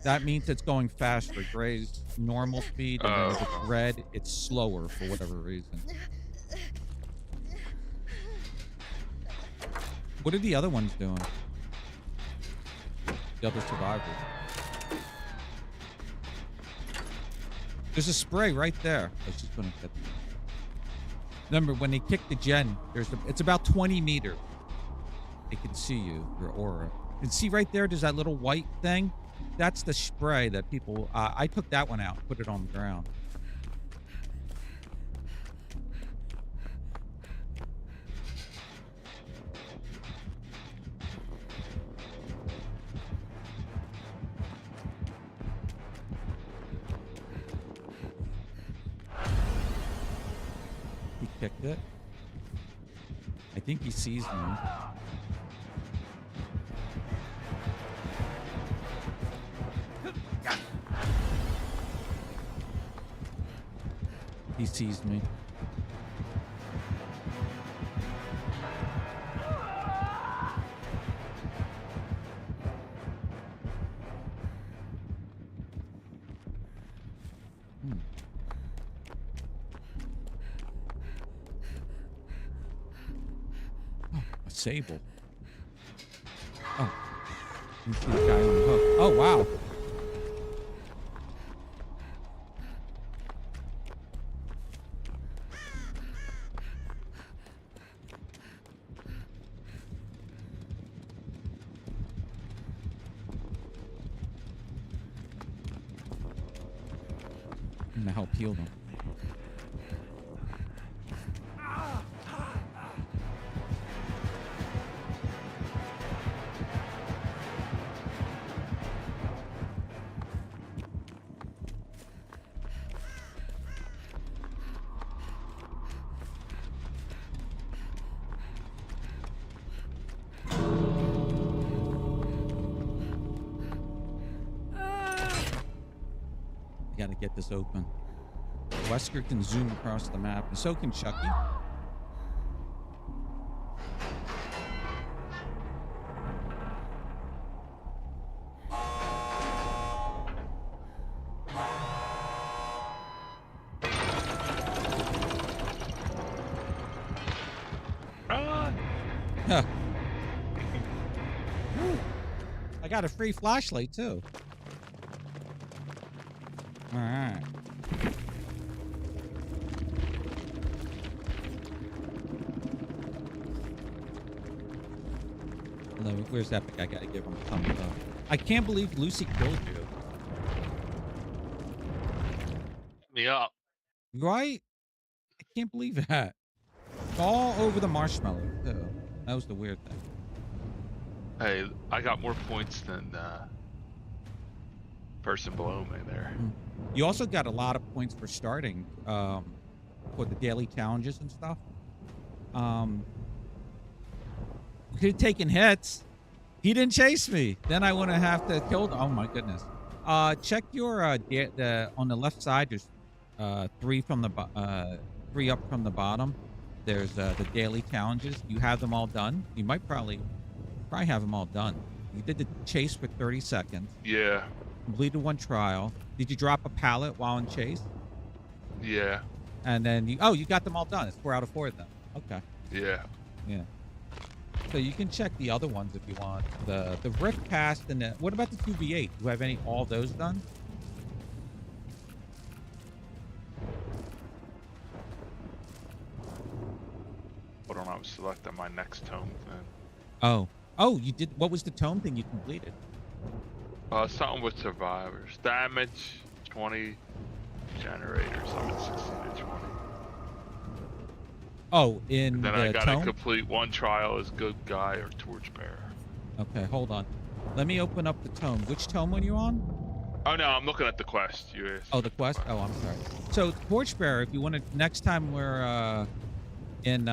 That means it's going faster. Gray's normal speed, and then if it's red, it's slower for whatever reason. What are the other ones doing? The other survivors. There's a spray right there. I was just gonna get. Remember, when they kick the gen, it's about 20 meters. They can see you, your aura. And see right there, there's that little white thing. That's the spray that people. I took that one out, put it on the ground. He kicked it. I think he sees me. He sees me. Oh, a sable. Oh. You see the guy on the hook. Oh, wow. I'm gonna help heal them. get this open. Wesker can zoom across the map, and so can Chucky. Huh. I got a free flashlight too. All right. Where's Epic? I gotta give him a thumbs up. I can't believe Lucy killed you.
Me up.
Right? I can't believe that. All over the marshmallow too. That was the weird thing.
Hey, I got more points than person below me there.
You also got a lot of points for starting for the daily challenges and stuff. We could have taken hits. He didn't chase me. Then I wouldn't have to kill. Oh my goodness. Check your on the left side. There's three up from the bottom. There's the daily challenges. You have them all done. You might probably have them all done. You did the chase for 30 seconds.
Yeah.
Completed one trial. Did you drop a pallet while in chase?
Yeah.
And then you got them all done. It's 4 out of 4 of them. Okay.
Yeah.
Yeah. So you can check the other ones if you want. The Rift Pass and what about the 2v8? Do you have all those done?
Hold on, I was selecting my next tome thing.
Oh, you did. What was the tome thing you completed?
Something with survivors. Damage 20 generators. I'm at 16 to 20.
Oh, in
And then
the
I gotta
tome?
complete one trial as good guy or torchbearer.
Okay, hold on. Let me open up the tome. Which tome were you on?
Oh no, I'm looking at the quest. You asked.
Oh, the quest. Oh, I'm sorry. So torchbearer, if you want to, next time we're in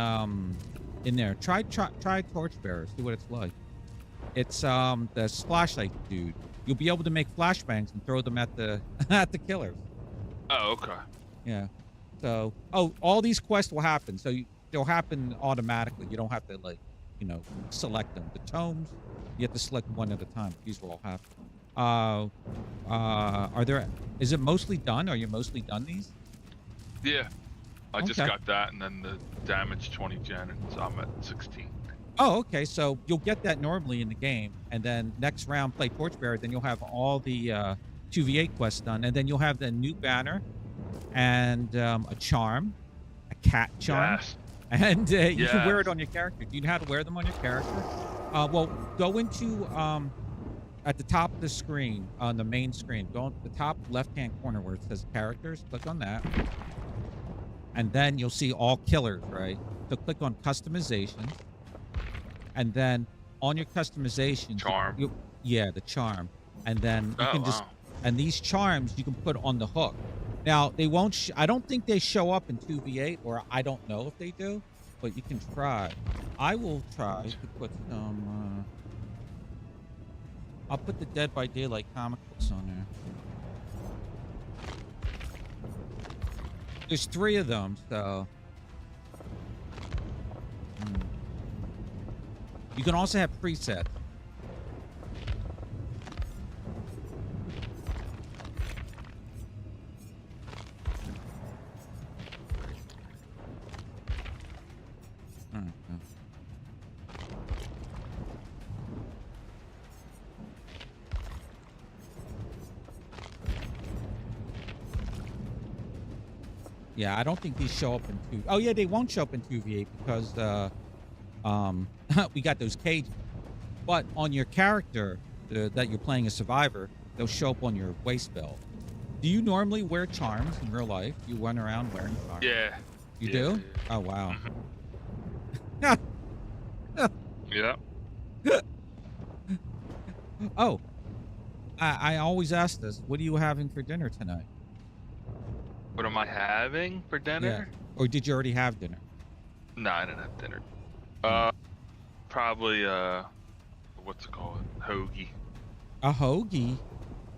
there, try torchbearer. See what it's like. It's the flashlight dude. You'll be able to make flashbangs and throw them at the at the killers.
Oh, okay.
Yeah. So, all these quests will happen. So they'll happen automatically. You don't have to select them. The tomes, you have to select one at a time. These will all happen. Is it mostly done? Are you mostly done these?
Yeah. I just
Okay.
got that, and then the damage 20 gen, and so I'm at 16.
Oh, okay. So you'll get that normally in the game, and then next round play torchbearer. Then you'll have all the 2v8 quests done, and then you'll have the new banner, and a charm, a cat charm,
Yes.
and you can wear
Yes.
it on your character. Do you know how to wear them on your character? Well, go into at the top of the screen on the main screen. Go to the top left-hand corner where it says characters. Click on that, and then you'll see all killers. Right. So click on customization. And then on your customization,
Charm.
The charm, and then you
Oh,
can just
wow.
and these charms you can put on the hook. Now they won't. I don't think they show up in 2v8, or I don't know if they do, but you can try. I will try to put some. I'll put the Dead by Daylight comic books on there. There's 3 of them, so. You can also have presets. Yeah, I don't think these show up in 2. Oh yeah, they won't show up in 2v8 because we got those cages. But on your character that you're playing a survivor, they'll show up on your waist belt. Do you normally wear charms in real life? You run around wearing charms?
Yeah.
You
Yeah,
do?
yeah.
Oh wow.
Yeah.
Oh, I always ask this. What are you having for dinner tonight?
What am I having for dinner?
Or did you already have dinner?
No, I didn't have dinner. Probably what's it called? Hoagie.
A hoagie?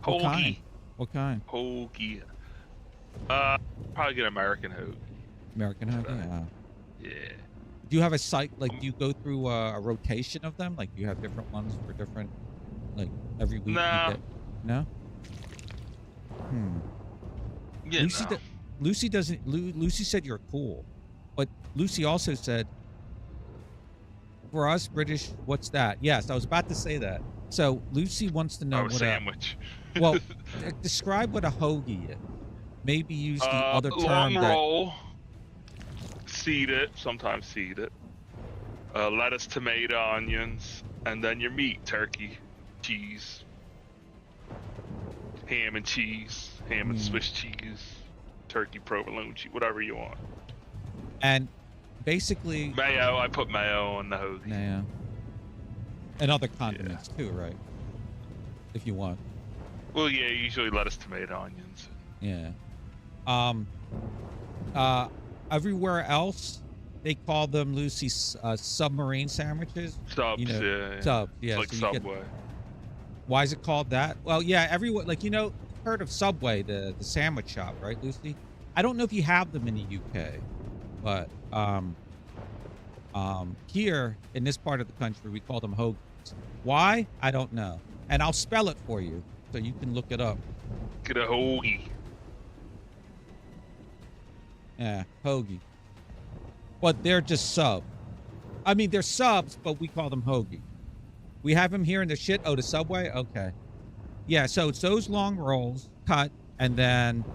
What kind?
Hoagie.
What kind?
Hoagie. Probably get American hoagie.
American hoagie. Yeah.
Yeah.
Do you have a site like? Do you go through a rotation of them? Like, do you have different ones for different, like every week?
No.
You get, no.
Yeah.
Lucy,
No.
Lucy doesn't. Lucy said you're cool, but Lucy also said, for us British, what's that? Yes, I was about to say that. So Lucy wants to know
Oh,
what
sandwich.
well, describe what a hoagie is. Maybe use the other term.
Long roll. Seed it. Sometimes seed it. Lettuce, tomato, onions, and then your meat: turkey, cheese, ham and cheese, ham and Swiss cheese, turkey provolone cheese, whatever you want.
And basically
Mayo. I put mayo on the hoagie.
yeah. And other condiments too, right? If you want.
Well, yeah, usually lettuce, tomato, onions.
Yeah. Everywhere else, they call them, Lucy, submarine sandwiches.
Subs,
You know,
yeah.
Subs, yeah.
It's like
so you get-
Subway.
why is it called that? Well, yeah, everyone, like, you know, heard of Subway, the sandwich shop, right, Lucy? I don't know if you have them in the UK, but here in this part of the country, we call them hoagies. Why? I don't know. And I'll spell it for you so you can look it up.
Get a hoagie.
Yeah, hoagie. But they're just sub. I mean, they're subs, but we call them hoagie. We have them here in the shit. Oh, the Subway? Okay. Yeah, so it's those long rolls cut, and then,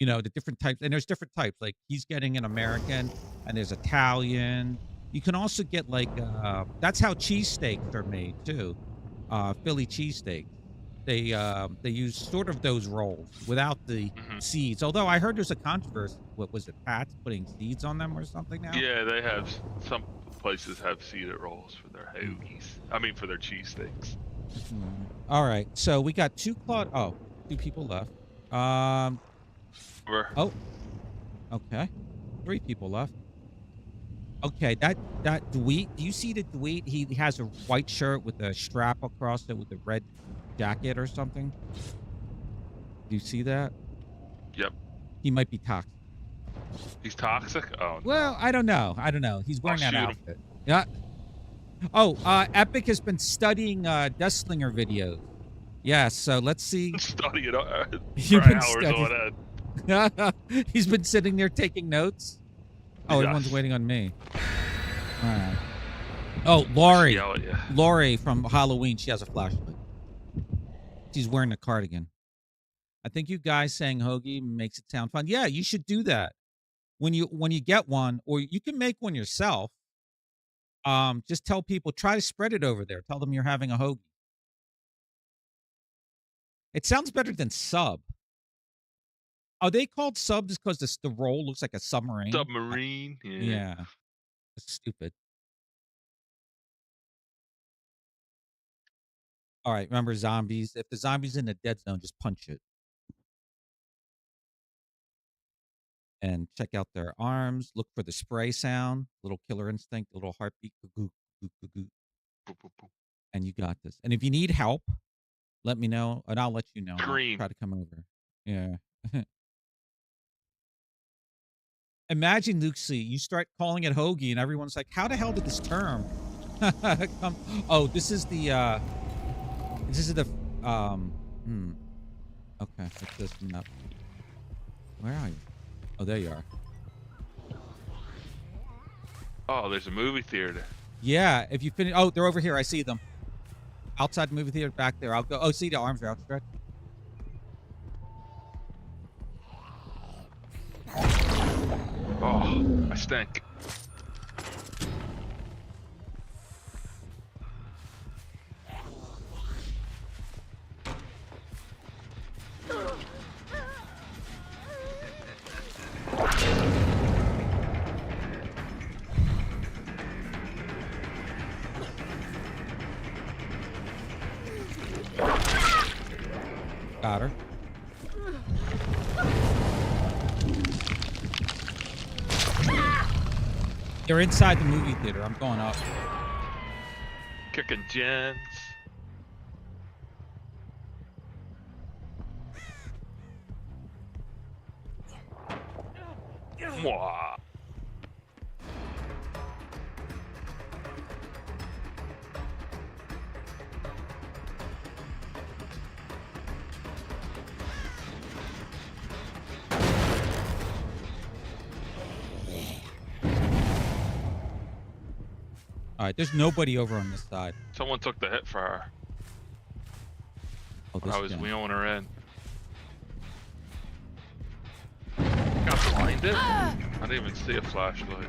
you know, the different types. And there's different types. Like, he's getting an American, and there's Italian. You can also get, like, that's how cheesesteaks are made, too. Philly cheesesteaks. They use sort of those rolls without the seeds. Although I heard there's a controversy. What was it? Pat's putting seeds on them or something now?
Yeah, they have, some places have seeded rolls for their hoagies. I mean, for their cheesesteaks.
All right. So we got two people left. Oh, okay. 3 people left. Okay, that Dweet. Do you see the Dweet? He has a white shirt with a strap across it with a red jacket or something. Do you see that?
Yep.
He might be toxic.
He's toxic? Oh, no.
Well, I don't know. He's wearing
I'll
that
shoot him.
outfit. Yeah. Oh, Epic has been studying Deathslinger videos. Yeah, so let's see.
Study it for
You've been
hours
studying-
on end.
He's been sitting there taking notes. Oh,
Yes.
everyone's waiting on me. All right. Oh, Laurie.
Yell at you.
Laurie from Halloween. She has a flashlight. She's wearing a cardigan. I think you guys saying hoagie makes it sound fun. Yeah, you should do that when you get one, or you can make one yourself. Just tell people, try to spread it over there. Tell them you're having a hoagie. It sounds better than sub. Are they called subs because the roll looks like a submarine?
Submarine?
Yeah. That's stupid. All right, remember zombies. If the zombie's in the dead zone, just punch it. And check out their arms. Look for the spray sound. Little killer instinct, a little heartbeat. Goo, goo, goo, goo.
Boop, boop, boop.
And you got this. And if you need help, let me know, and I'll let you know. I'll
Green.
try to come over. Yeah. Imagine, Lucy, you start calling it hoagie, and everyone's like, "How the hell did this term come?" Oh, this is the. Okay, let's this up. Where are you? Oh, there you are.
Oh, there's a movie theater.
Yeah, if you finish. Oh, they're over here. I see them. Outside the movie theater, back there. I'll go. Oh, see, the arms are outstretched.
Oh, I stink.
Got her. They're inside the movie theater. I'm going up.
Kicking gens. Mwah.
All right, there's nobody over on this side.
Someone took the hit for her
Oh,
when
this
I was
guy.
wheeling her in. Got blinded? I didn't even see a flashlight.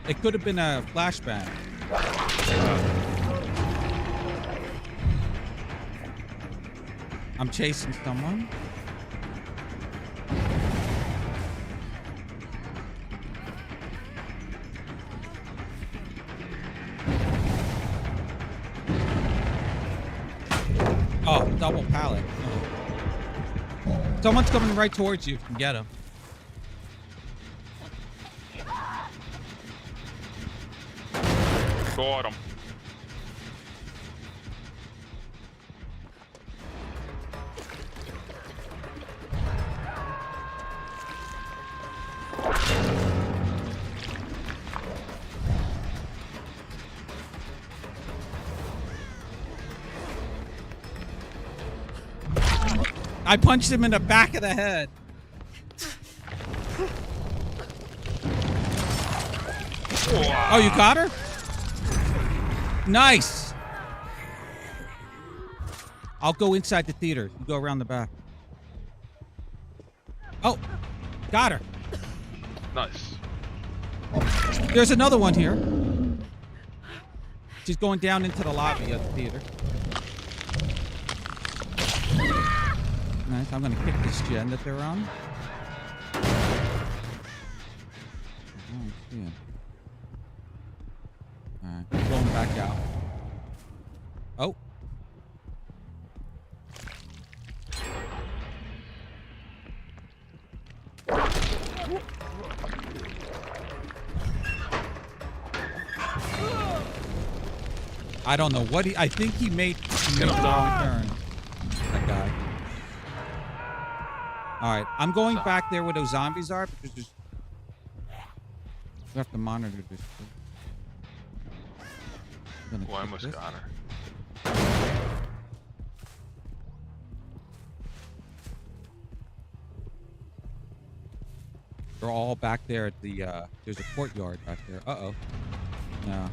It could have been a flashbang. I'm chasing someone. Oh, double pallet. Oh. Someone's coming right towards you if you can get him.
Got him.
I punched him in the back of the head. Oh, you got her? Nice. I'll go inside the theater. You go around the back. Oh, got her.
Nice.
There's another one here. She's going down into the lobby of the theater. Nice. I'm gonna kick this gen that they're on. I don't see him. Alright, I'm going back out. Oh. I don't know what I think he made the wrong turn. That guy. Alright, I'm going back there where those zombies are because there's... We have to monitor this.
Oh, I almost got her.
They're all back there at the, there's a courtyard back there. Uh-oh. No.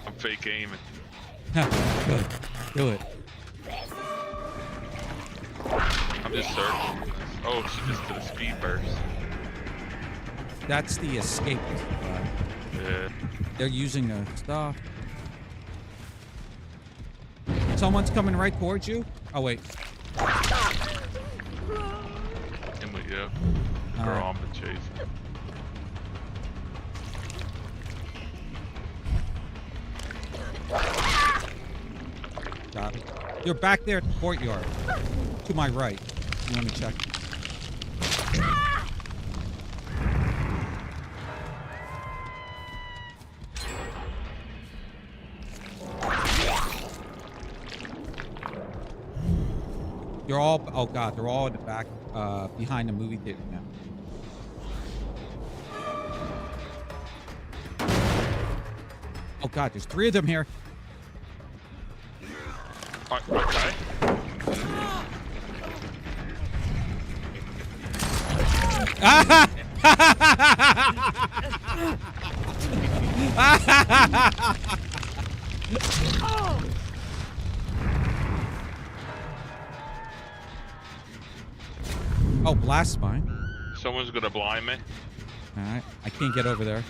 I'm fake aiming.
Good. Do it.
I'm just circling this. Oh, she just did a speed burst.
That's the escape.
Yeah.
They're using the stuff. Someone's coming right towards you. Oh, wait.
And we go.
All
We're
right.
on the chase.
Got it. You're back there at the courtyard. To my right. You want to check? You're all, oh god, they're all in the back, behind the movie theater now. Oh god, there's 3 of them here.
Okay.
Oh, blast mine.
Someone's gonna blind me.
Alright, I can't get over there.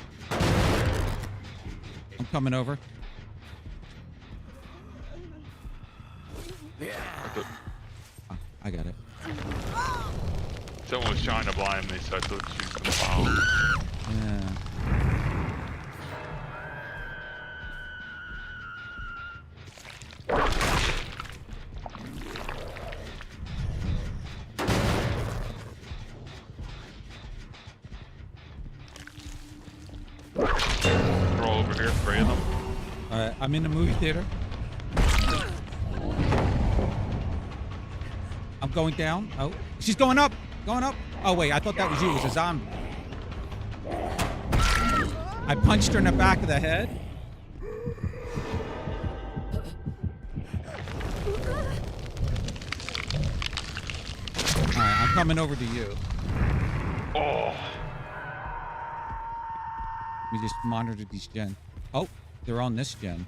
I'm coming over. Oh, I got it.
Someone was trying to blind me, so I thought she was gonna follow.
Yeah.
They're all over here, 3 of them.
Alright, I'm in the movie theater. I'm going down. Oh, she's going up. Going up. Oh, wait. I thought that was you. It was a zombie. I punched her in the back of the head. All right, I'm coming over to you.
Oh.
Let me just monitor these gens. Oh, they're on this gen.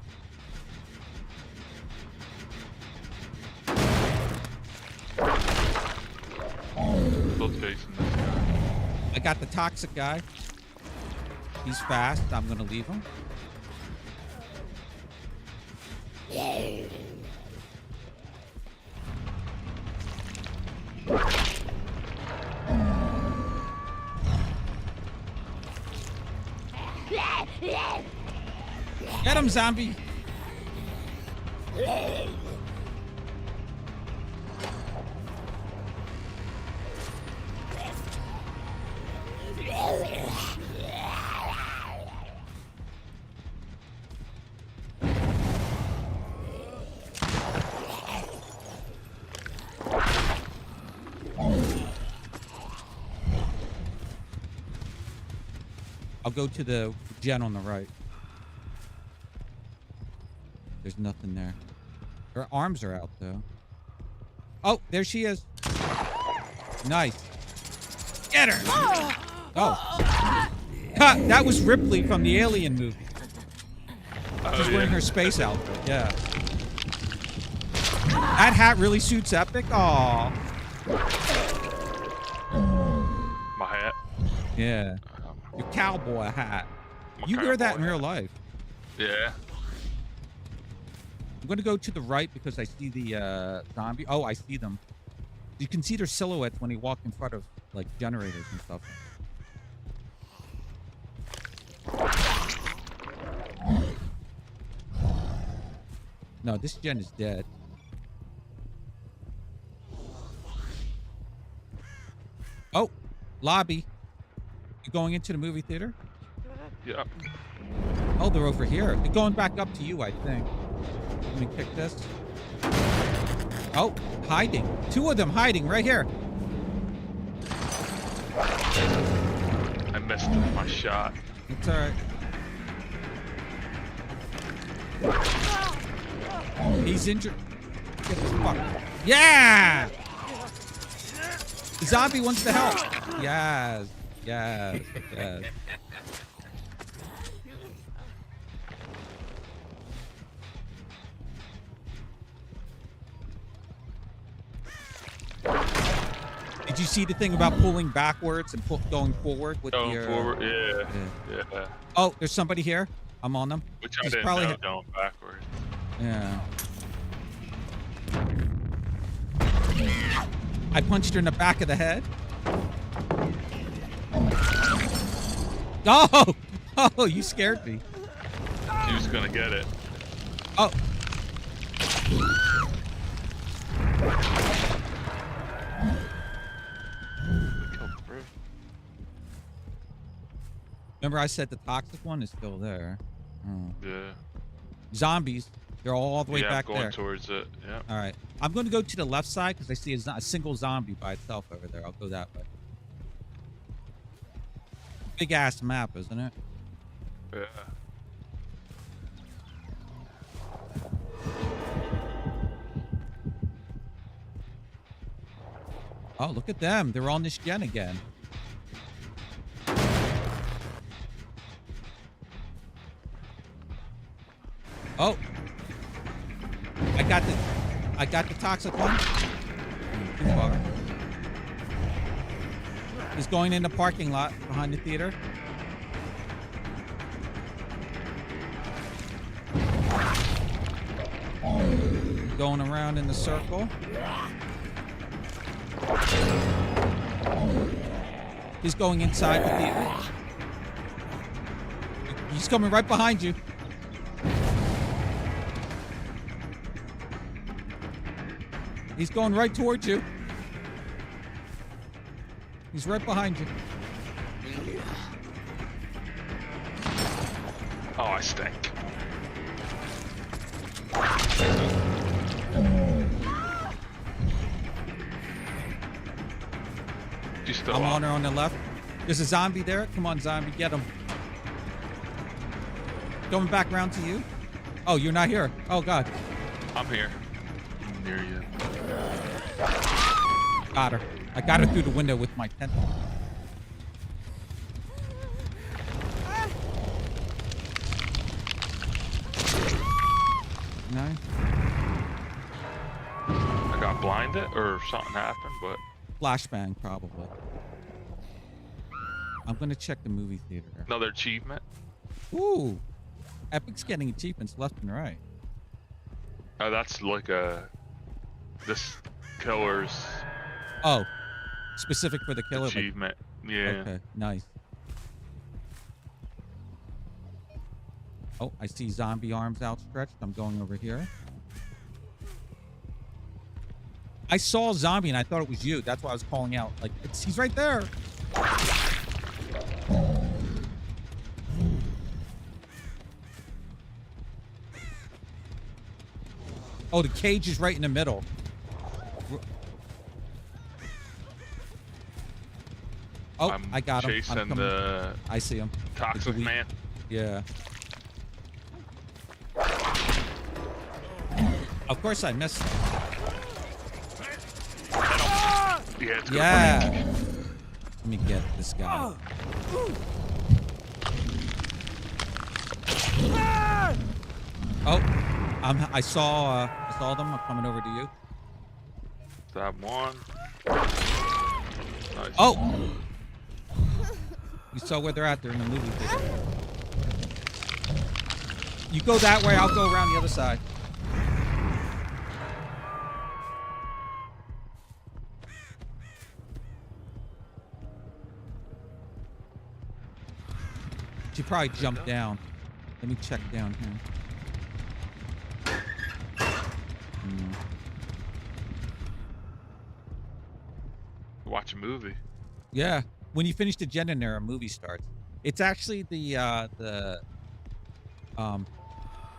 Still chasing this guy.
I got the toxic guy. He's fast. I'm gonna leave him. Get him, zombie. I'll go to the gen on the right. There's nothing there. Her arms are out, though. Oh, there she is. Nice. Get her! Oh. Ha! That was Ripley from the Alien movie. She's wearing her space outfit, yeah. That hat really suits Epic? Aw.
My hat.
Yeah. Your cowboy hat. You wear that in real life.
Yeah.
I'm going to go to the right because I see the zombie. Oh, I see them. You can see their silhouettes when they walk in front of, like, generators and stuff. No, this gen is dead. Oh, lobby. You going into the movie theater?
Yeah.
Oh, they're over here. They're going back up to you, I think. Let me pick this. Oh, hiding. Two of them hiding right here.
I missed my shot.
It's all right. He's injured. Get this fuck. Yeah! The zombie wants to help. Yes. Yes. Yes. Did you see the thing about pulling backwards and going forward with
Going
your...
forward? Yeah.
Oh, there's somebody here. I'm on them.
Which I
He's
didn't
probably
know going backwards.
Yeah. I punched her in the back of the head. Oh! Oh, you scared me.
She was gonna get it.
Oh. Remember I said the toxic one is still there. Oh.
Yeah.
Zombies. They're all the way back
going
there.
towards it. Yeah.
All right. I'm going to go to the left side because I see a single zombie by itself over there. I'll go that way. Big ass map, isn't it?
Yeah.
Oh, look at them. They're on this gen again. Oh. I got the toxic one. Too far. He's going in the parking lot behind the theater. Going around in the circle. He's going inside the theater. He's coming right behind you. He's going right towards you. He's right behind you.
Oh, I stink. still
I'm
up.
on her on the left. There's a zombie there. Come on, zombie, get him. Going back around to you. Oh, you're not here. Oh God.
I'm here. I'm near you.
Got her. I got her through the window with my tent. No.
I got blinded or something happened, but
Flashbang, probably. I'm gonna check the movie theater.
another achievement.
Ooh. Epic's getting achievements left and right.
Oh, that's like this killer's
Oh. Specific for the killer. Like,
achievement. Yeah.
okay, nice. Oh, I see zombie arms outstretched. I'm going over here. I saw a zombie and I thought it was you. That's why I was calling out. Like, he's right there. Oh, the cage is right in the middle. Oh,
I'm
I got him.
chasing
I'm coming.
the
I see him.
toxic
weak.
man.
Yeah. Of course I missed.
Yeah. It's good.
Yeah. Let me get this guy. Oh, I saw them. I'm coming over to you.
That one. Nice.
Oh, you saw where they're at. They're in the movie theater. You go that way. I'll go around the other side. She probably jumped down. Let me check down here.
Watch a movie.
Yeah. When you finish the gen in there, a movie starts. It's actually the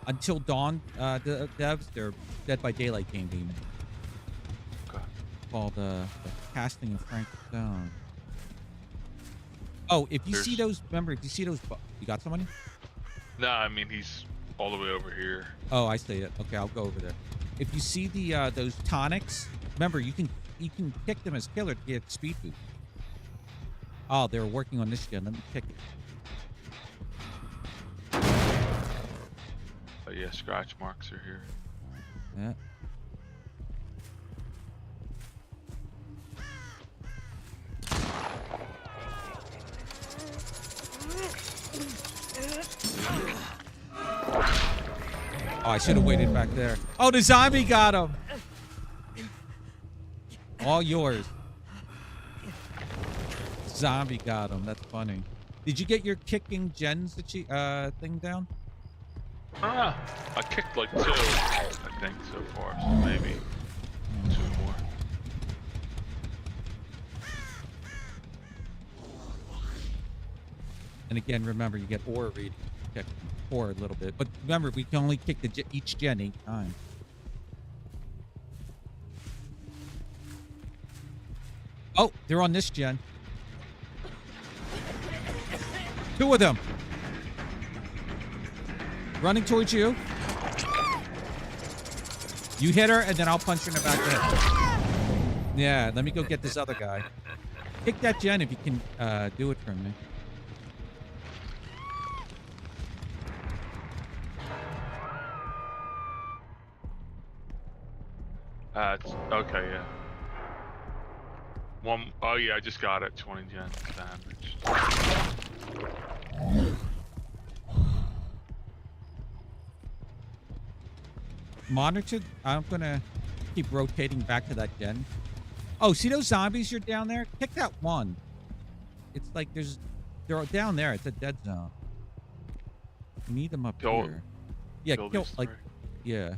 Until Dawn the devs. They're Dead by Daylight game they made.
Okay.
Called the Casting of Frank Stone. Oh, if you see those, remember, if you see those, you got somebody?
Nah, I mean he's all the way over here.
Oh, I see it. Okay, I'll go over there. If you see the those tonics, remember you can pick them as killer to get speed boost. Oh, they're working on this gen. Let me pick it.
Oh yeah, scratch marks are here.
Yeah. Oh, I should have waited back there. Oh, the zombie got him. All yours. Zombie got him. That's funny. Did you get your kicking gens thing down?
I kicked like 2, I think, so far. So maybe 2 more.
And again, remember, you get aura reading. Check aura a little bit. But remember, we can only kick each gen 8 times. Oh, they're on this gen. 2 of them. Running towards you. You hit her, and then I'll punch her in the back of the head. Yeah, let me go get this other guy. Kick that gen if you can do it for me.
Okay, yeah. One, oh yeah, I just got it. 20 gen damage.
Monitor. I'm gonna keep rotating back to that gen. Oh, see those zombies you're down there? Kick that one. It's like they're down there. It's a dead zone. You need them up
Kill-
here. Yeah,
kill
kill
these
like
3.
yeah.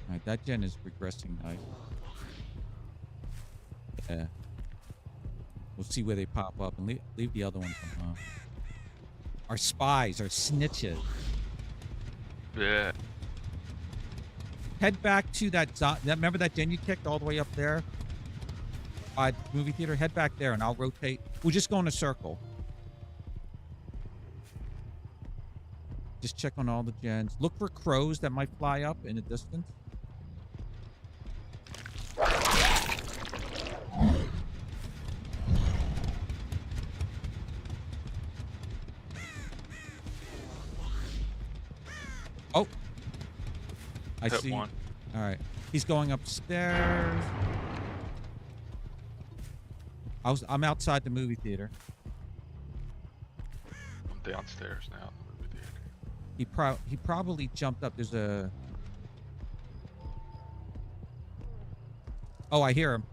Alright, that gen is regressing nice. Yeah. We'll see where they pop up and leave the other ones alone. Our spies, our snitches.
Yeah.
Head back to that. Remember that den you kicked all the way up there by the movie theater? Head back there, and I'll rotate. We'll just go in a circle. Just check on all the gens. Look for crows that might fly up in the distance. Oh, I
Hit
see.
one.
All right, he's going upstairs. I'm outside the movie theater.
I'm downstairs now in the movie theater.
He probably jumped up. There's a. Oh, I hear him.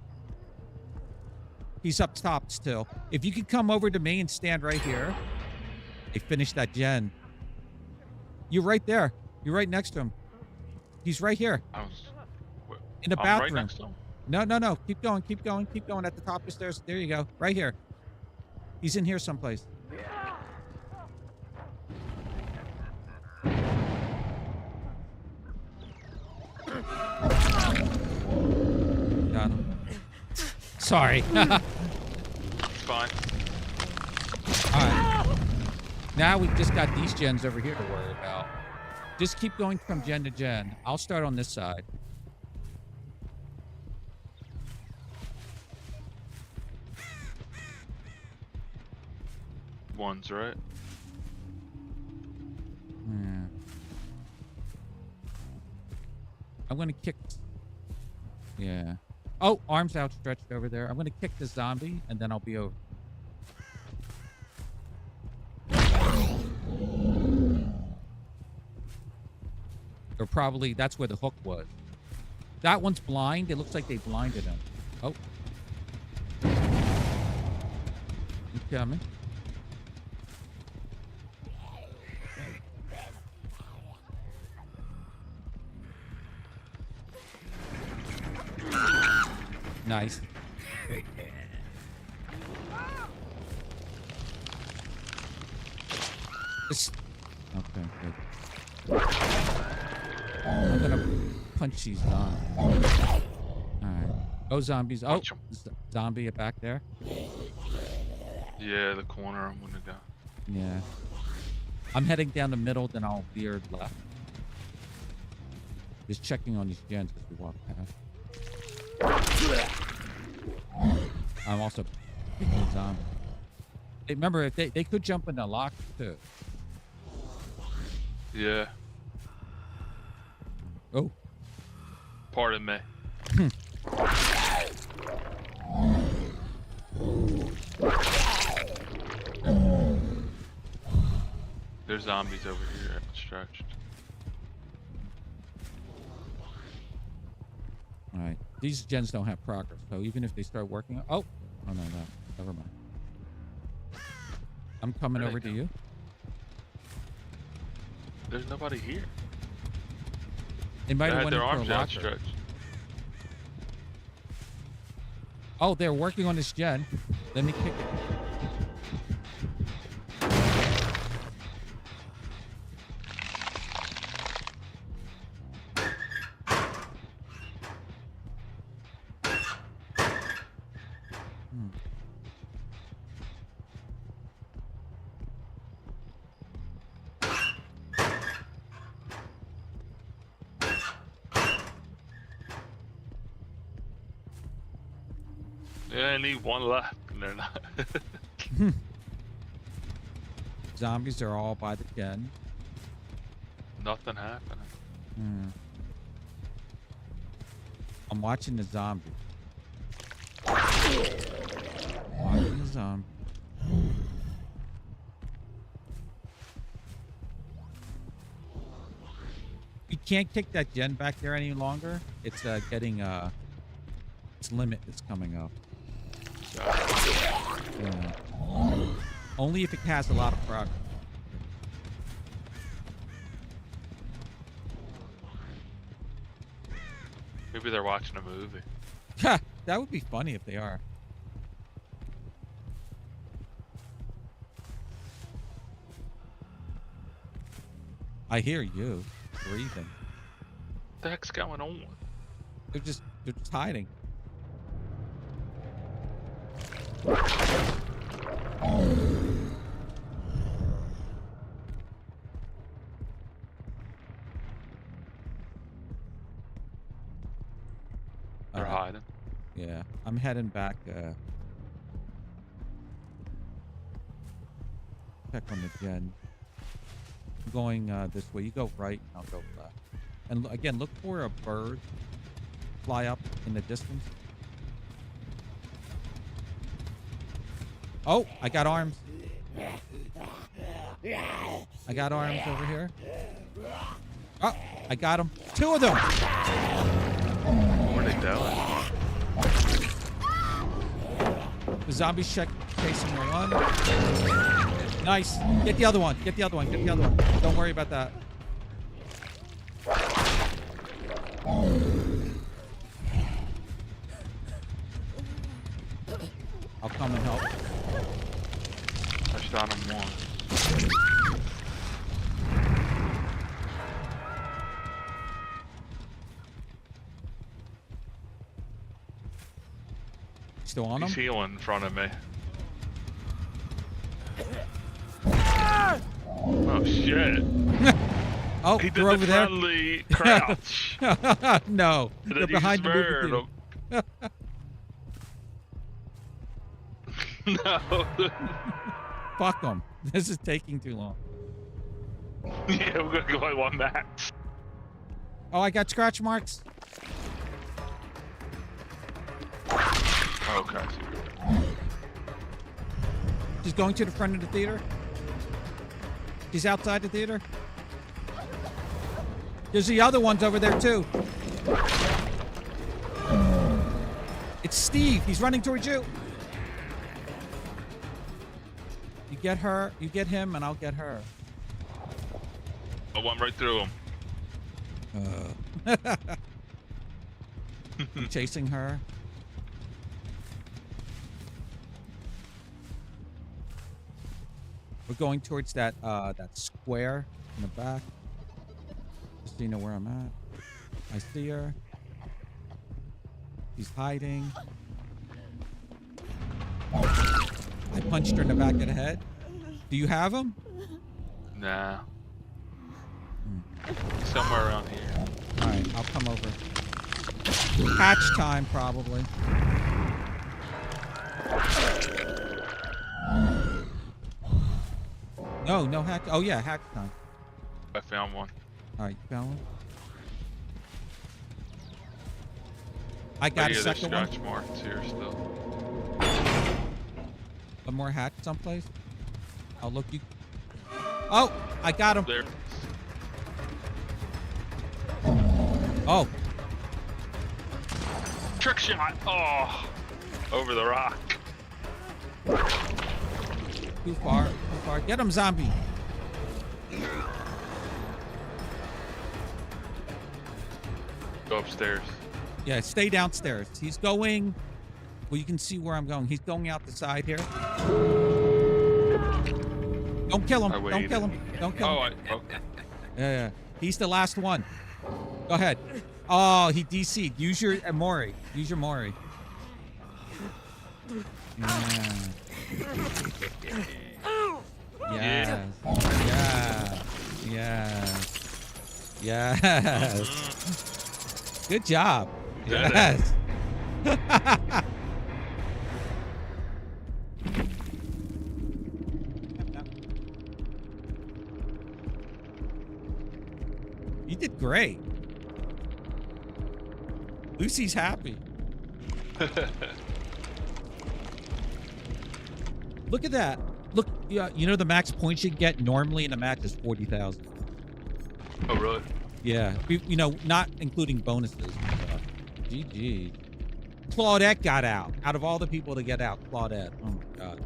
He's up top still. If you could come over to me and stand right here. They finished that gen. You're right there. You're right next to him. He's right here in the bathroom.
Right next to him.
No. Keep going. At the top of the stairs. There you go. Right here. He's in here someplace. Got him. Sorry.
Fine.
All right. Now we've just got these gens over here to worry about. Just keep going from gen to gen. I'll start on this side.
One's right.
Yeah. I'm gonna kick. Yeah. Oh, arms outstretched over there. I'm gonna kick the zombie, and then I'll be over. Or probably that's where the hook was. That one's blind. It looks like they blinded him. Oh. You coming? Nice. Okay, good. I'm gonna punch these zombies. Alright. Oh, zombies. Oh, zombie back there.
Yeah, the corner I'm gonna go.
Yeah. I'm heading down the middle, then I'll veer left. Just checking on these gens as we walk past. I'm also picking a zombie. Hey, remember, if they could jump in the lock too.
Yeah.
Oh.
Pardon me. There's zombies over here outstretched.
All right. These gens don't have progress, so even if they start working... Oh! Oh, no. Never mind. I'm coming over to you.
There's nobody here.
They might have
They had
went
their
into a
arms
locker.
outstretched.
Oh, they're working on this gen. Let me kick it.
Yeah, I need one left, and they're not.
Zombies are all by the gen.
Nothing happening.
I'm watching the zombie. Watching the zombie. You can't kick that gen back there any longer. It's getting its limit is coming up. Yeah. Only if it has a lot of progress.
Maybe they're watching a movie.
Ha! That would be funny if they are. I hear you breathing.
What the heck's going on?
They're just hiding.
They're hiding.
Yeah, I'm heading back. Check on the gen. I'm going this way. You go right, I'll go left. And again, look for a bird fly up in the distance. Oh, I got arms. I got arms over here. Oh, I got them. 2 of them.
What are they doing?
The zombies chasing me on. Nice. Get the other one. Get the other one. Get the other one. Don't worry about that. I'll come and help.
I shot him once.
Still on him?
He's healing in front of me. Oh shit!
Oh,
He did
they're
the
over there.
friendly crouch.
No,
And
they're
then you
behind the movie
spurred
theater.
him. No.
Fuck them. This is taking too long.
Yeah, we're gonna go like 1 match.
Oh, I got scratch marks.
Okay.
She's going to the front of the theater. She's outside the theater. There's the other ones over there too. It's Steve. He's running towards you. You get her, you get him, and I'll get her.
I went right through him.
I'm chasing her. We're going towards that square in the back. Just so you know where I'm at. I see her. She's hiding. I punched her in the back of the head. Do you have him?
Nah. Somewhere around here.
All right, I'll come over. Hatch time, probably. No, no hack. Oh yeah, hack time.
I found one.
All right, you found one. I got
Oh, yeah,
a
there's
second one.
scratch marks here still.
One more hack someplace. I'll look you. Oh, I got him.
There.
Oh,
Trick shot. Oh. Over the rock.
too far, too far. Get him, zombie.
Go upstairs.
Yeah, stay downstairs. He's going. Well, you can see where I'm going. He's going out the side here. Don't kill him.
I
Don't
waited.
kill him. Don't kill him.
Okay.
Yeah. He's the last one. Go ahead. Oh, he DC'd. Use your Mori. Use your Mori. Yeah. Yes. Yes. Yes. Good job.
Did it.
Yes. You did great. Lucy's happy. Look at that. Look, yeah, you know the max points you get normally in a match is 40,000.
Oh, really?
Yeah, you know, not including bonuses. GG. Claudette got out. Out of all the people to get out, Claudette. Oh my god.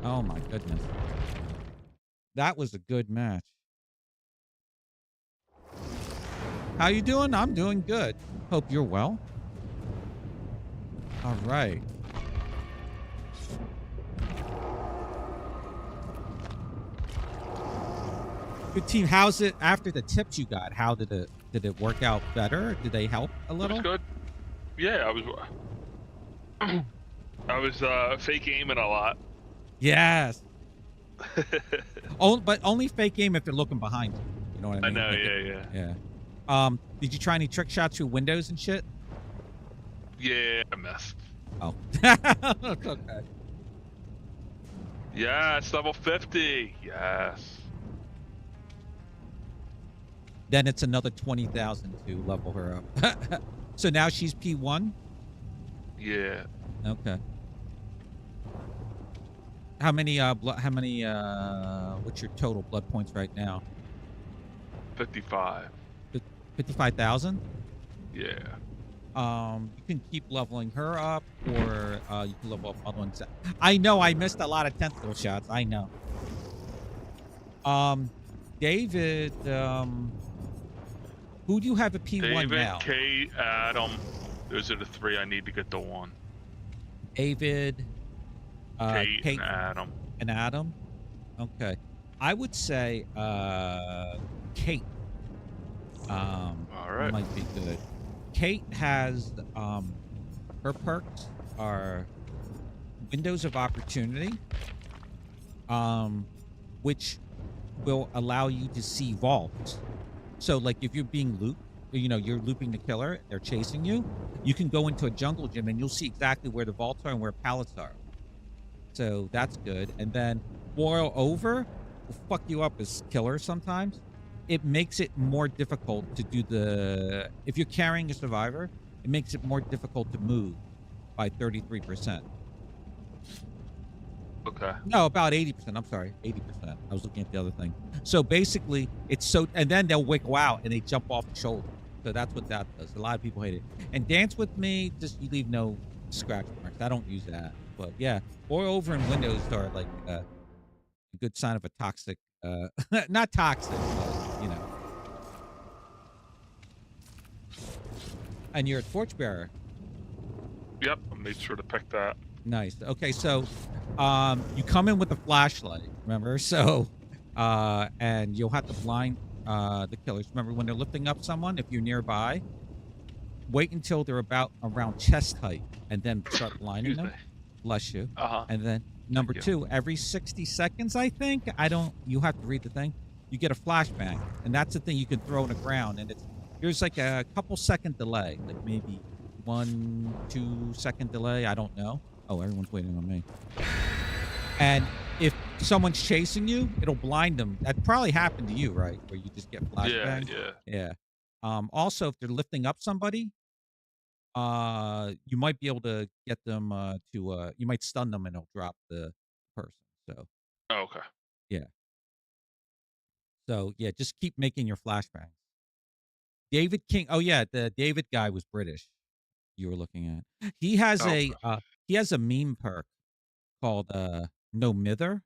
Oh my goodness. That was a good match. How you doing? I'm doing good. Hope you're well. All right. Good team. How's it after the tips you got? How did it work out better? Did they help a
It
little?
was good. Yeah, I was fake aiming a lot.
Yes. Oh, but only fake aim if they're looking behind you. You know what I mean?
I know.
Like
Yeah.
Yeah. Did you try any trick shots through windows and shit?
Yeah, I missed.
Oh. Okay.
Yes, level 50. Yes.
Then it's another 20,000 to level her up. So now she's P1?
Yeah.
Okay. How many what's your total blood points right now?
55.
55,000?
Yeah.
You can keep leveling her up, or you can level up other ones. I know I missed a lot of tentacle shots. I know. David, who do you have a P1
David,
now?
Kate, Adam. Those are the three I need to get to 1.
David,
Kate,
Kate,
and Adam.
and Adam. Okay, I would say Kate.
All right.
Might be good. Kate has her perks are windows of opportunity, which will allow you to see vaults. So like if you're being looped, you're looping the killer, they're chasing you, you can go into a jungle gym and you'll see exactly where the vaults are and where pallets are. So that's good. And then boil over will fuck you up as killers sometimes. It makes it more difficult to do if you're carrying a survivor, it makes it more difficult to move by 33%.
Okay.
No, about 80%. I'm sorry, 80%. I was looking at the other thing. So basically, and then they'll wiggle out and they jump off the shoulder. So that's what that does. A lot of people hate it. And Dance With Me, just you leave no scratch marks. I don't use that. But yeah, boil over in windows are like a good sign of a toxic, not toxic, but And you're a torchbearer.
Yep, I made sure to pick that.
Nice. Okay, so you come in with a flashlight, remember? So and you'll have to blind the killers. Remember when they're lifting up someone, if you're nearby, wait until they're around chest height and then start blinding them. Bless you. And then number 2, every 60 seconds, I think, you have to read the thing, you get a flashbang. And that's the thing you can throw on the ground, and there's like a couple second delay, like maybe 1-2 second delay, I don't know. Oh, everyone's waiting on me. And if someone's chasing you, it'll blind them. That probably happened to you, right? Where you just get flashbang. Yeah. Also, if they're lifting up somebody, you might be able to get them you might stun them and it'll drop the person. So.
Oh, okay.
Yeah. So yeah, just keep making your flashbangs. David King. Oh yeah, the David guy was British. You were looking at. He has a meme perk called No Mither,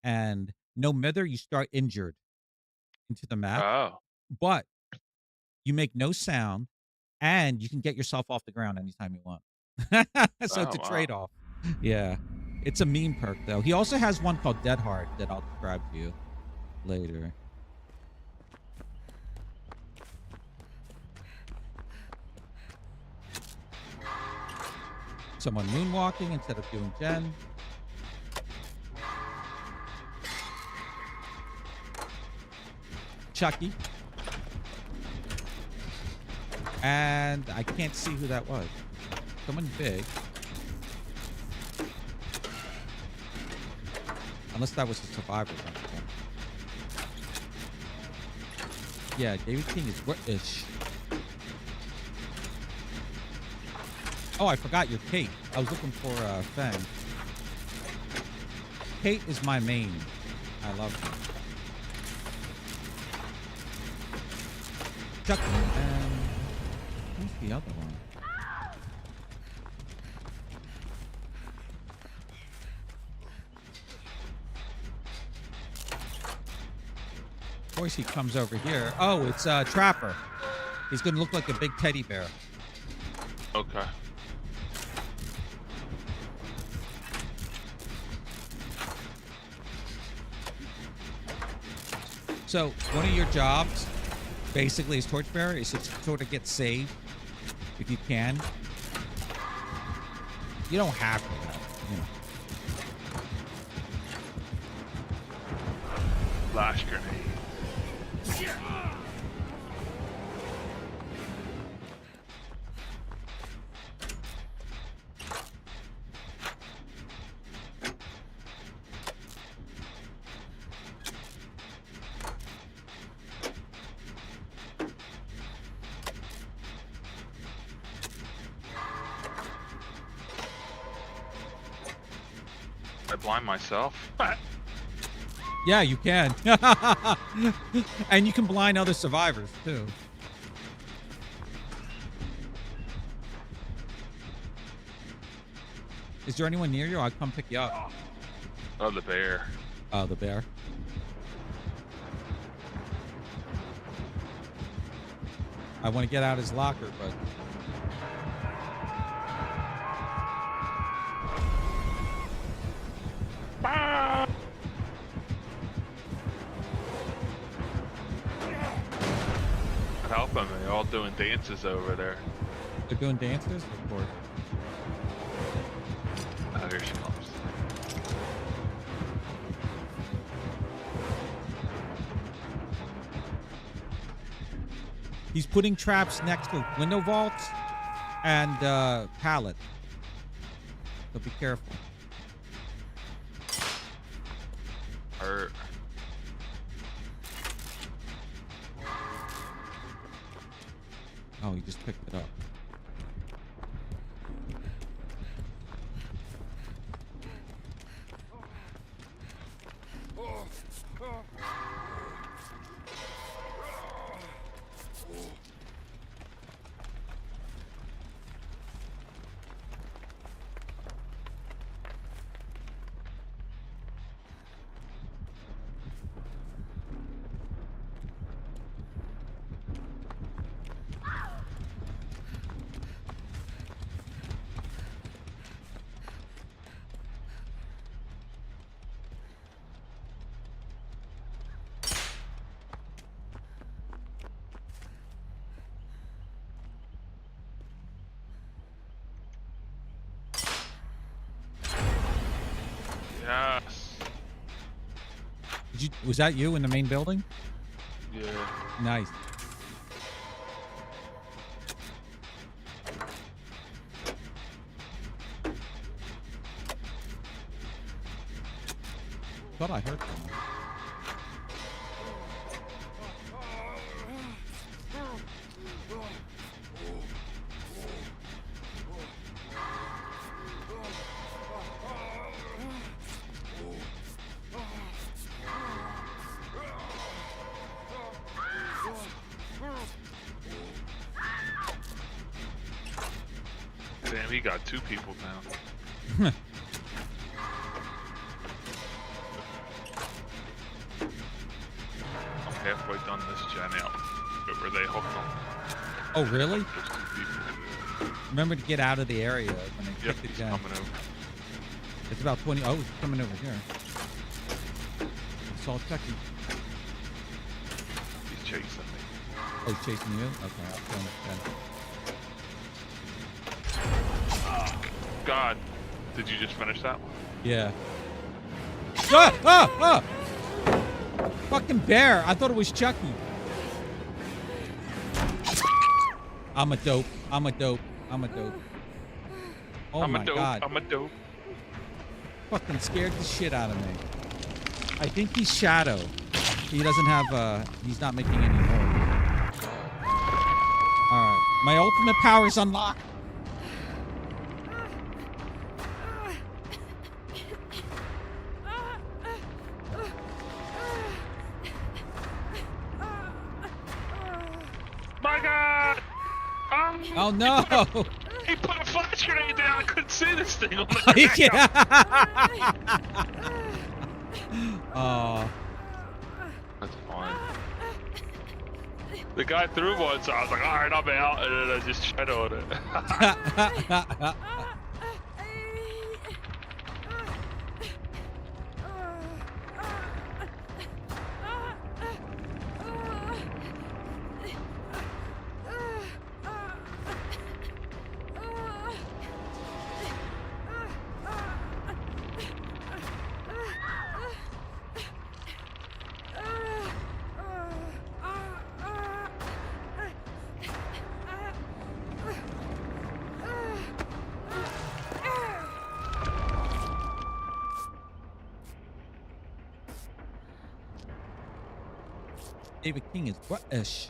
and No Mither, you start injured into the map,
Oh.
but you make no sound, and you can get yourself off the ground anytime you want. So it's a trade-off. Yeah, it's a meme perk though. He also has one called Dead Hard that I'll describe to you later. Someone moonwalking instead of doing gen. Chucky. And I can't see who that was. Someone big. Unless that was a survivor. Yeah, David King is British. Oh, I forgot you're Kate. I was looking for Fang. Kate is my main. I love her. Chucky and who's the other one? Of course he comes over here. Oh, it's Trapper. He's gonna look like a big teddy bear.
Okay.
So one of your jobs, basically, as torchbearer, is to sort of get saved if you can. You don't have to, you know.
Flash grenade. I blind myself.
Yeah, you can. And you can blind other survivors, too. Is there anyone near you? I'll come pick you up.
Oh, the bear.
Oh, the bear. I want to get out his locker, but...
Help them. They're all doing dances over there.
They're doing dances? Of course.
Oh, here she comes.
He's putting traps next to window vaults and pallet. So be careful.
Hurt.
Oh, he just picked it up.
Yes.
Was that you in the main building?
Yeah.
Nice. Thought I heard someone.
Damn, he got 2 people down. I'm halfway done this gen out. But were they hooked on?
Oh, really?
Those 2 people.
Remember to get out of the area when they
Yep,
pick the
he's
gen.
coming over.
It's about 20. Oh, he's coming over here. I saw checking.
He's chasing me.
Oh, he's chasing you? Okay, I'll throw him at 10.
God. Did you just finish that one?
Yeah. Ah! Ah! Ah! Fucking bear. I thought it was Chucky. I'm a dope. I'm a dope. I'm a dope. Oh
I'm
my
a dope.
god.
I'm a dope.
Fucking scared the shit out of me. I think he's Shadow. He doesn't have, he's not making any noise. Alright. My ultimate power is unlocked.
My God!
Oh no!
He put a flash grenade down. I couldn't see this thing on the
Oh.
That's fine. The guy threw one, so I was like, all right, I'm out, and then I just shadowed it.
David King is British.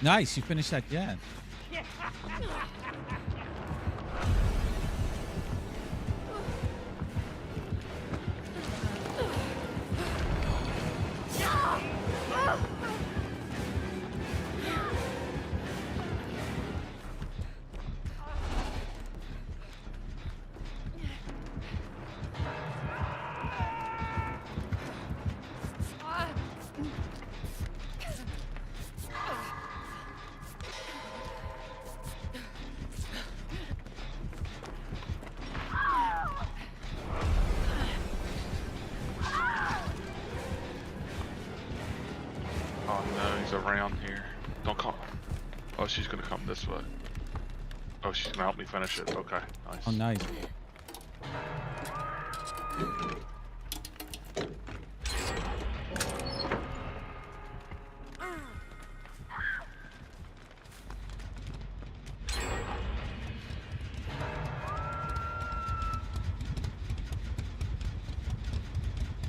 Nice, you finished that gen.
Oh no, he's around here. Don't come. Oh, she's gonna come this way. Oh, she's gonna help me finish it. Okay, nice.
Oh, nice.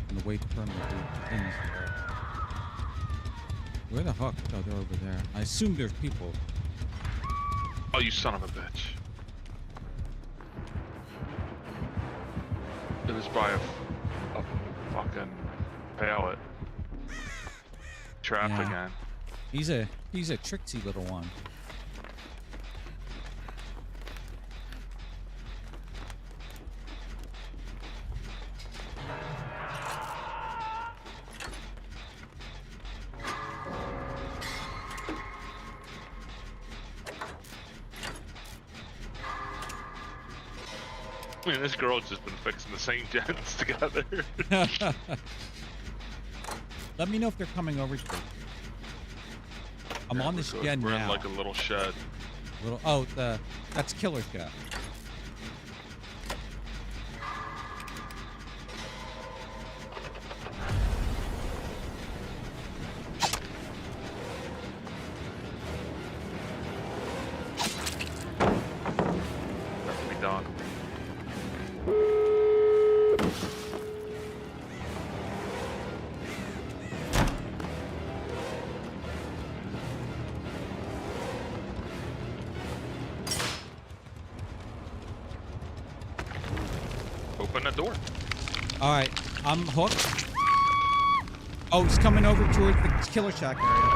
I'm gonna wait for him to do things. Where the fuck? Oh, they're over there. I assume there's people.
Oh, you son of a bitch. It was by a fucking pallet. Trapped
Yeah.
again.
He's a tricksy little one.
I mean, this girl's just been fixing the same gens together.
Let me know if they're coming over to you. I'm on this gen
We're
now.
in like a little shed.
That's Killer's guy.
Has to be done. Open the door.
All right, I'm hooked. Oh, he's coming over towards the Killer Shack area.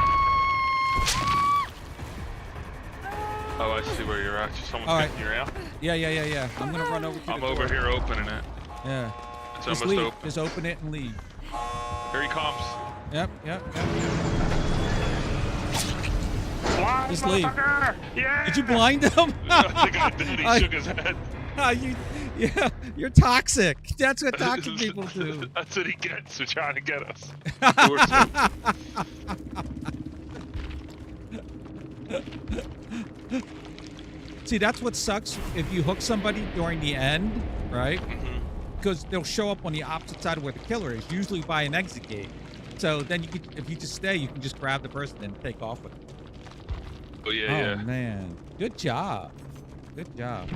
Oh, I see where you're at. Someone's
All right.
getting you out.
Yeah. I'm gonna run over to
I'm
the
over
door.
here opening it.
Yeah.
It's
Just
almost
leave.
open.
Just open it and leave.
Here he comes.
Yep.
Blind
Just leave.
motherfucker! Yeah!
Did you blind him?
I think I did. He
I-
shook his head.
You're toxic. That's what toxic people do.
That's what he gets for trying to get us.
See, that's what sucks if you hook somebody during the end, right?
Mhm.
Because they'll show up on the opposite side of where the killer is, usually by an exit gate. So then you can, if you just stay, you can just grab the person and take off with them.
Oh yeah,
Oh
yeah.
man, good job. Good job.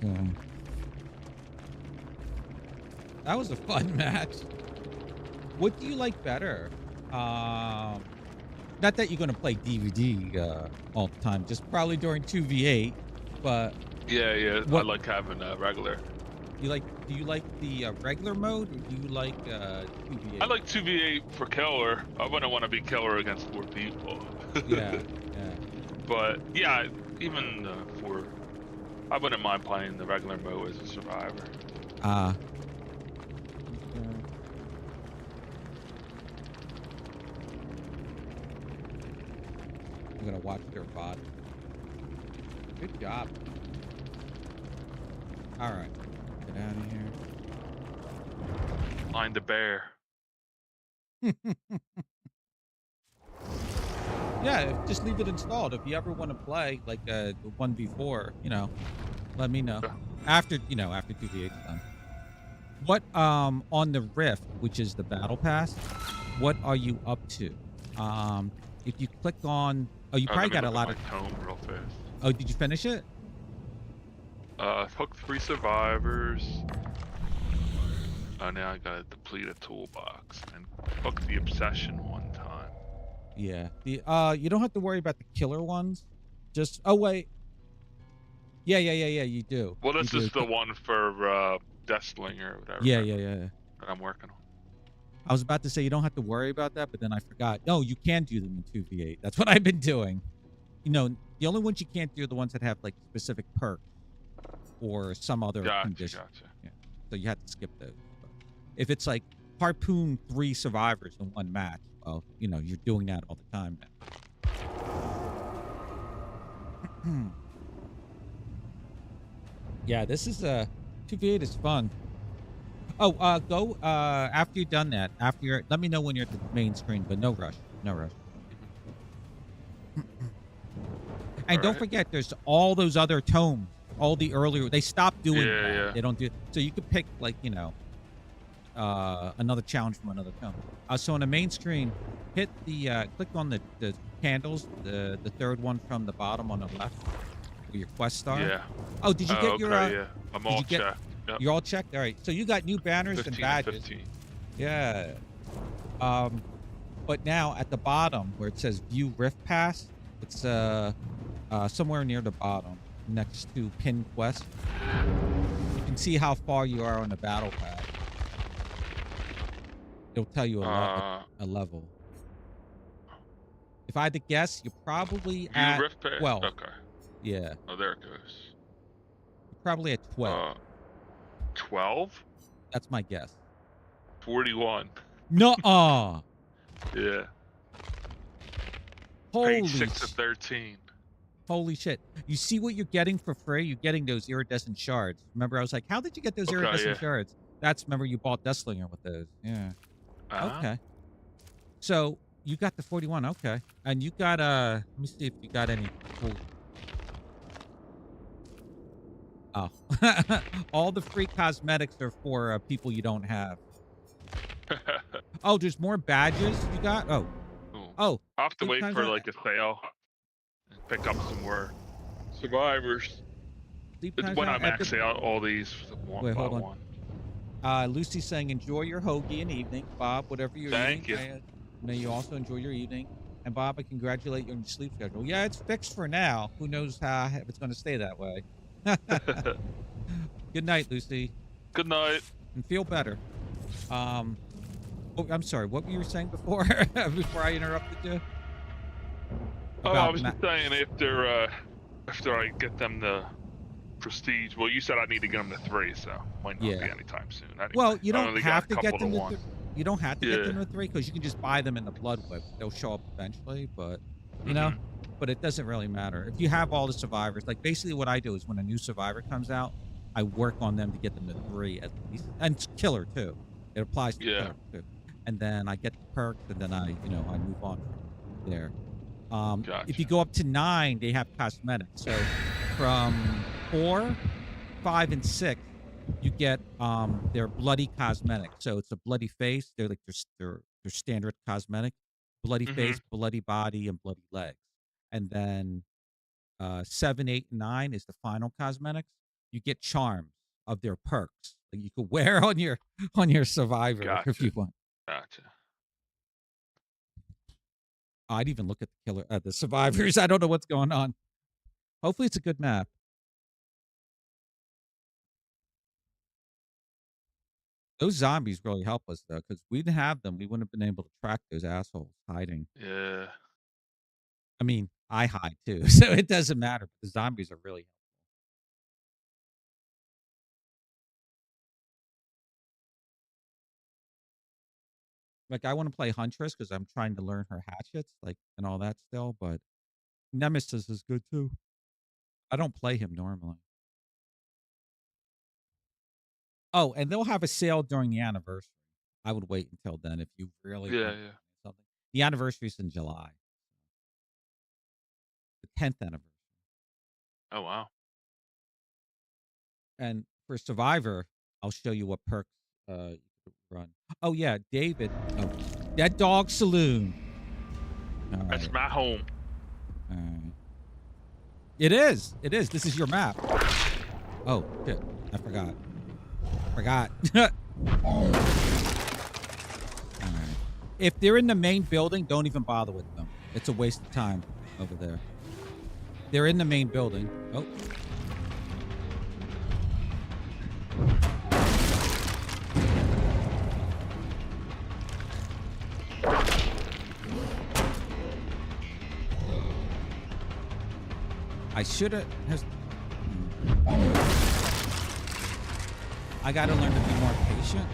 Yeah. That was a fun match. What do you like better? Not that you're gonna play DVD all the time, just probably during 2v8. But
Yeah.
What-
I like having regular.
do you like the regular mode, or do you like 2v8?
I like 2v8 for killer. I wouldn't want to be killer against 4 people.
Yeah.
But yeah, even for, I wouldn't mind playing the regular mode as a survivor.
Okay. I'm gonna watch their VOD. Good job. All right, get out of here.
Find the bear.
Yeah, just leave it installed. If you ever want to play like the one before, let me know.
Okay.
After 2v8's done. What on the Rift, which is the battle pass, what are you up to? If you click on you probably got a lot of
tome real fast.
Oh, did you finish it?
Hook 3 survivors. Oh, now I gotta deplete a toolbox and hook the obsession one time.
Yeah. The you don't have to worry about the killer ones. Just wait. Yeah, you do.
Well, this
You
is
do.
the one for Deathslinger or whatever.
Yeah.
That I'm working on.
I was about to say you don't have to worry about that, but then I forgot. No, you can do them in 2v8. That's what I've been doing. The only ones you can't do are the ones that have like specific perks or some other condition.
Gotcha.
Yeah. So you have to skip those. But if it's like harpoon 3 survivors in one match, well, you're doing that all the time now. Yeah, this is 2v8 is fun. Oh, go after you've done that. Let me know when you're at the main screen, but no rush. And don't forget, there's all those other tomes. All the earlier, they stopped doing that.
Yeah.
They don't do. So you could pick like another challenge from another tome. So on the main screen, hit the click on the candles, the third one from the bottom on the left, where your quest star.
Yeah.
Oh, did you get your?
Yeah. I'm all checked. Yep.
You're all checked. All right. So you got new banners
15
and badges.
15.
Yeah. But now at the bottom where it says View Rift Pass, it's somewhere near the bottom next to Pin Quest. You can see how far you are on the battle pass. It'll tell you a level. If I had to guess, you're probably at
Rift Pass?
12.
Okay.
Yeah.
Oh, there it goes.
You're probably at 12.
12?
That's my guess.
41.
Nuh-uh.
Yeah.
Holy
Page 6 of 13.
Holy shit. You see what you're getting for free? You're getting those iridescent shards. Remember, I was like, how did you get those iridescent shards? Remember, you bought Deathslinger with those. Yeah. Okay. So, you got the 41. Okay. And you got, let me see if you got any cool. Oh. All the free cosmetics are for people you don't have. Oh, there's more badges you got? Oh.
Cool.
Oh.
I'll have to wait for like a sale and pick up some more survivors. When I max out all these one by one.
Lucy's saying, enjoy your hoagie and evening. Bob, whatever you're eating.
Thank you.
May you also enjoy your evening. And Bob, I congratulate you on your sleep schedule. Yeah, it's fixed for now. Who knows if it's going to stay that way. Good night, Lucy.
Good night.
And feel better. I'm sorry. What were you saying before? Before I interrupted you?
I was just saying after I get them the prestige. Well, you said I need to get them to 3, so might not be anytime soon. Anyway,
well, you don't have to get them to
1.
You don't have to get them to 3 because you can just buy them in the blood whip. They'll show up eventually, but you know, but it doesn't really matter. If you have all the survivors, like basically what I do is when a new survivor comes out, I work on them to get them to 3 at least. And killer too. It applies to killer too. And then I get the perks and then I move on from there.
Gotcha.
If you go up to 9, they have cosmetics. So from 4, 5, and 6, you get their bloody cosmetic. So it's a bloody face. They're like their standard cosmetic. Bloody face, bloody body, and bloody legs. And then 7, 8, and 9 is the final cosmetics. You get charms of their perks that you could wear on your survivor if you want.
Gotcha.
I'd even look at the survivors. I don't know what's going on. Hopefully it's a good map. Those zombies really help us though, because we didn't have them. We wouldn't have been able to track those assholes hiding.
Yeah.
I mean, I hide too, so it doesn't matter. But the zombies are really helpful. Like I want to play Huntress because I'm trying to learn her hatchets, like and all that still. But Nemesis is good too. I don't play him normally. Oh, and they'll have a sale during the anniversary. I would wait until then if you really want something. The anniversary's in July. 10th anniversary.
Oh wow.
And for Survivor, I'll show you what perks you could run. Oh yeah, David. Oh, Dead Dog Saloon. All right.
That's my home.
All right. It is. It is. This is your map. Oh shit! I forgot. All right. If they're in the main building, don't even bother with them. It's a waste of time over there. They're in the main building. Oh. I should have. I gotta learn to be more patient.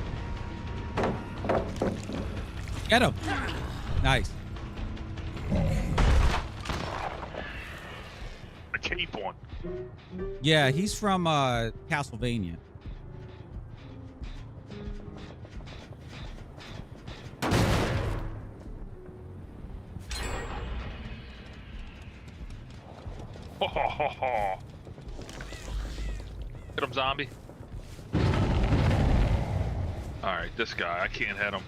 Get him. Nice.
A cape on.
Yeah, he's from Castlevania.
Ho ho ho ho. Hit him, zombie. Alright, this guy, I can't hit him.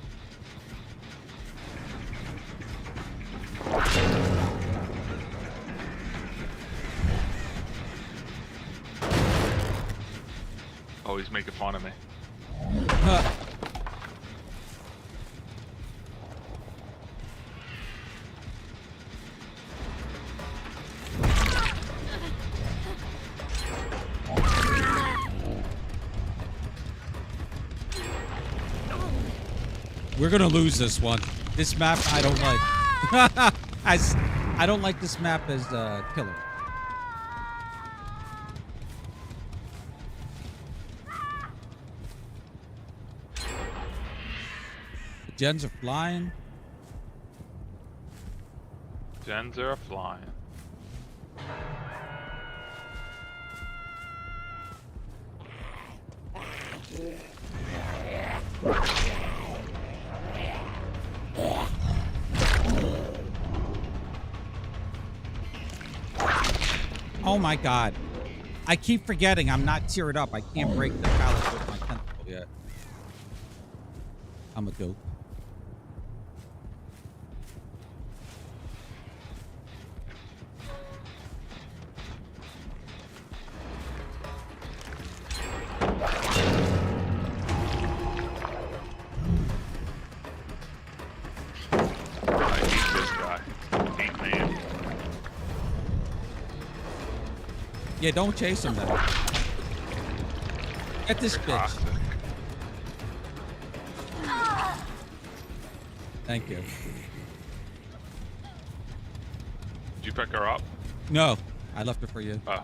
Oh, he's making fun of me.
We're gonna lose this one. This map I don't like. I don't like this map as killer. The gens are flying.
Gens are flying.
Oh my god. I keep forgetting I'm not tiered up. I can't break the palace with my tentacle yet. I'm a dope.
I hate this guy. Hate man.
Yeah, don't chase him then. Get this bitch.
Toxic.
Thank you.
Did you pick her up?
No, I left her for you.
Oh.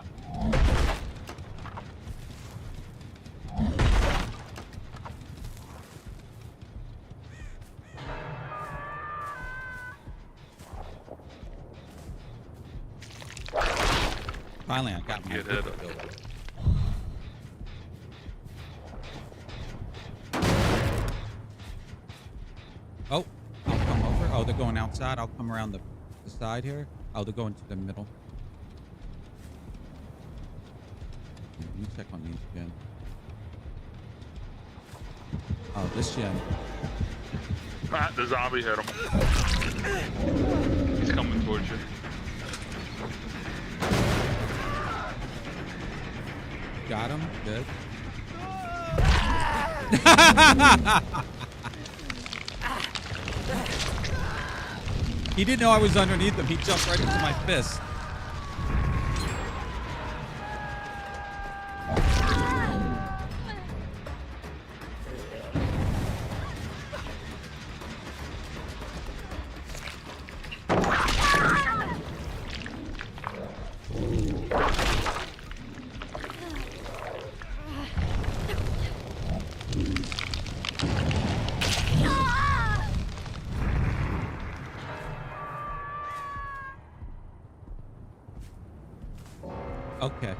Finally, I got my
Get hit.
Oh, I'll come over. Oh, they're going outside. I'll come around the side here. Oh, they're going to the middle. Let me check on these again. Oh, this gen.
Ah, the zombie hit him. He's coming towards you.
Got him. Good. He didn't know I was underneath him. He jumped right into my fist. Okay.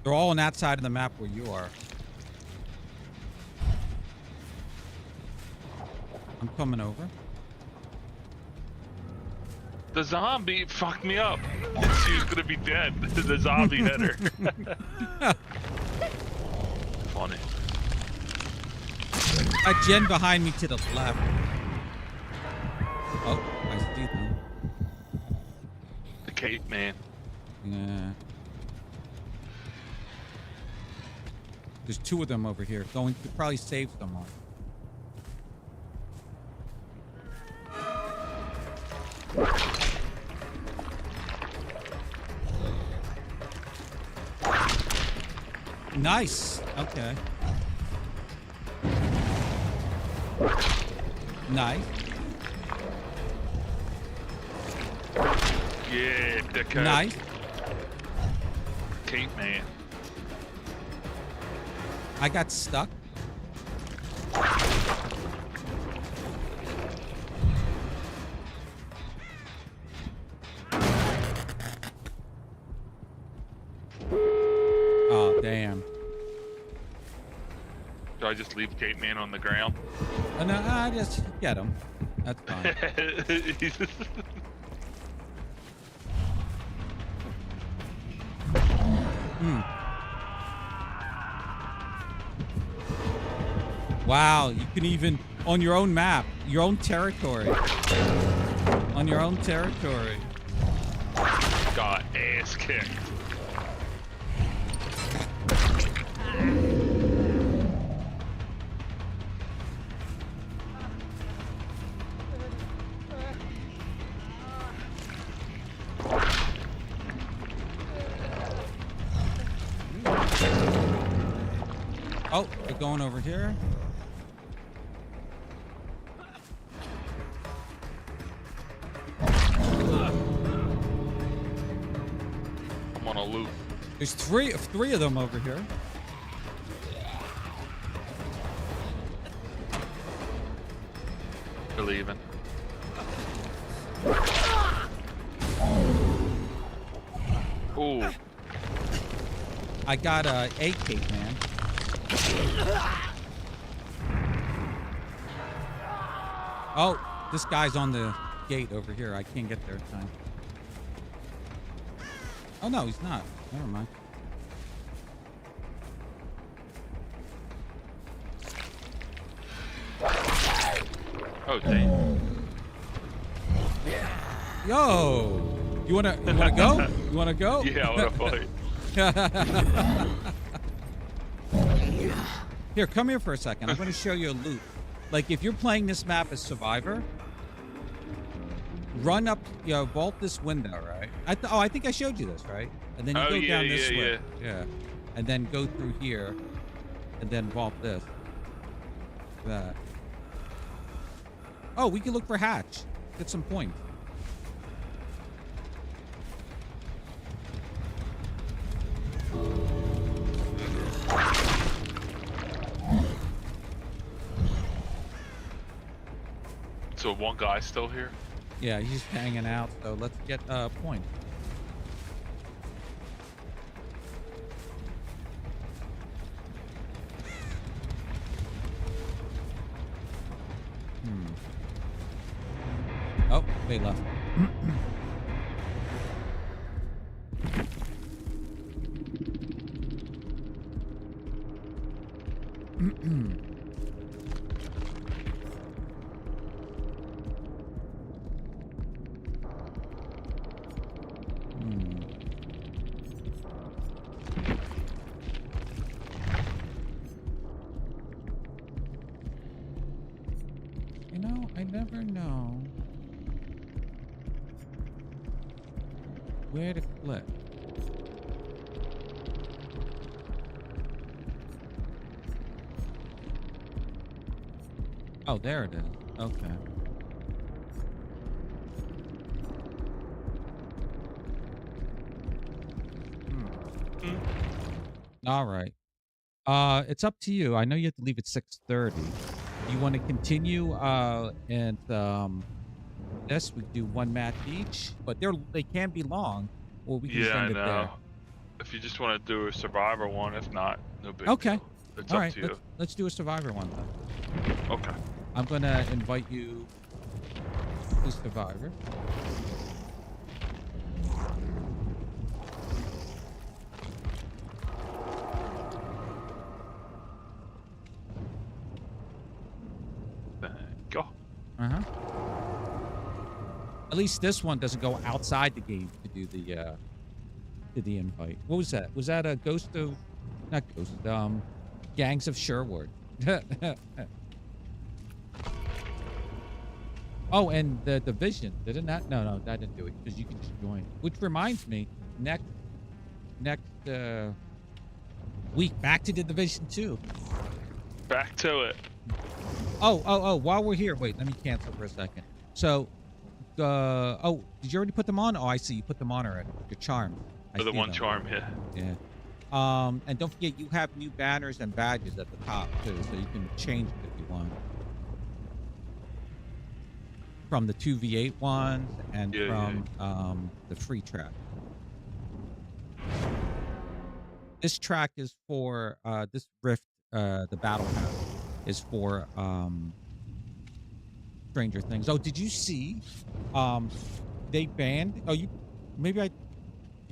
They're all on that side of the map where you are. I'm coming over.
The zombie fucked me up. She was gonna be dead. The zombie hit her. Funny.
Got Jen behind me to the left. Oh, I see them.
The cape man.
Yeah. There's 2 of them over here. Going to probably save someone. Nice. Okay. Nice.
Yeah, dickhead.
Nice.
Cape man.
I got stuck. Oh, damn.
Do I just leave Cape Man on the ground?
Oh, no, I just get him. That's fine. Wow, you can even, on your own map, your own territory. On your own territory.
Got ass kicked.
Oh, they're going over here.
I'm on a loop.
There's three of them over here.
They're leaving. Ooh.
I got a cape man. Oh, this guy's on the gate over here. I can't get there in time. Oh no, he's not. Never mind.
Oh dang.
Yo, you wanna go? You wanna go?
Yeah, I wanna fight.
Here, come here for a second. I'm going to show you a loop. Like, if you're playing this map as Survivor, run up, vault this window, right? I think I showed you this, right? And then you go down this way. Yeah. And then go through here, and then vault this. That. Oh, we can look for hatch. Get some points.
So one guy's still here?
Yeah, he's just hanging out. So let's get a point. Oh, they left. You know, I never know where to click. Oh, there it is. Okay. All right. It's up to you. I know you have to leave at 6:30. You want to continue and this we do one match each, but they can be long, or we can
Yeah, I
send it
know.
there.
If you just want to do a Survivor one, if not, no big
Okay.
deal. It's
All
up
right,
to you.
let's do a Survivor one then.
Okay.
I'm gonna invite you to Survivor. At least this one doesn't go outside the game to do the invite. What was that? Was that a Ghost of, not Ghost, Gangs of Sherwood? Oh, and the Division, didn't that? No, that didn't do it because you can just join. Which reminds me, next week, back to the Division 2.
Back to it.
Oh, while we're here, wait, let me cancel for a second. So, oh, did you already put them on? Oh, I see, you put them on already. Your charm.
For the one charm, yeah.
Yeah. And don't forget, you have new banners and badges at the top, too, so you can change it if you want. From the 2v8 ones and the free track. This track is for this rift, the battle pass is for Stranger Things. Oh, did you see they banned, did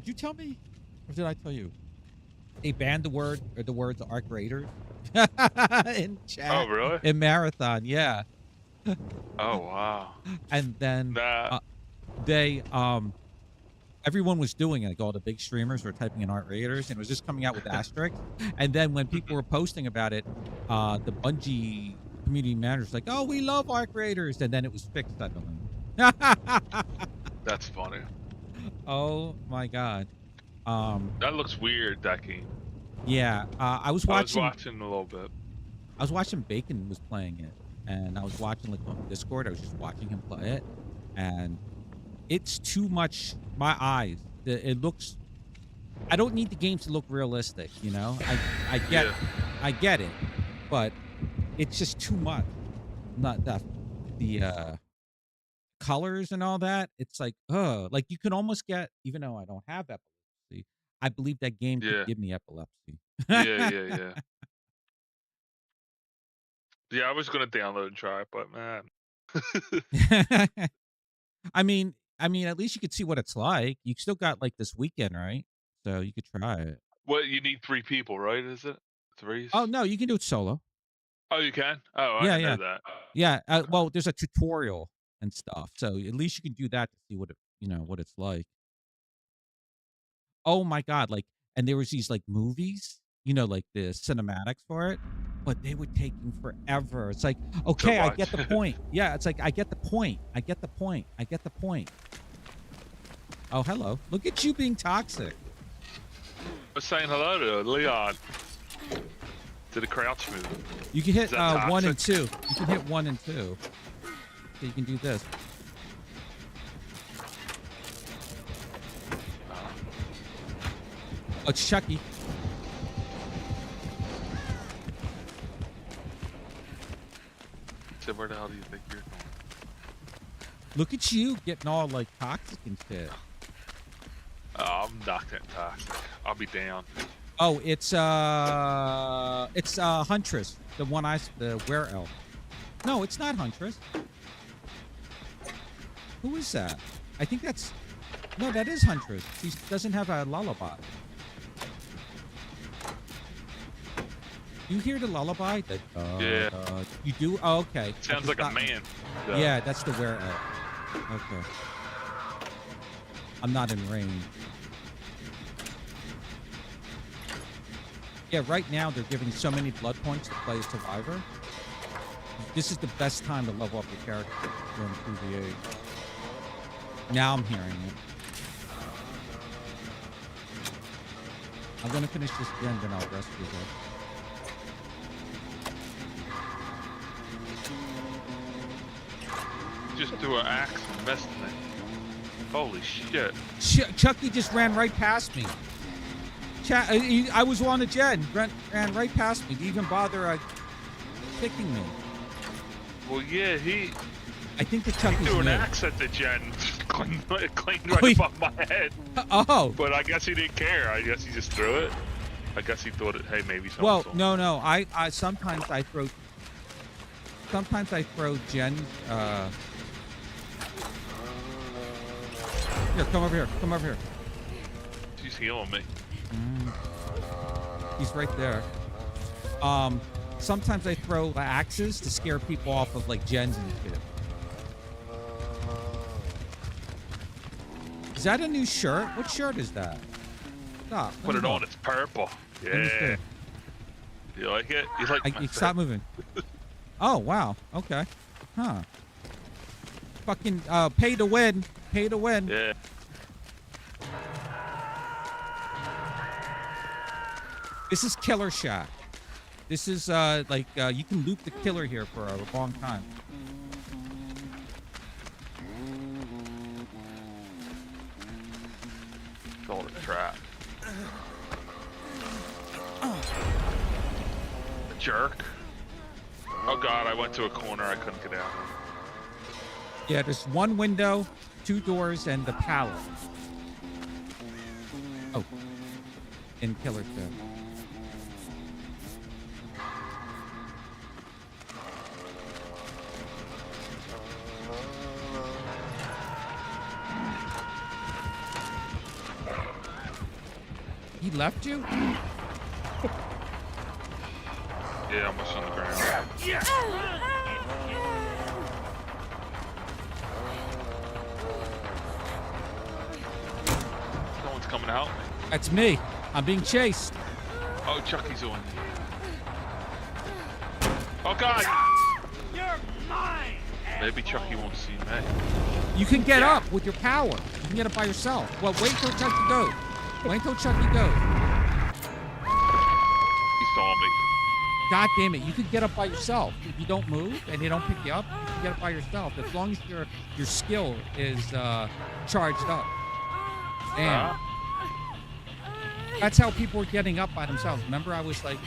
you tell me or did I tell you? They banned the words Arc Raiders in chat.
Oh, really?
In Marathon, yeah.
Oh, wow.
And then they everyone was doing it, like all the big streamers were typing in Art Raiders and it was just coming out with asterisks. And then when people were posting about it, the Bungie community manager was like, oh, we love Arc Raiders, and then it was fixed suddenly.
That's funny.
Oh my god.
That looks weird, that game.
Yeah, I was watching
a little bit.
I was watching Bacon was playing it, and I was watching like on Discord. I was just watching him play it, and it's too much. My eyes. It looks. I don't need the games to look realistic, you know. I get it, but it's just too much. Not that the colors and all that. It's like, like you can almost get, even though I don't have epilepsy, I believe that game could give me epilepsy.
Yeah. Yeah, I was gonna download and try it, but man.
I mean, at least you could see what it's like. You still got like this weekend, right? So you could try it.
Well, you need 3 people, right? Is it 3?
Oh no, you can do it solo.
Oh, you can? Oh, I didn't know that.
Yeah. Well, there's a tutorial and stuff, so at least you can do that to see what what it's like. Oh my god! Like, and there was these like movies, like the cinematics for it, but they were taking forever. It's like, okay, I get the point. Yeah, it's like I get the point. I get the point. Oh, hello! Look at you being toxic.
I was saying hello to Leon. Did a crouch move.
You can hit 1 and 2. You can hit 1 and 2. So you can do this. Oh, it's Chucky.
So where the hell do you think you're going?
Look at you getting all like toxic and shit.
Oh, I'm not that toxic. I'll be down.
Oh, it's Huntress, the were-elf. No, it's not Huntress. Who is that? I think that is Huntress. She doesn't have a lullaby. You hear the lullaby?
Yeah.
You do? Oh, okay.
Sounds like a man.
Yeah, that's the were-elf. Okay. I'm not in range. Yeah, right now they're giving so many blood points to play a survivor. This is the best time to level up your character during 2v8. Now I'm hearing it. I'm gonna finish this gen, then I'll rest you guys.
Just threw an axe and messed in it. Holy shit.
Chucky just ran right past me. I was on a gen, ran right past me. Didn't even bother kicking me.
Well, yeah,
I think the Chucky's
threw an
new.
axe at the gen, cleaned right above my head.
Oh.
But I guess he didn't care. I guess he just threw it. I guess he thought, hey, maybe someone.
Well, no. I sometimes I throw gens. Here, come over here.
She's healing me.
He's right there. Sometimes I throw axes to scare people off of like gens and shit. Is that a new shirt? What shirt is that? Stop.
Put it on. It's purple.
me
Yeah.
see.
You like it? You like my
Stop moving. Oh, wow. Okay. Huh. Fucking pay to win. Pay to win.
Yeah.
This is Killer Shack. This is like you can loop the killer here for a long time.
It's all a trap. A jerk. Oh god, I went to a corner. I couldn't get out.
Yeah, there's one window, 2 doors, and the pallet. Oh. In Killer Shack. He left you?
Yeah, almost on the ground. No one's coming out.
That's me. I'm being chased.
Oh, Chucky's on. Oh god!
You're mine.
Maybe Chucky won't see me.
You can get up with your power. You can get up by yourself. Well, wait till Chucky goes. Wait until Chucky goes.
He saw me.
God damn it, you could get up by yourself. If you don't move and they don't pick you up, you can get up by yourself. As long as your skill is charged up. Damn. That's how people were getting up by themselves. Remember, I was like,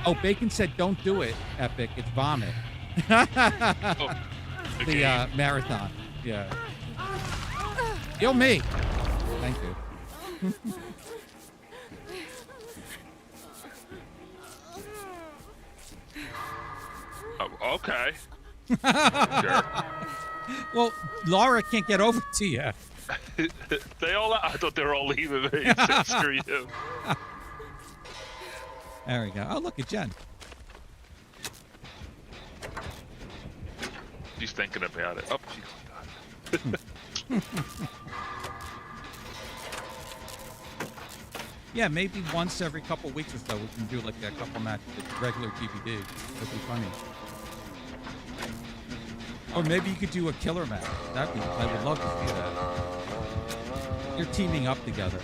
oh, Bacon said, don't do it, Epic. It's vomit.
Oh,
The marathon. Yeah. Kill me. Thank you.
Oh, okay. Sure.
Well, Laura can't get over to you.
They all. I thought they were all leaving me. Screw you.
There we go. Oh, look at Jen.
She's thinking about it. Oh, she got
Yeah, maybe once every couple weeks or so we can do like a couple matches at regular DVD. That'd be funny. Or maybe you could do a killer match. I would love to see that. You're teaming up together.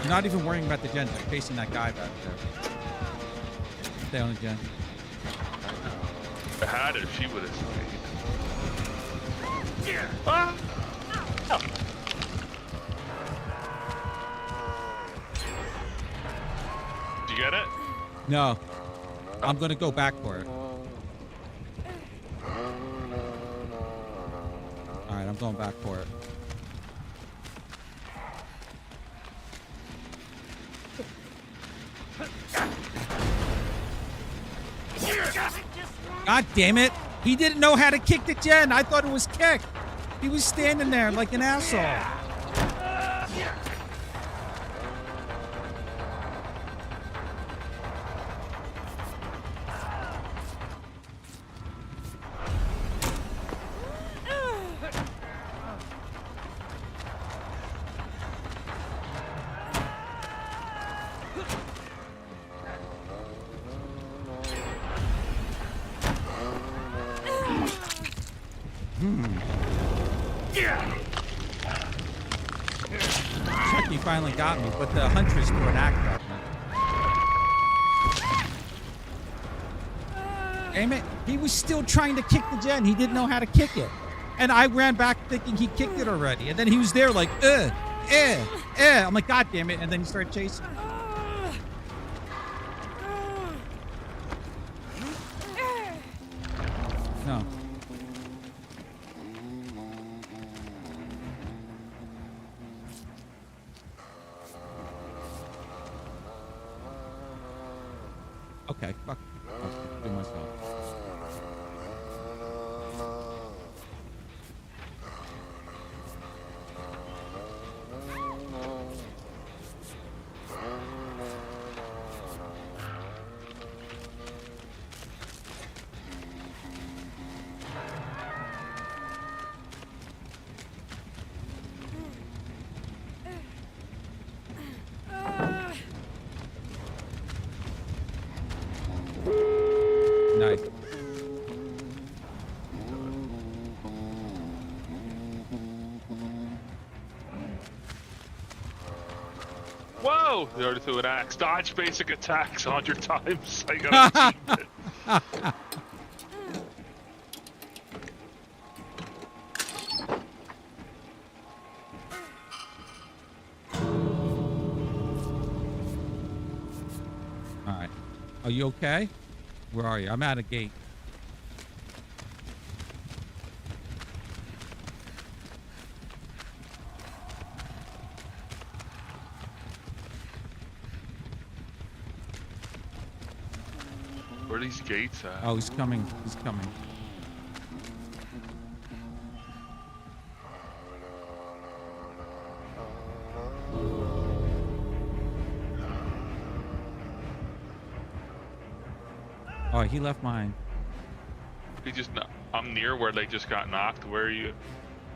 You're not even worrying about the Jen. You're facing that guy back there. Stay on the Jen.
If I had her, she would have stayed. Yeah. Ah! Oh. Did you get it?
No. I'm going to go back for it. All right, I'm going back for it. God damn it. He didn't know how to kick the Jen. I thought it was kick. He was standing there like an asshole. Chucky finally got me, but the Huntress threw an axe at me. Damn it. He was still trying to kick the Jen. He didn't know how to kick it. And I ran back thinking he kicked it already. And then he was there like, I'm like, God damn it. And then he started chasing. No. Okay, fuck. I'll do myself. Nice.
Whoa! The other threw an axe. Dodge basic attacks 100 times. I gotta achieve it.
All right. Are you okay? Where are you? I'm at a gate.
Where are these gates at?
Oh, he's coming. He's coming. Oh, he left mine.
He just. I'm near where they just got knocked. Where are you?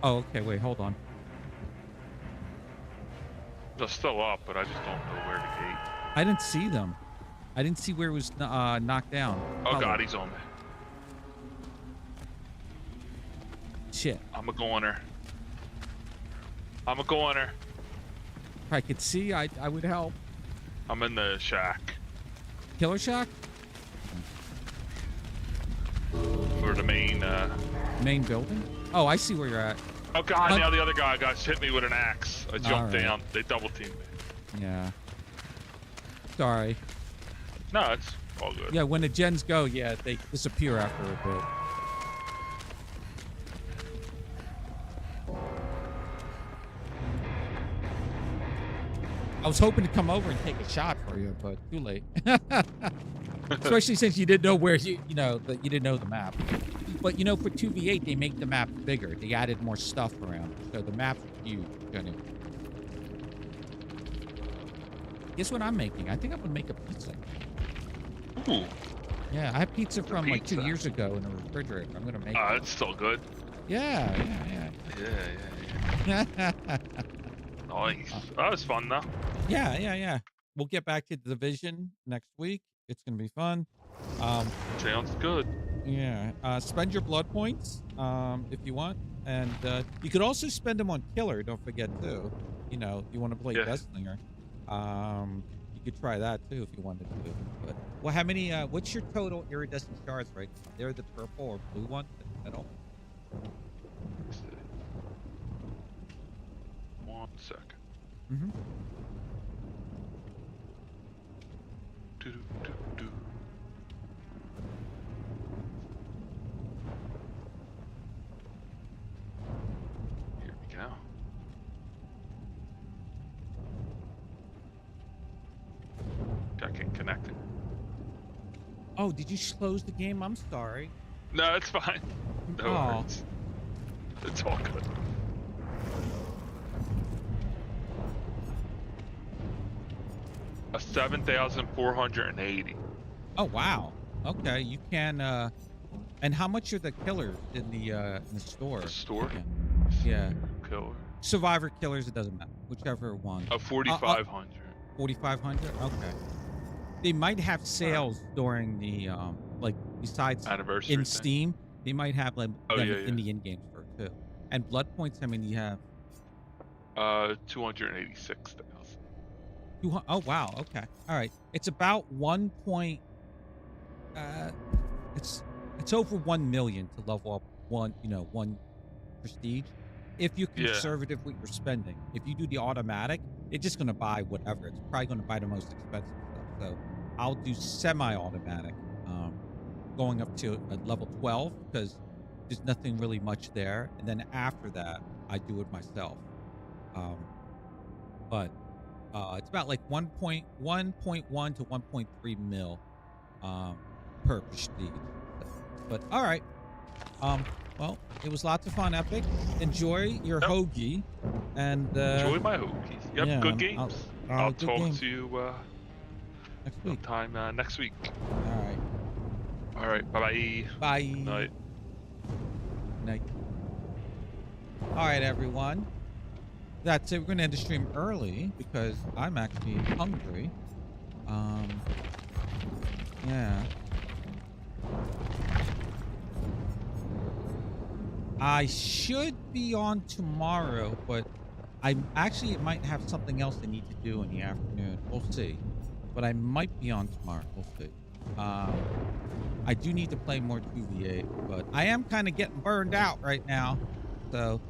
Oh, okay. Wait, hold on.
They're still up, but I just don't know where the gate.
I didn't see them. I didn't see where it was knocked down.
Oh God, he's on me.
Shit.
I'm a goner. I'm a goner.
If I could see, I would help.
I'm in the shack.
Killer Shack?
For the main.
Main building? Oh, I see where you're at.
Oh God! Now the other guy got hit me with an axe. I jumped
right.
down. They double teamed me.
Yeah. Sorry.
No, it's all good.
Yeah, when the gens go, yeah, they disappear after a bit. I was hoping to come over and take a shot for you, but too late. Especially since you didn't know where you didn't know the map. But you know, for 2v8, they make the map bigger. They added more stuff around, so the map's huge. Guess what I'm making? I think I'm gonna make a pizza.
Ooh.
Yeah, I had pizza from like 2
pizza.
years ago in the refrigerator. I'm gonna make it.
It's still good.
Yeah.
Yeah. Nice. That was fun though.
Yeah. We'll get back to the division next week. It's gonna be fun.
Sounds good.
Yeah. Spend your blood points if you want, and you could also spend them on killer. Don't forget too. You know, if you want to play Deathslinger, you could try that too if you wanted to. But well, how many? What's your total iridescent shards right now? They're the purple or blue one at all?
Let's see. 1 second.
Mm-hmm.
Do. Here we go. I can't connect it.
Oh, did you close the game? I'm sorry.
No, it's fine. No worries. It's all good. A 7,480.
Oh wow. Okay, you can. And how much are the killers in the store?
The store?
Yeah.
Killer.
Survivor killers. It doesn't matter. Whichever one.
4,500.
4,500. Okay. They might have sales during the like besides
Anniversary
in
thing.
Steam. They might have like
Oh,
them
yeah,
in the in-game store too. And blood points. I mean, you have.
286,000.
Oh wow. Okay. All right. It's about 1 point. It's over 1 million to level up one prestige. If you're conservative with your spending, if you do the automatic, it's just gonna buy whatever. It's probably gonna buy the most expensive stuff. So I'll do semi-automatic, going up to level 12 because there's nothing really much there, and then after that I do it myself. But it's about like 1.1 to 1.3 mil per prestige. But all right. Well, it was lots of fun, Epic. Enjoy your hoagie, and
enjoy my hoagies. Yep,
yeah,
good games. I'll
good
talk
game.
to you
next week.
sometime next week.
All right.
All right. Bye-bye.
Bye.
Night.
Night. All right, everyone. That's it. We're going to end the stream early because I'm actually hungry. Yeah. I should be on tomorrow, but I actually might have something else I need to do in the afternoon. We'll see. But I might be on tomorrow. We'll see. I do need to play more 2v8, but I am kind of getting burned out right now. So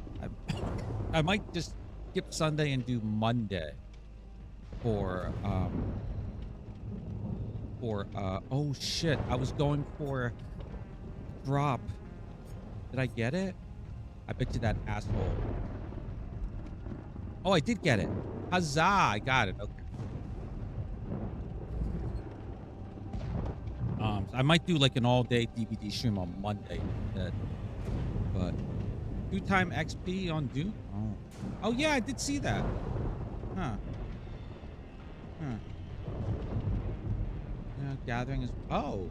I might just skip Sunday and do Monday for oh shit, I was going for drop. Did I get it? I bet you that asshole. Oh, I did get it. Huzzah, I got it. Okay. I might do like an all-day DBD stream on Monday instead. But 2-time XP on Doom? Oh yeah, I did see that. Huh. Yeah, gathering is... Oh.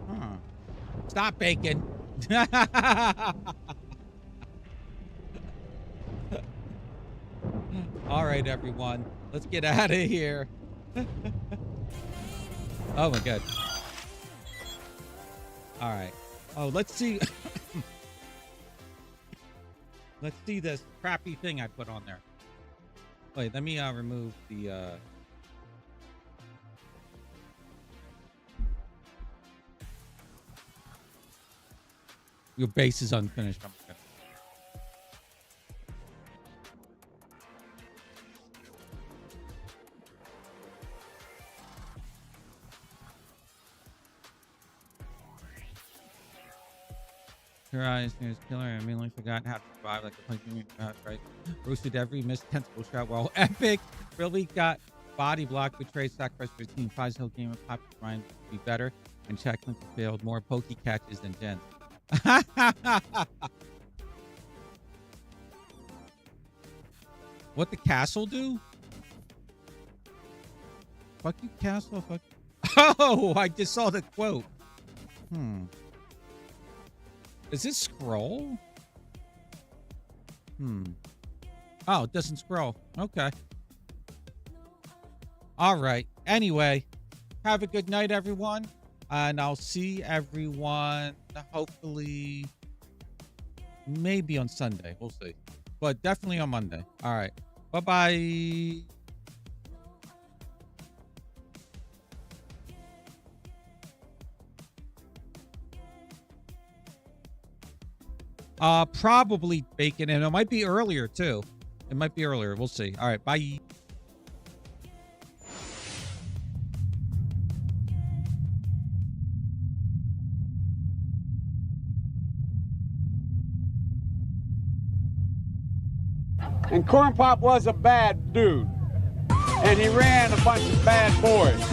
Huh. Stop bacon. All right, everyone. Let's get out of here. Oh, my God. All right. Oh, let's see. Let's see this crappy thing I put on there. Wait, let me remove the... Your base is unfinished. I'm gonna... Your eyes, news killer. I immediately forgot how to survive like a punching right. Roasted every missed tentacle shot while epic. Really got body block, betrayed, sacrifice for the team. Prize hill game of pop trying to be better. And check link failed. More pokey catches than Jen. What the castle do? Fuck you, castle. Fuck. Oh, I just saw the quote. Does this scroll? Oh, it doesn't scroll. Okay. All right. Anyway, have a good night, everyone. And I'll see everyone hopefully maybe on Sunday. We'll see. But definitely on Monday. All right. Bye-bye. Probably bacon, and it might be earlier too. It might be earlier. We'll see. All right, bye.
And Corn Pop was a bad dude. And he ran a bunch of bad boys.